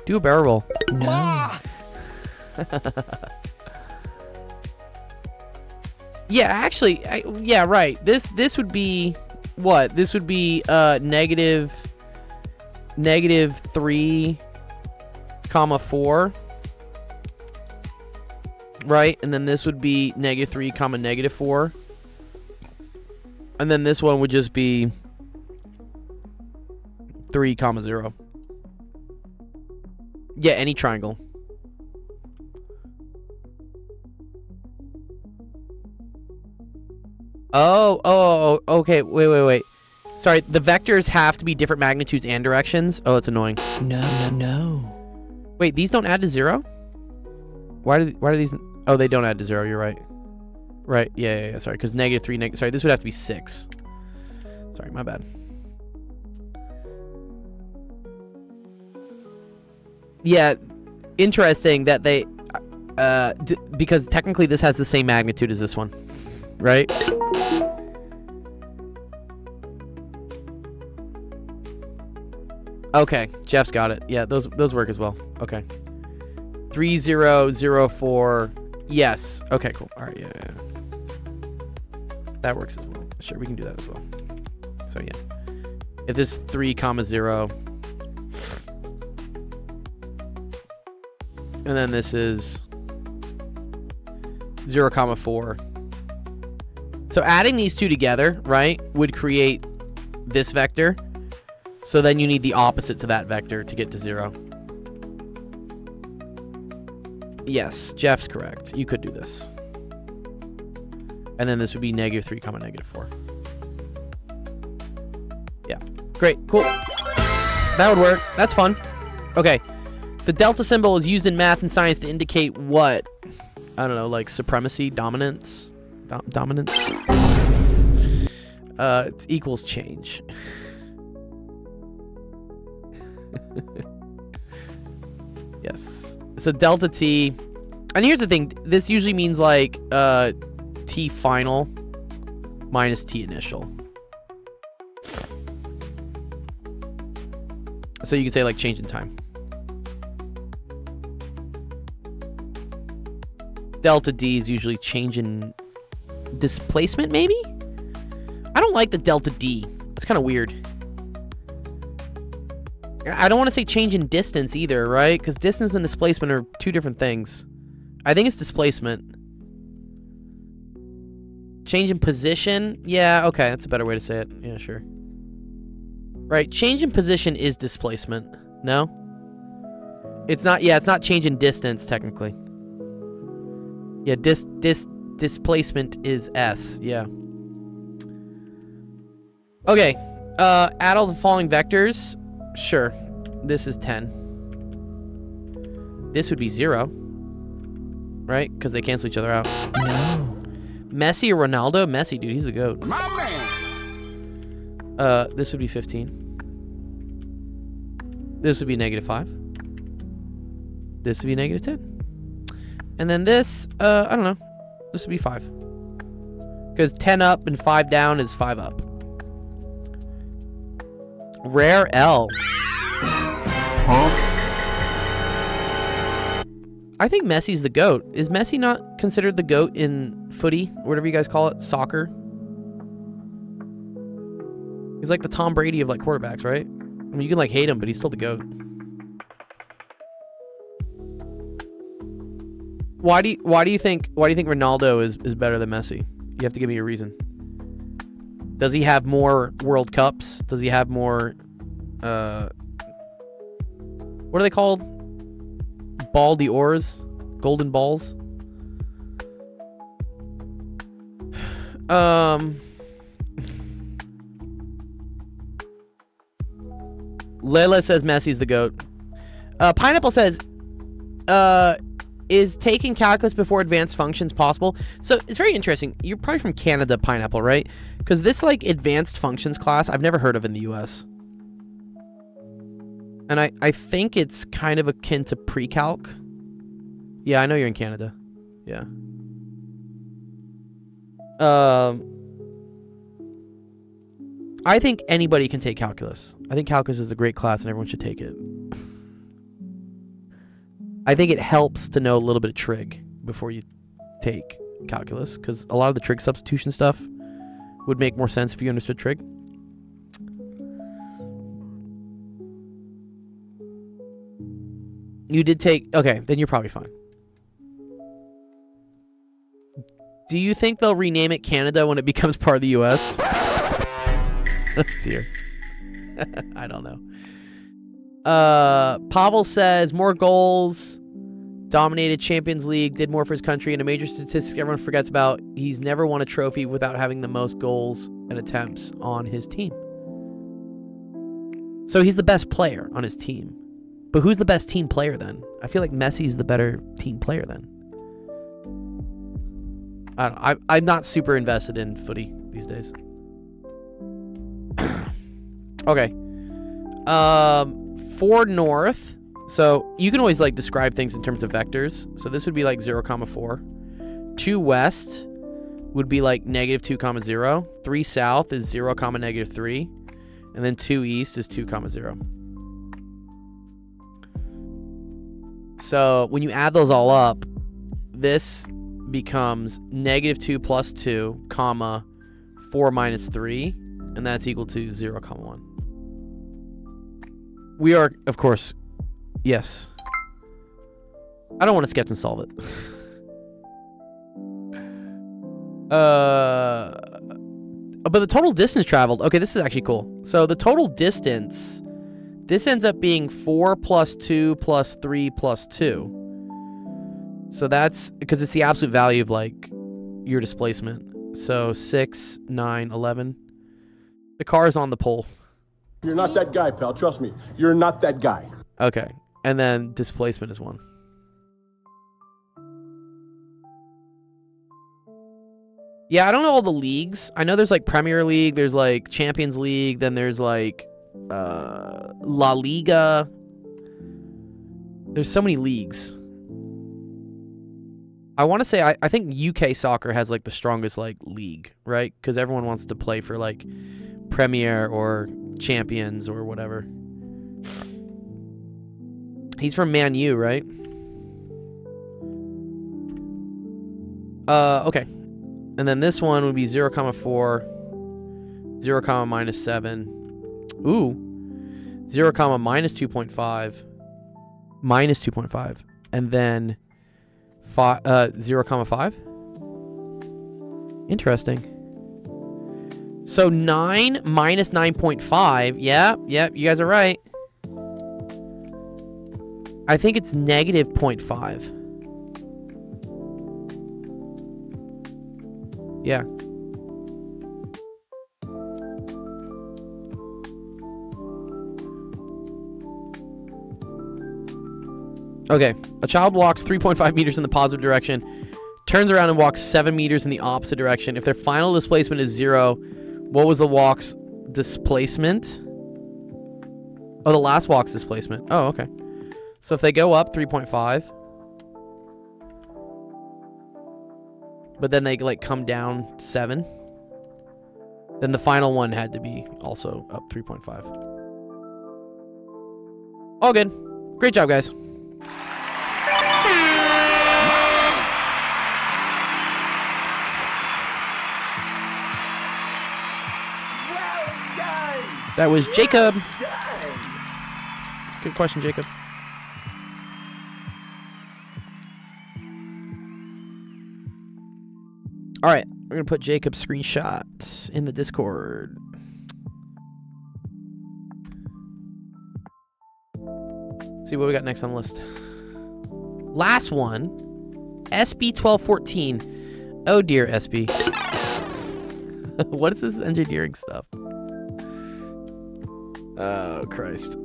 Do a barrel roll. No. Yeah, actually, yeah, right. This would be what? This would be negative 3, 4. Right? And then this would be negative 3, negative 4. And then this one would just be 3, 0. Yeah, any triangle. Oh, okay. Wait. Sorry, the vectors have to be different magnitudes and directions. Oh, that's annoying. No. Wait, these don't add to 0? Why do these? Oh, they don't add to 0. You're right. Right. Yeah. Sorry, because negative 3. Sorry, this would have to be 6. Sorry, my bad. Yeah, interesting that they, because technically this has the same magnitude as this one, right? Okay, Jeff's got it. Yeah, those work as well. Okay. 3, 0, 0, 4. Yes. Okay, cool. All right, yeah. That works as well. Sure, we can do that as well. So yeah, if this 3, 0, and then this is 0, 4. So adding these two together, right, would create this vector. So then you need the opposite to that vector to get to 0. Yes, Jeff's correct. You could do this. And then this would be negative 3, negative 4. Yeah. Great. Cool. That would work. That's fun. Okay. The delta symbol is used in math and science to indicate what? I don't know, like supremacy, dominance? Dominance? It equals change. Yes. So delta t. And here's the thing. This usually means like t final minus t initial. So you can say like change in time. Delta D is usually change in displacement, maybe? I don't like the delta D. It's kind of weird. I don't want to say change in distance either, right? Because distance and displacement are two different things. I think it's displacement. Change in position? Yeah, okay. That's a better way to say it. Yeah, sure. Right, change in position is displacement. No? It's not, yeah, it's not change in distance, technically. Yeah, displacement is S, yeah. Okay, add all the following vectors. Sure, this is 10. This would be 0. Right? Because they cancel each other out. No. Messi or Ronaldo? Messi, dude, he's a goat. My man. This would be 15. This would be negative 5. This would be negative 10. And then this, I don't know. This would be 5. Because 10 up and 5 down is 5 up. Rare L. Huh? I think Messi's the GOAT. Is Messi not considered the GOAT in footy? Whatever you guys call it. Soccer? He's like the Tom Brady of like quarterbacks, right? I mean, you can like hate him, but he's still the GOAT. Why do you think Ronaldo is better than Messi? You have to give me a reason. Does he have more World Cups? Does he have more What are they called? Baldy ores? Golden balls? Layla says Messi's the GOAT. Pineapple says, is taking calculus before advanced functions possible? So it's very interesting. You're probably from Canada, Pineapple, right? Because this like advanced functions class I've never heard of in the US. And I think it's kind of akin to pre-calc. Yeah, I know you're in Canada. Yeah. I think anybody can take calculus. I think calculus is a great class and everyone should take it. I think it helps to know a little bit of trig before you take calculus, because a lot of the trig substitution stuff would make more sense if you understood trig. You did take... Okay, then you're probably fine. Do you think they'll rename it Canada when it becomes part of the US? Oh, dear. I don't know. Pavel says more goals, dominated Champions League, did more for his country, and a major statistic everyone forgets about. He's never won a trophy without having the most goals and attempts on his team. So he's the best player on his team. But who's the best team player then? I feel like Messi's the better team player then. I'm not super invested in footy these days. Okay. For north, so you can always like describe things in terms of vectors. So this would be like 0, 4. 2 west would be like -2, 0. 3 south is 0, -3. And then 2 east is 2, 0. So when you add those all up, this becomes -2 + 2, 4 - 3, and that's equal to 0, 1. We are, of course, yes. I don't want to sketch and solve it. But the total distance traveled. Okay, this is actually cool. So the total distance, this ends up being 4 + 2 + 3 + 2. So that's because it's the absolute value of like your displacement. So 6, 9, 11. The car is on the pole. You're not that guy, pal. Trust me. You're not that guy. Okay. And then displacement is 1. Yeah, I don't know all the leagues. I know there's like Premier League, there's like Champions League, then there's like La Liga. There's so many leagues. I want to say I think UK soccer has like the strongest like league, right? Because everyone wants to play for like Premier or Champions or whatever. He's from Man U, right? Okay. And then this one would be 0, 4, 0, -7. Ooh. 0, -2.5. -2.5. And then 0, 5. Interesting. So 9 - 9.5. Yeah, you guys are right. I think it's -0.5. Yeah. Okay. A child walks 3.5 meters in the positive direction, turns around and walks 7 meters in the opposite direction. If their final displacement is 0, what was the walk's displacement? Oh, the last walk's displacement. Oh, okay. So if they go up 3.5, but then they like come down 7, then the final one had to be also up 3.5. All good. Great job, guys. That was Jacob. Good question, Jacob. All right, we're going to put Jacob's screenshot in the See what we got next on the list. Last one. SB1214. Oh dear, SB. What is this engineering stuff? Oh, Christ.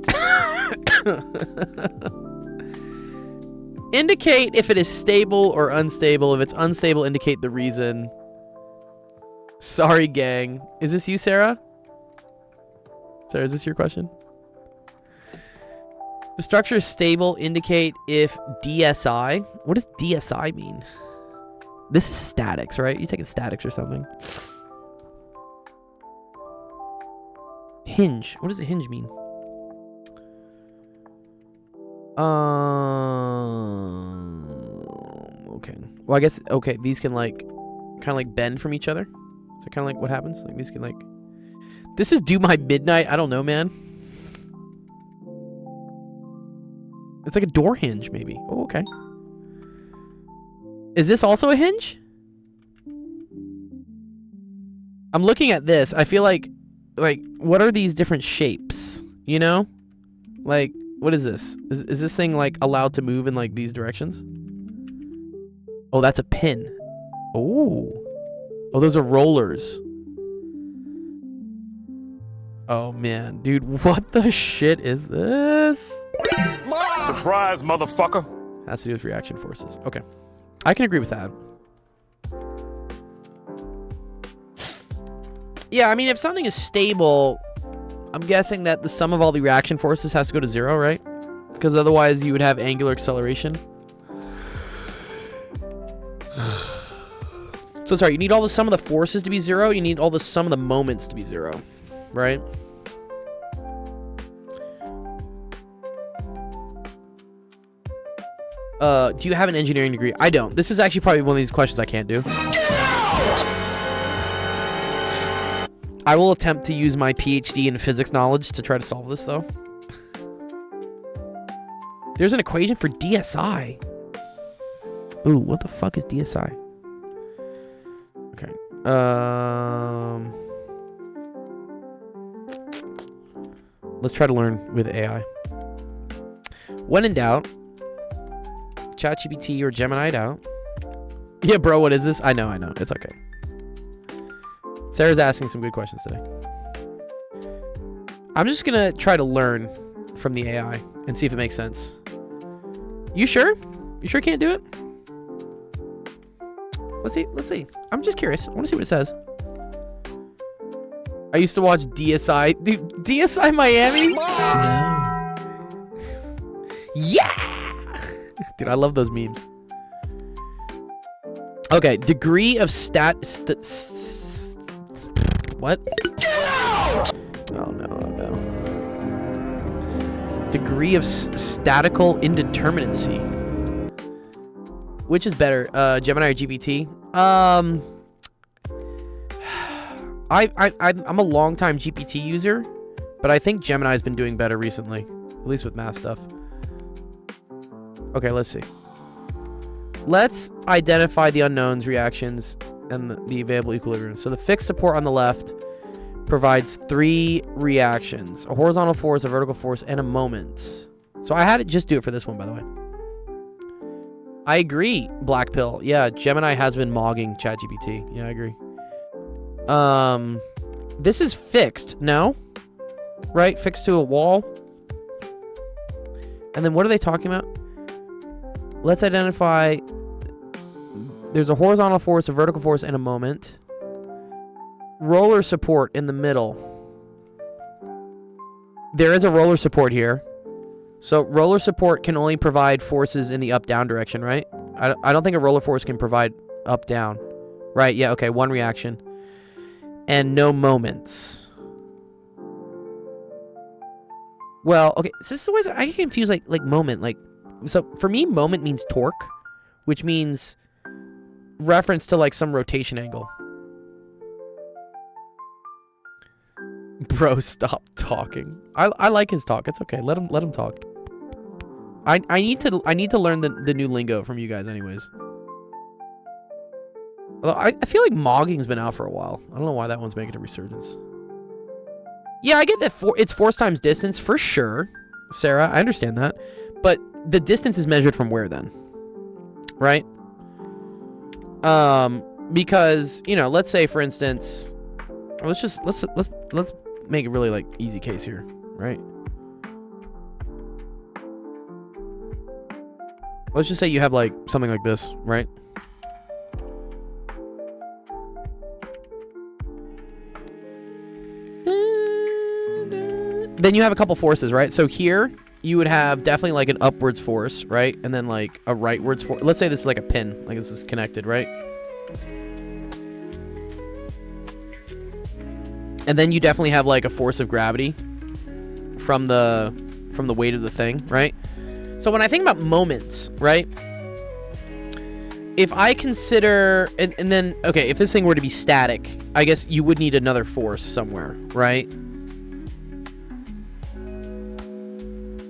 Indicate if it is stable or unstable. If it's unstable, indicate the reason. Sorry, gang. Is this you, Sarah? Sarah, is this your question? The structure is stable. Indicate if DSI. What does DSI mean? This is statics, right? You taking statics or something? Hinge. What does a hinge mean? Okay. Well, I guess, okay, these can like, kind of like bend from each other. Is that kind of like what happens? Like these can like, this is due my midnight. I don't know, man. It's like a door hinge, maybe. Oh, okay. Is this also a hinge? I'm looking at this. I feel like, what are these different shapes? You know? Like, what is this? Is this thing, like, allowed to move in, like, these directions? Oh, that's a pin. Oh. Oh, those are rollers. Oh, man. Dude, what the shit is this? Surprise, motherfucker. Has to do with reaction forces. Okay. I can agree with that. Yeah, I mean, if something is stable, I'm guessing that the sum of all the reaction forces has to go to 0, right? Because otherwise you would have angular acceleration. So sorry, you need all the sum of the forces to be 0. You need all the sum of the moments to be 0, right? Do you have an engineering degree? I don't. This is actually probably one of these questions I can't do. I will attempt to use my PhD in physics knowledge to try to solve this, though. There's an equation for DSI. Ooh, what the fuck is DSI? Okay. Let's try to learn with AI. When in doubt, ChatGPT or Gemini it out. Yeah, bro, what is this? I know. It's okay. Sarah's asking some good questions today. I'm just gonna try to learn from the AI and see if it makes sense. You sure? You sure can't do it? Let's see. I'm just curious. I want to see what it says. I used to watch DSI. Dude, DSI Miami? No. Yeah! Dude, I love those memes. Okay, degree of what? Oh no. Degree of statical indeterminacy. Which is better, Gemini or GPT? I'm a long-time GPT user, but I think Gemini's been doing better recently, at least with math stuff. Okay, let's see. Let's identify the unknowns, reactions, and the available equilibrium. So the fixed support on the left provides 3 reactions: a horizontal force, a vertical force, and a moment. So I had it just do it for this one, by the way. I agree, Black Pill. Yeah, Gemini has been mogging ChatGPT. Yeah, I agree. This is fixed, no? Right? Fixed to a wall. And then what are they talking about? Let's identify. There's a horizontal force, a vertical force, and a moment. Roller support in the middle. There is a roller support here. So roller support can only provide forces in the up-down direction, right? I don't think a roller force can provide up-down. Right, yeah, okay, 1 reaction. And no moments. Well, okay, so this is always, I get confused, like moment, like, so for me, moment means torque, which means reference to like some rotation angle. Bro, stop talking. I like his talk. It's okay. Let him talk. I need to learn the new lingo from you guys, anyways. Although I feel like mogging's been out for a while. I don't know why that one's making a resurgence. Yeah, I get that it's force times distance for sure, Sarah. I understand that, But the distance is measured from where then? Right? Because, you know, let's say for instance, let's make a really like easy case here, right? Let's just say you have like something like this, right? Then you have a couple forces, right? So here you would have definitely like an upwards force, right? And then like a rightwards force. Let's say this is like a pin, like this is connected, right? And then you definitely have like a force of gravity from the weight of the thing, right? So when I think about moments, right? If I consider, and then, okay, if this thing were to be static, I guess you would need another force somewhere, right?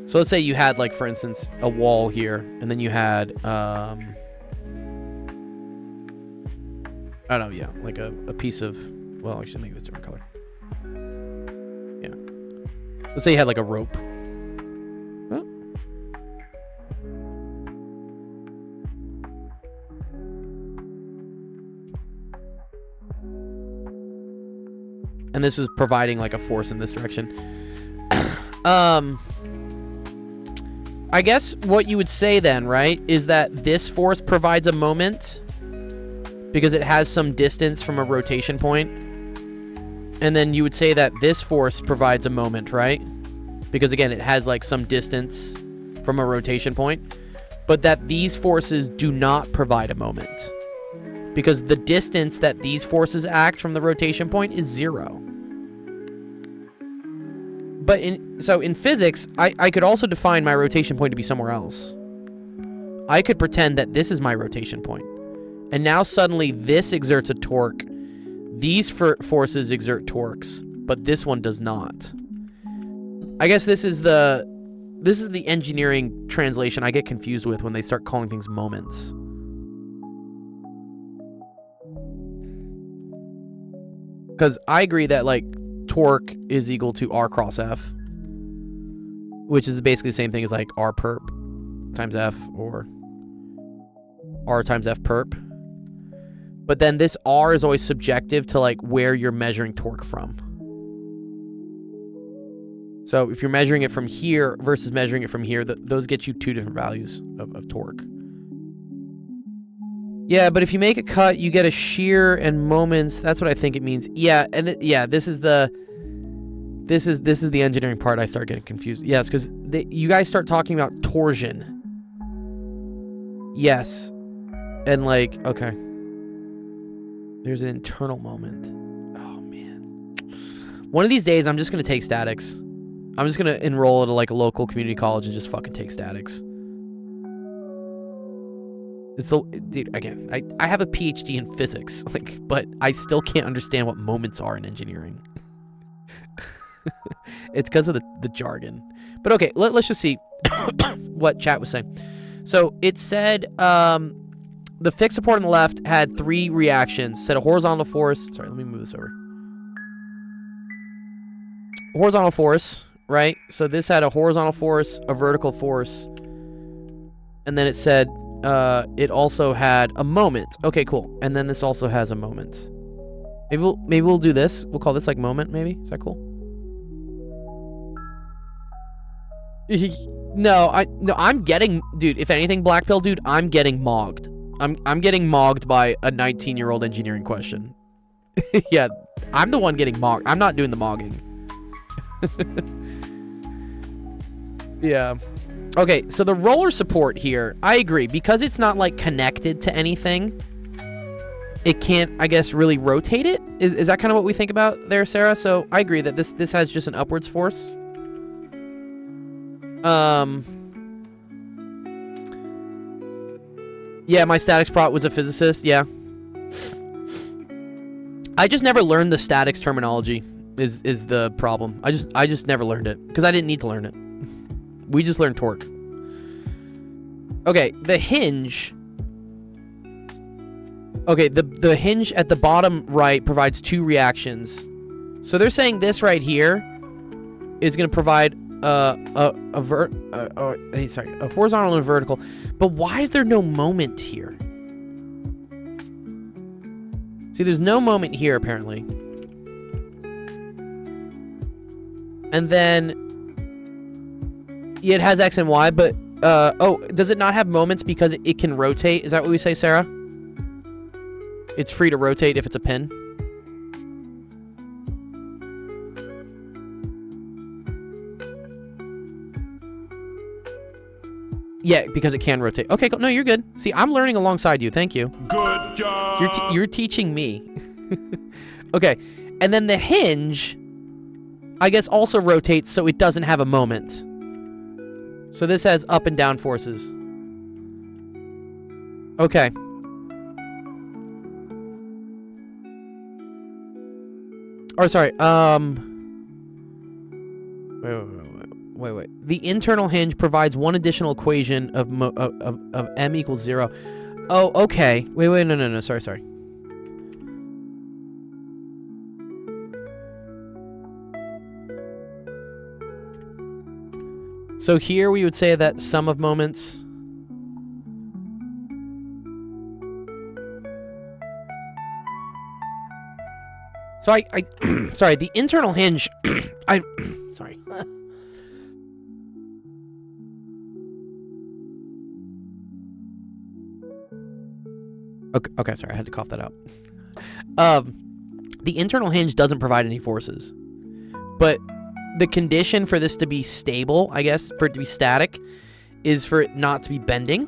So let's say you had, like, for instance, a wall here, and then you had, I don't know, yeah, like a piece of, well, I should make this different color. Yeah. Let's say you had, like, a rope. Oh. And this was providing, like, a force in this direction. I guess what you would say then, right, is that this force provides a moment because it has some distance from a rotation point. And then you would say that this force provides a moment, right? Because again, it has like some distance from a rotation point, but that these forces do not provide a moment because the distance that these forces act from the rotation point is 0. But in physics, I could also define my rotation point to be somewhere else. I could pretend that this is my rotation point. And now suddenly this exerts a torque. These forces exert torques, but this one does not. I guess this is the engineering translation I get confused with when they start calling things moments. Because I agree that like torque is equal to R cross F, which is basically the same thing as like R perp times F or R times F perp. But then this R is always subjective to like where you're measuring torque from. So if you're measuring it from here versus measuring it from here, those get you two different values of torque. Yeah, but if you make a cut, you get a shear and moments. That's what I think it means. Yeah, and this is the engineering part I start getting confused. Yes, because you guys start talking about torsion. Yes. And like, okay. There's an internal moment. Oh, man. One of these days, I'm just going to take statics. I'm just going to enroll at like a local community college and just fucking take statics. It's so, dude, again, I have a PhD in physics, like, but I still can't understand what moments are in engineering. It's because of the jargon. But okay, let's just see what chat was saying. So it said the fixed support on the left had 3 reactions. Said a horizontal force. Sorry, let me move this over. Horizontal force, right? So this had a horizontal force, a vertical force, and then it said it also had a moment. Okay, cool. And then this also has a moment. Maybe we'll do this. We'll call this like moment. Maybe is that cool? No, I'm getting, dude. If anything, Black Pill, dude, I'm getting mogged. I'm getting mogged by a 19-year-old engineering question. Yeah, I'm the one getting mogged. I'm not doing the mogging. Yeah. Okay, so the roller support here, I agree. Because it's not, like, connected to anything, it can't, I guess, really rotate it? Is that kind of what we think about there, Sarah? So, I agree that this has just an upwards force. Yeah, my statics prop was a physicist, yeah. I just never learned the statics terminology, is the problem. I just never learned it, because I didn't need to learn it. We just learned torque. Okay, the hinge. Okay, the hinge at the bottom right provides 2 reactions. So they're saying this right here is going to provide a horizontal and a vertical. But why is there no moment here? See, there's no moment here apparently. And then yeah, it has X and Y, but does it not have moments because it can rotate? Is that what we say, Sarah? It's free to rotate if it's a pin. Yeah, because it can rotate. Okay, no, you're good. See, I'm learning alongside you. Thank you. Good job. You're teaching me. Okay, and then the hinge, I guess, also rotates so it doesn't have a moment. So this has up and down forces. Okay. Or sorry, Wait. The internal hinge provides one additional equation of m equals 0. Oh, okay. Wait, no. Sorry. So here we would say that sum of moments. So I sorry, the internal hinge, sorry. Okay, sorry, I had to cough that out. The internal hinge doesn't provide any forces, but the condition for this to be stable, I guess, for it to be static, is for it not to be bending.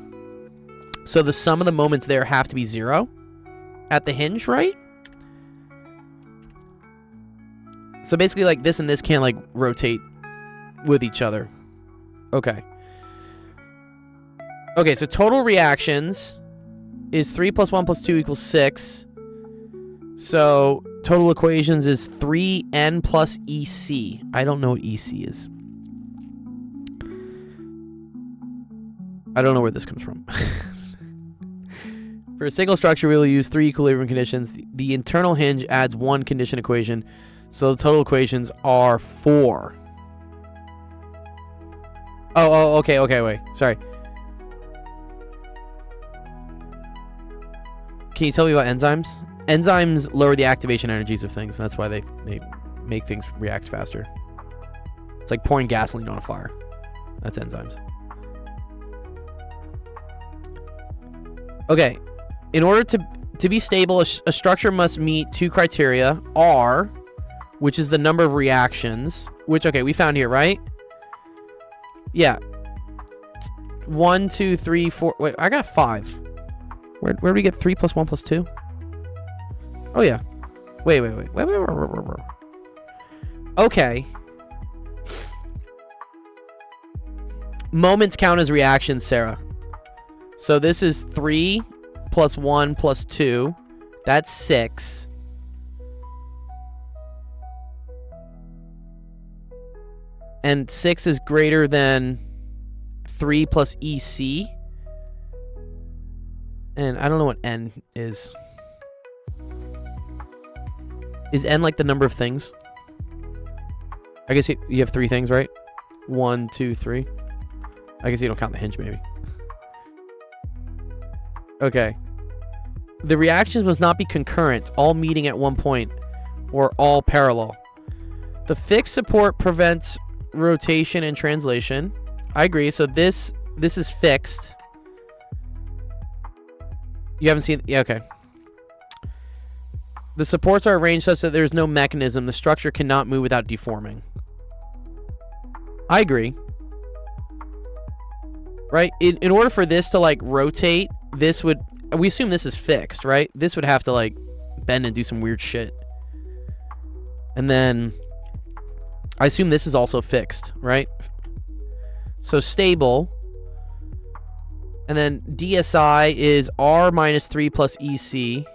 So the sum of the moments there have to be 0 at the hinge, right? So basically, like, this and this can't, like, rotate with each other. Okay. Okay, so total reactions is 3 plus 1 plus 2 equals 6. So total equations is 3n plus EC. I don't know what EC is. I don't know where this comes from. For a single structure, we will use 3 equilibrium conditions. The internal hinge adds 1 condition equation. So the total equations are 4. Oh, okay, wait. Sorry. Can you tell me about enzymes? Enzymes lower the activation energies of things. And that's why they make things react faster. It's like pouring gasoline on a fire. That's enzymes. Okay. In order to be stable, a structure must meet 2 criteria. R, which is the number of reactions. Which, okay, we found here, right? Yeah. 1, 2, 3, 4. Wait, I got 5. Where do we get 3 plus 1 plus 2? Oh, yeah. Wait. Okay. Moments count as reactions, Sarah. So this is 3 plus 1 plus 2. That's 6. And 6 is greater than 3 plus EC. And I don't know what N is. Is N like the number of things? I guess you have 3 things, right? 1, 2, 3. I guess you don't count the hinge, maybe. Okay. The reactions must not be concurrent, all meeting at one point, or all parallel. The fixed support prevents rotation and translation. I agree. So this is fixed. You haven't seen... Yeah, okay. The supports are arranged such that there's no mechanism. The structure cannot move without deforming. I agree. Right? In order for this to, like, rotate, this would... We assume this is fixed, right? This would have to, like, bend and do some weird shit. And then... I assume this is also fixed, right? So stable. And then DSI is R minus 3 plus EC.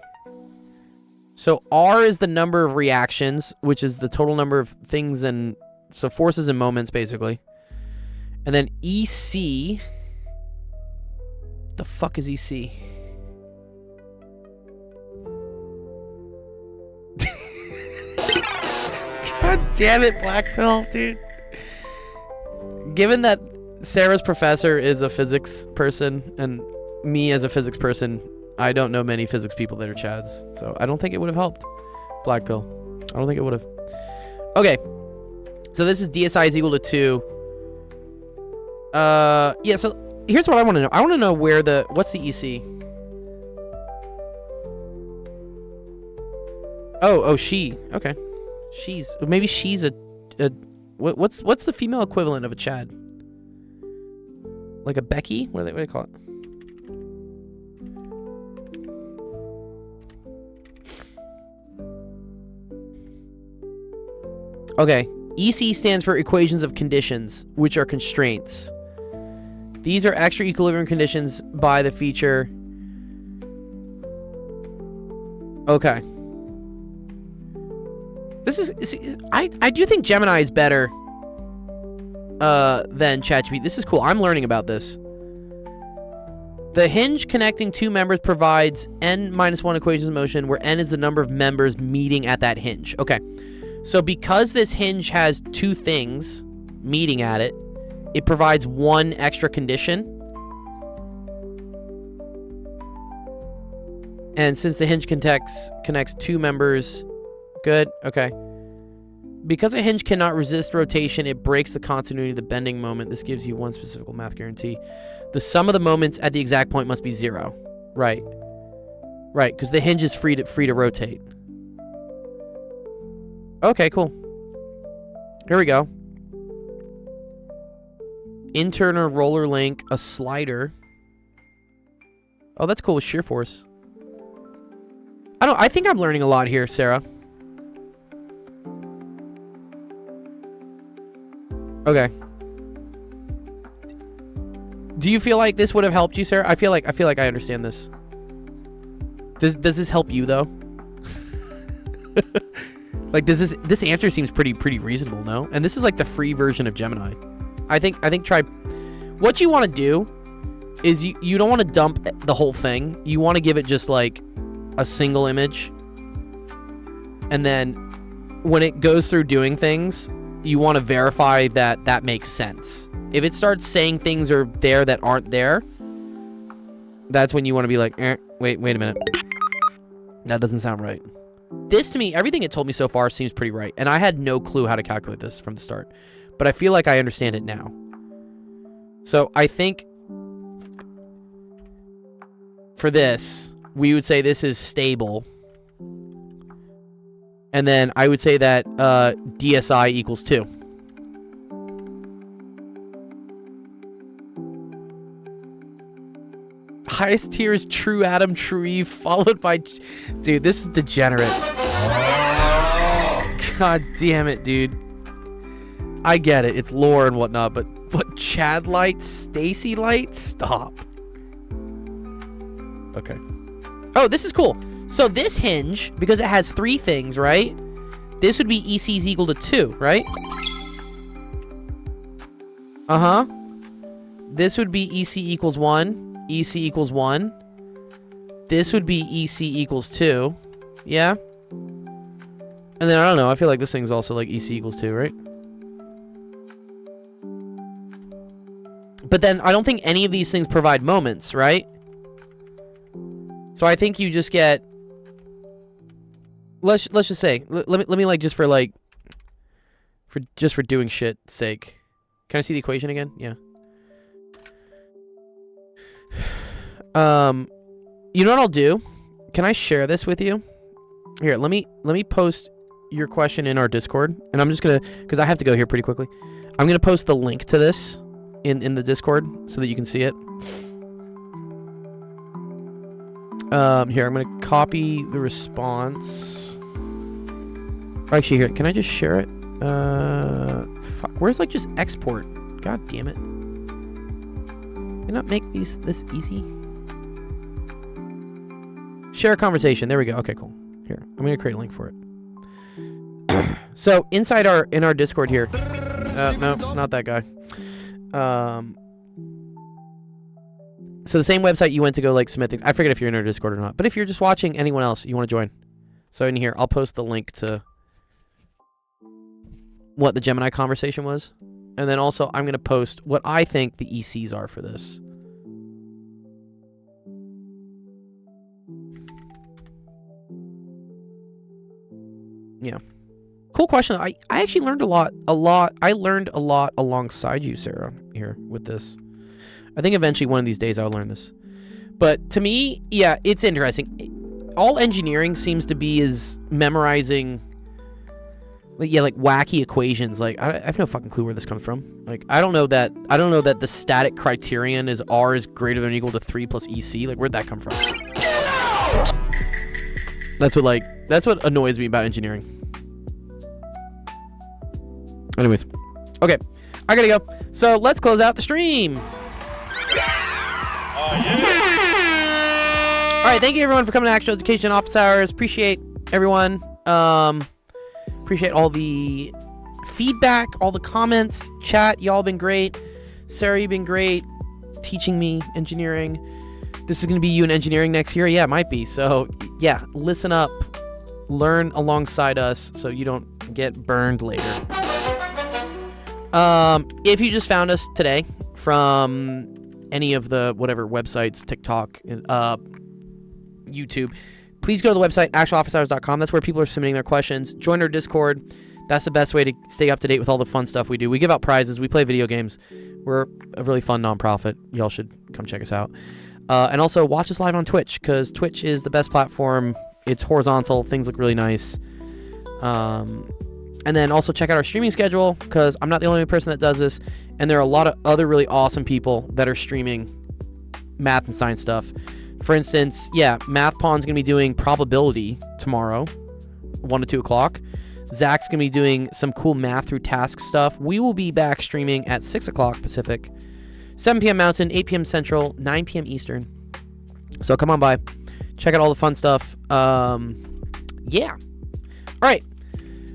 So R is the number of reactions, which is the total number of things and... So forces and moments, basically. And then EC... The fuck is EC? God damn it, Black Pill, dude. given that Sarah's professor is a physics person and me as a physics person, I don't know many physics people that are Chads, so I don't think it would have helped. Black pill. I don't think it would have. Okay. So this is DSI is equal to 2. Yeah, so here's what I want to know. I want to know what's the EC? Oh, she. Okay. Maybe she's a what's the female equivalent of a Chad? Like a Becky? What do they call it? Okay. EC stands for equations of conditions, which are constraints. These are extra equilibrium conditions by the feature. Okay. I do think Gemini is better than ChatGPT. This is cool. I'm learning about this. The hinge connecting two members provides n-1 equations of motion, where n is the number of members meeting at that hinge. Okay. So because this hinge has two things meeting at it, it provides one extra condition. And since the hinge connects two members, good, okay. Because a hinge cannot resist rotation, it breaks the continuity of the bending moment. This gives you one specific math guarantee. The sum of the moments at the exact point must be 0. Right. Right, because the hinge is free to rotate. Okay, cool. Here we go. Internal roller link, a slider. Oh, that's cool with shear force. I think I'm learning a lot here, Sarah. Okay. Do you feel like this would have helped you, Sarah? I feel like I understand this. Does this help you though? Like, does this answer seems pretty reasonable, no? And this is like the free version of Gemini. I think try. What you want to do is you don't want to dump the whole thing. You want to give it just like a single image, and then when it goes through doing things, you want to verify that makes sense. If it starts saying things are there that aren't there, that's when you want to be like, wait a minute. That doesn't sound right. This, to me, everything it told me so far seems pretty right. And I had no clue how to calculate this from the start. But I feel like I understand it now. So I think for this, we would say this is stable. And then I would say that DSI equals 2. Highest tier is True Adam, True Eve, followed by... Dude, this is degenerate. God damn it, dude. I get it. It's lore and whatnot, but Chad Light, Stacy Light? Stop. Okay. Oh, this is cool. So this hinge, because it has 3 things, right? This would be EC is equal to 2, right? Uh-huh. This would be EC equals 1. EC equals 1. This would be EC equals 2. Yeah? And then, I don't know, I feel like this thing's also like EC equals 2, right? But then, I don't think any of these things provide moments, right? So I think you just get... Let's just say, let me like, just for doing shit sake. Can I see the equation again? Yeah. You know what I'll do? Can I share this with you? Here, let me post your question in our Discord, and I'm just gonna, because I have to go here pretty quickly. I'm gonna post the link to this in the Discord so that you can see it. Here, I'm gonna copy the response. Actually, here, can I just share it? Fuck, where's like just export? God damn it. Can I not make this easy? Share a conversation. There we go. Okay, cool. Here, I'm gonna create a link for it. So inside in our Discord here. No, not that guy. So the same website you went to go like submit things. I forget if you're in our Discord or not. But if you're just watching, anyone else you want to join. So in here, I'll post the link to what the Gemini conversation was. And then also, I'm going to post what I think the ECs are for this. Yeah. Cool question. I actually learned a lot. I learned a lot alongside you, Sarah, here with this. I think eventually one of these days I'll learn this. But to me, yeah, it's interesting. All engineering seems to be is memorizing, like wacky equations. Like I have no fucking clue where this comes from. Like I don't know that the static criterion is R is greater than or equal to 3 plus EC. Like where'd that come from? That's what annoys me about engineering. Anyways, okay, I gotta go. So let's close out the stream. All right, thank you everyone for coming to Actual Education Office Hours. Appreciate everyone. Appreciate all the feedback, all the comments, chat. Y'all been great. Sarah, you've been great teaching me engineering. This is gonna be you in engineering next year. Yeah, it might be. So yeah, listen up, learn alongside us, so you don't get burned later. If you just found us today from any of the whatever websites, TikTok, YouTube, please go to the website actualofficehours.com. That's where people are submitting their questions. Join our Discord. That's the best way to stay up to date with all the fun stuff we do. We give out prizes. We play video games. We're a really fun nonprofit. Y'all should come check us out. And also watch us live on Twitch, because Twitch is the best platform. It's horizontal. Things look really nice. And then also check out our streaming schedule, because I'm not the only person that does this. And there are a lot of other really awesome people that are streaming math and science stuff. For instance, yeah, MathPon's going to be doing probability tomorrow, 1 to 2 o'clock. Zach's going to be doing some cool math through task stuff. We will be back streaming at 6 o'clock Pacific, 7 p.m. Mountain, 8 p.m. Central, 9 p.m. Eastern. So come on by. Check out all the fun stuff. Yeah. All right.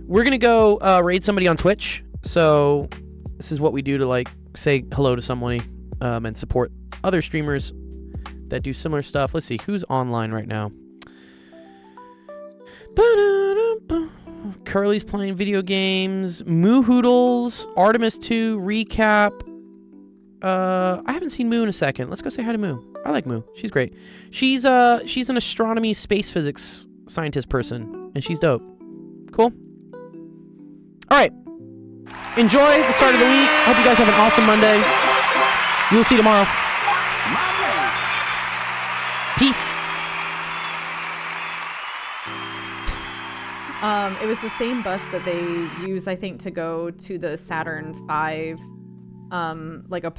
We're going to go raid somebody on Twitch. So this is what we do to, like, say hello to somebody and support other streamers that do similar stuff. Let's see. Who's online right now? Curly's playing video games. Moo Hoodles. Artemis 2 recap. I haven't seen Moo in a second. Let's go say hi to Moo. I like Moo. She's great. She's an astronomy space physics scientist person, and she's dope. Cool. All right. Enjoy the start of the week. Hope you guys have an awesome Monday. We will see you tomorrow. Peace. It was the same bus that they use, I think, to go to the Saturn V, like a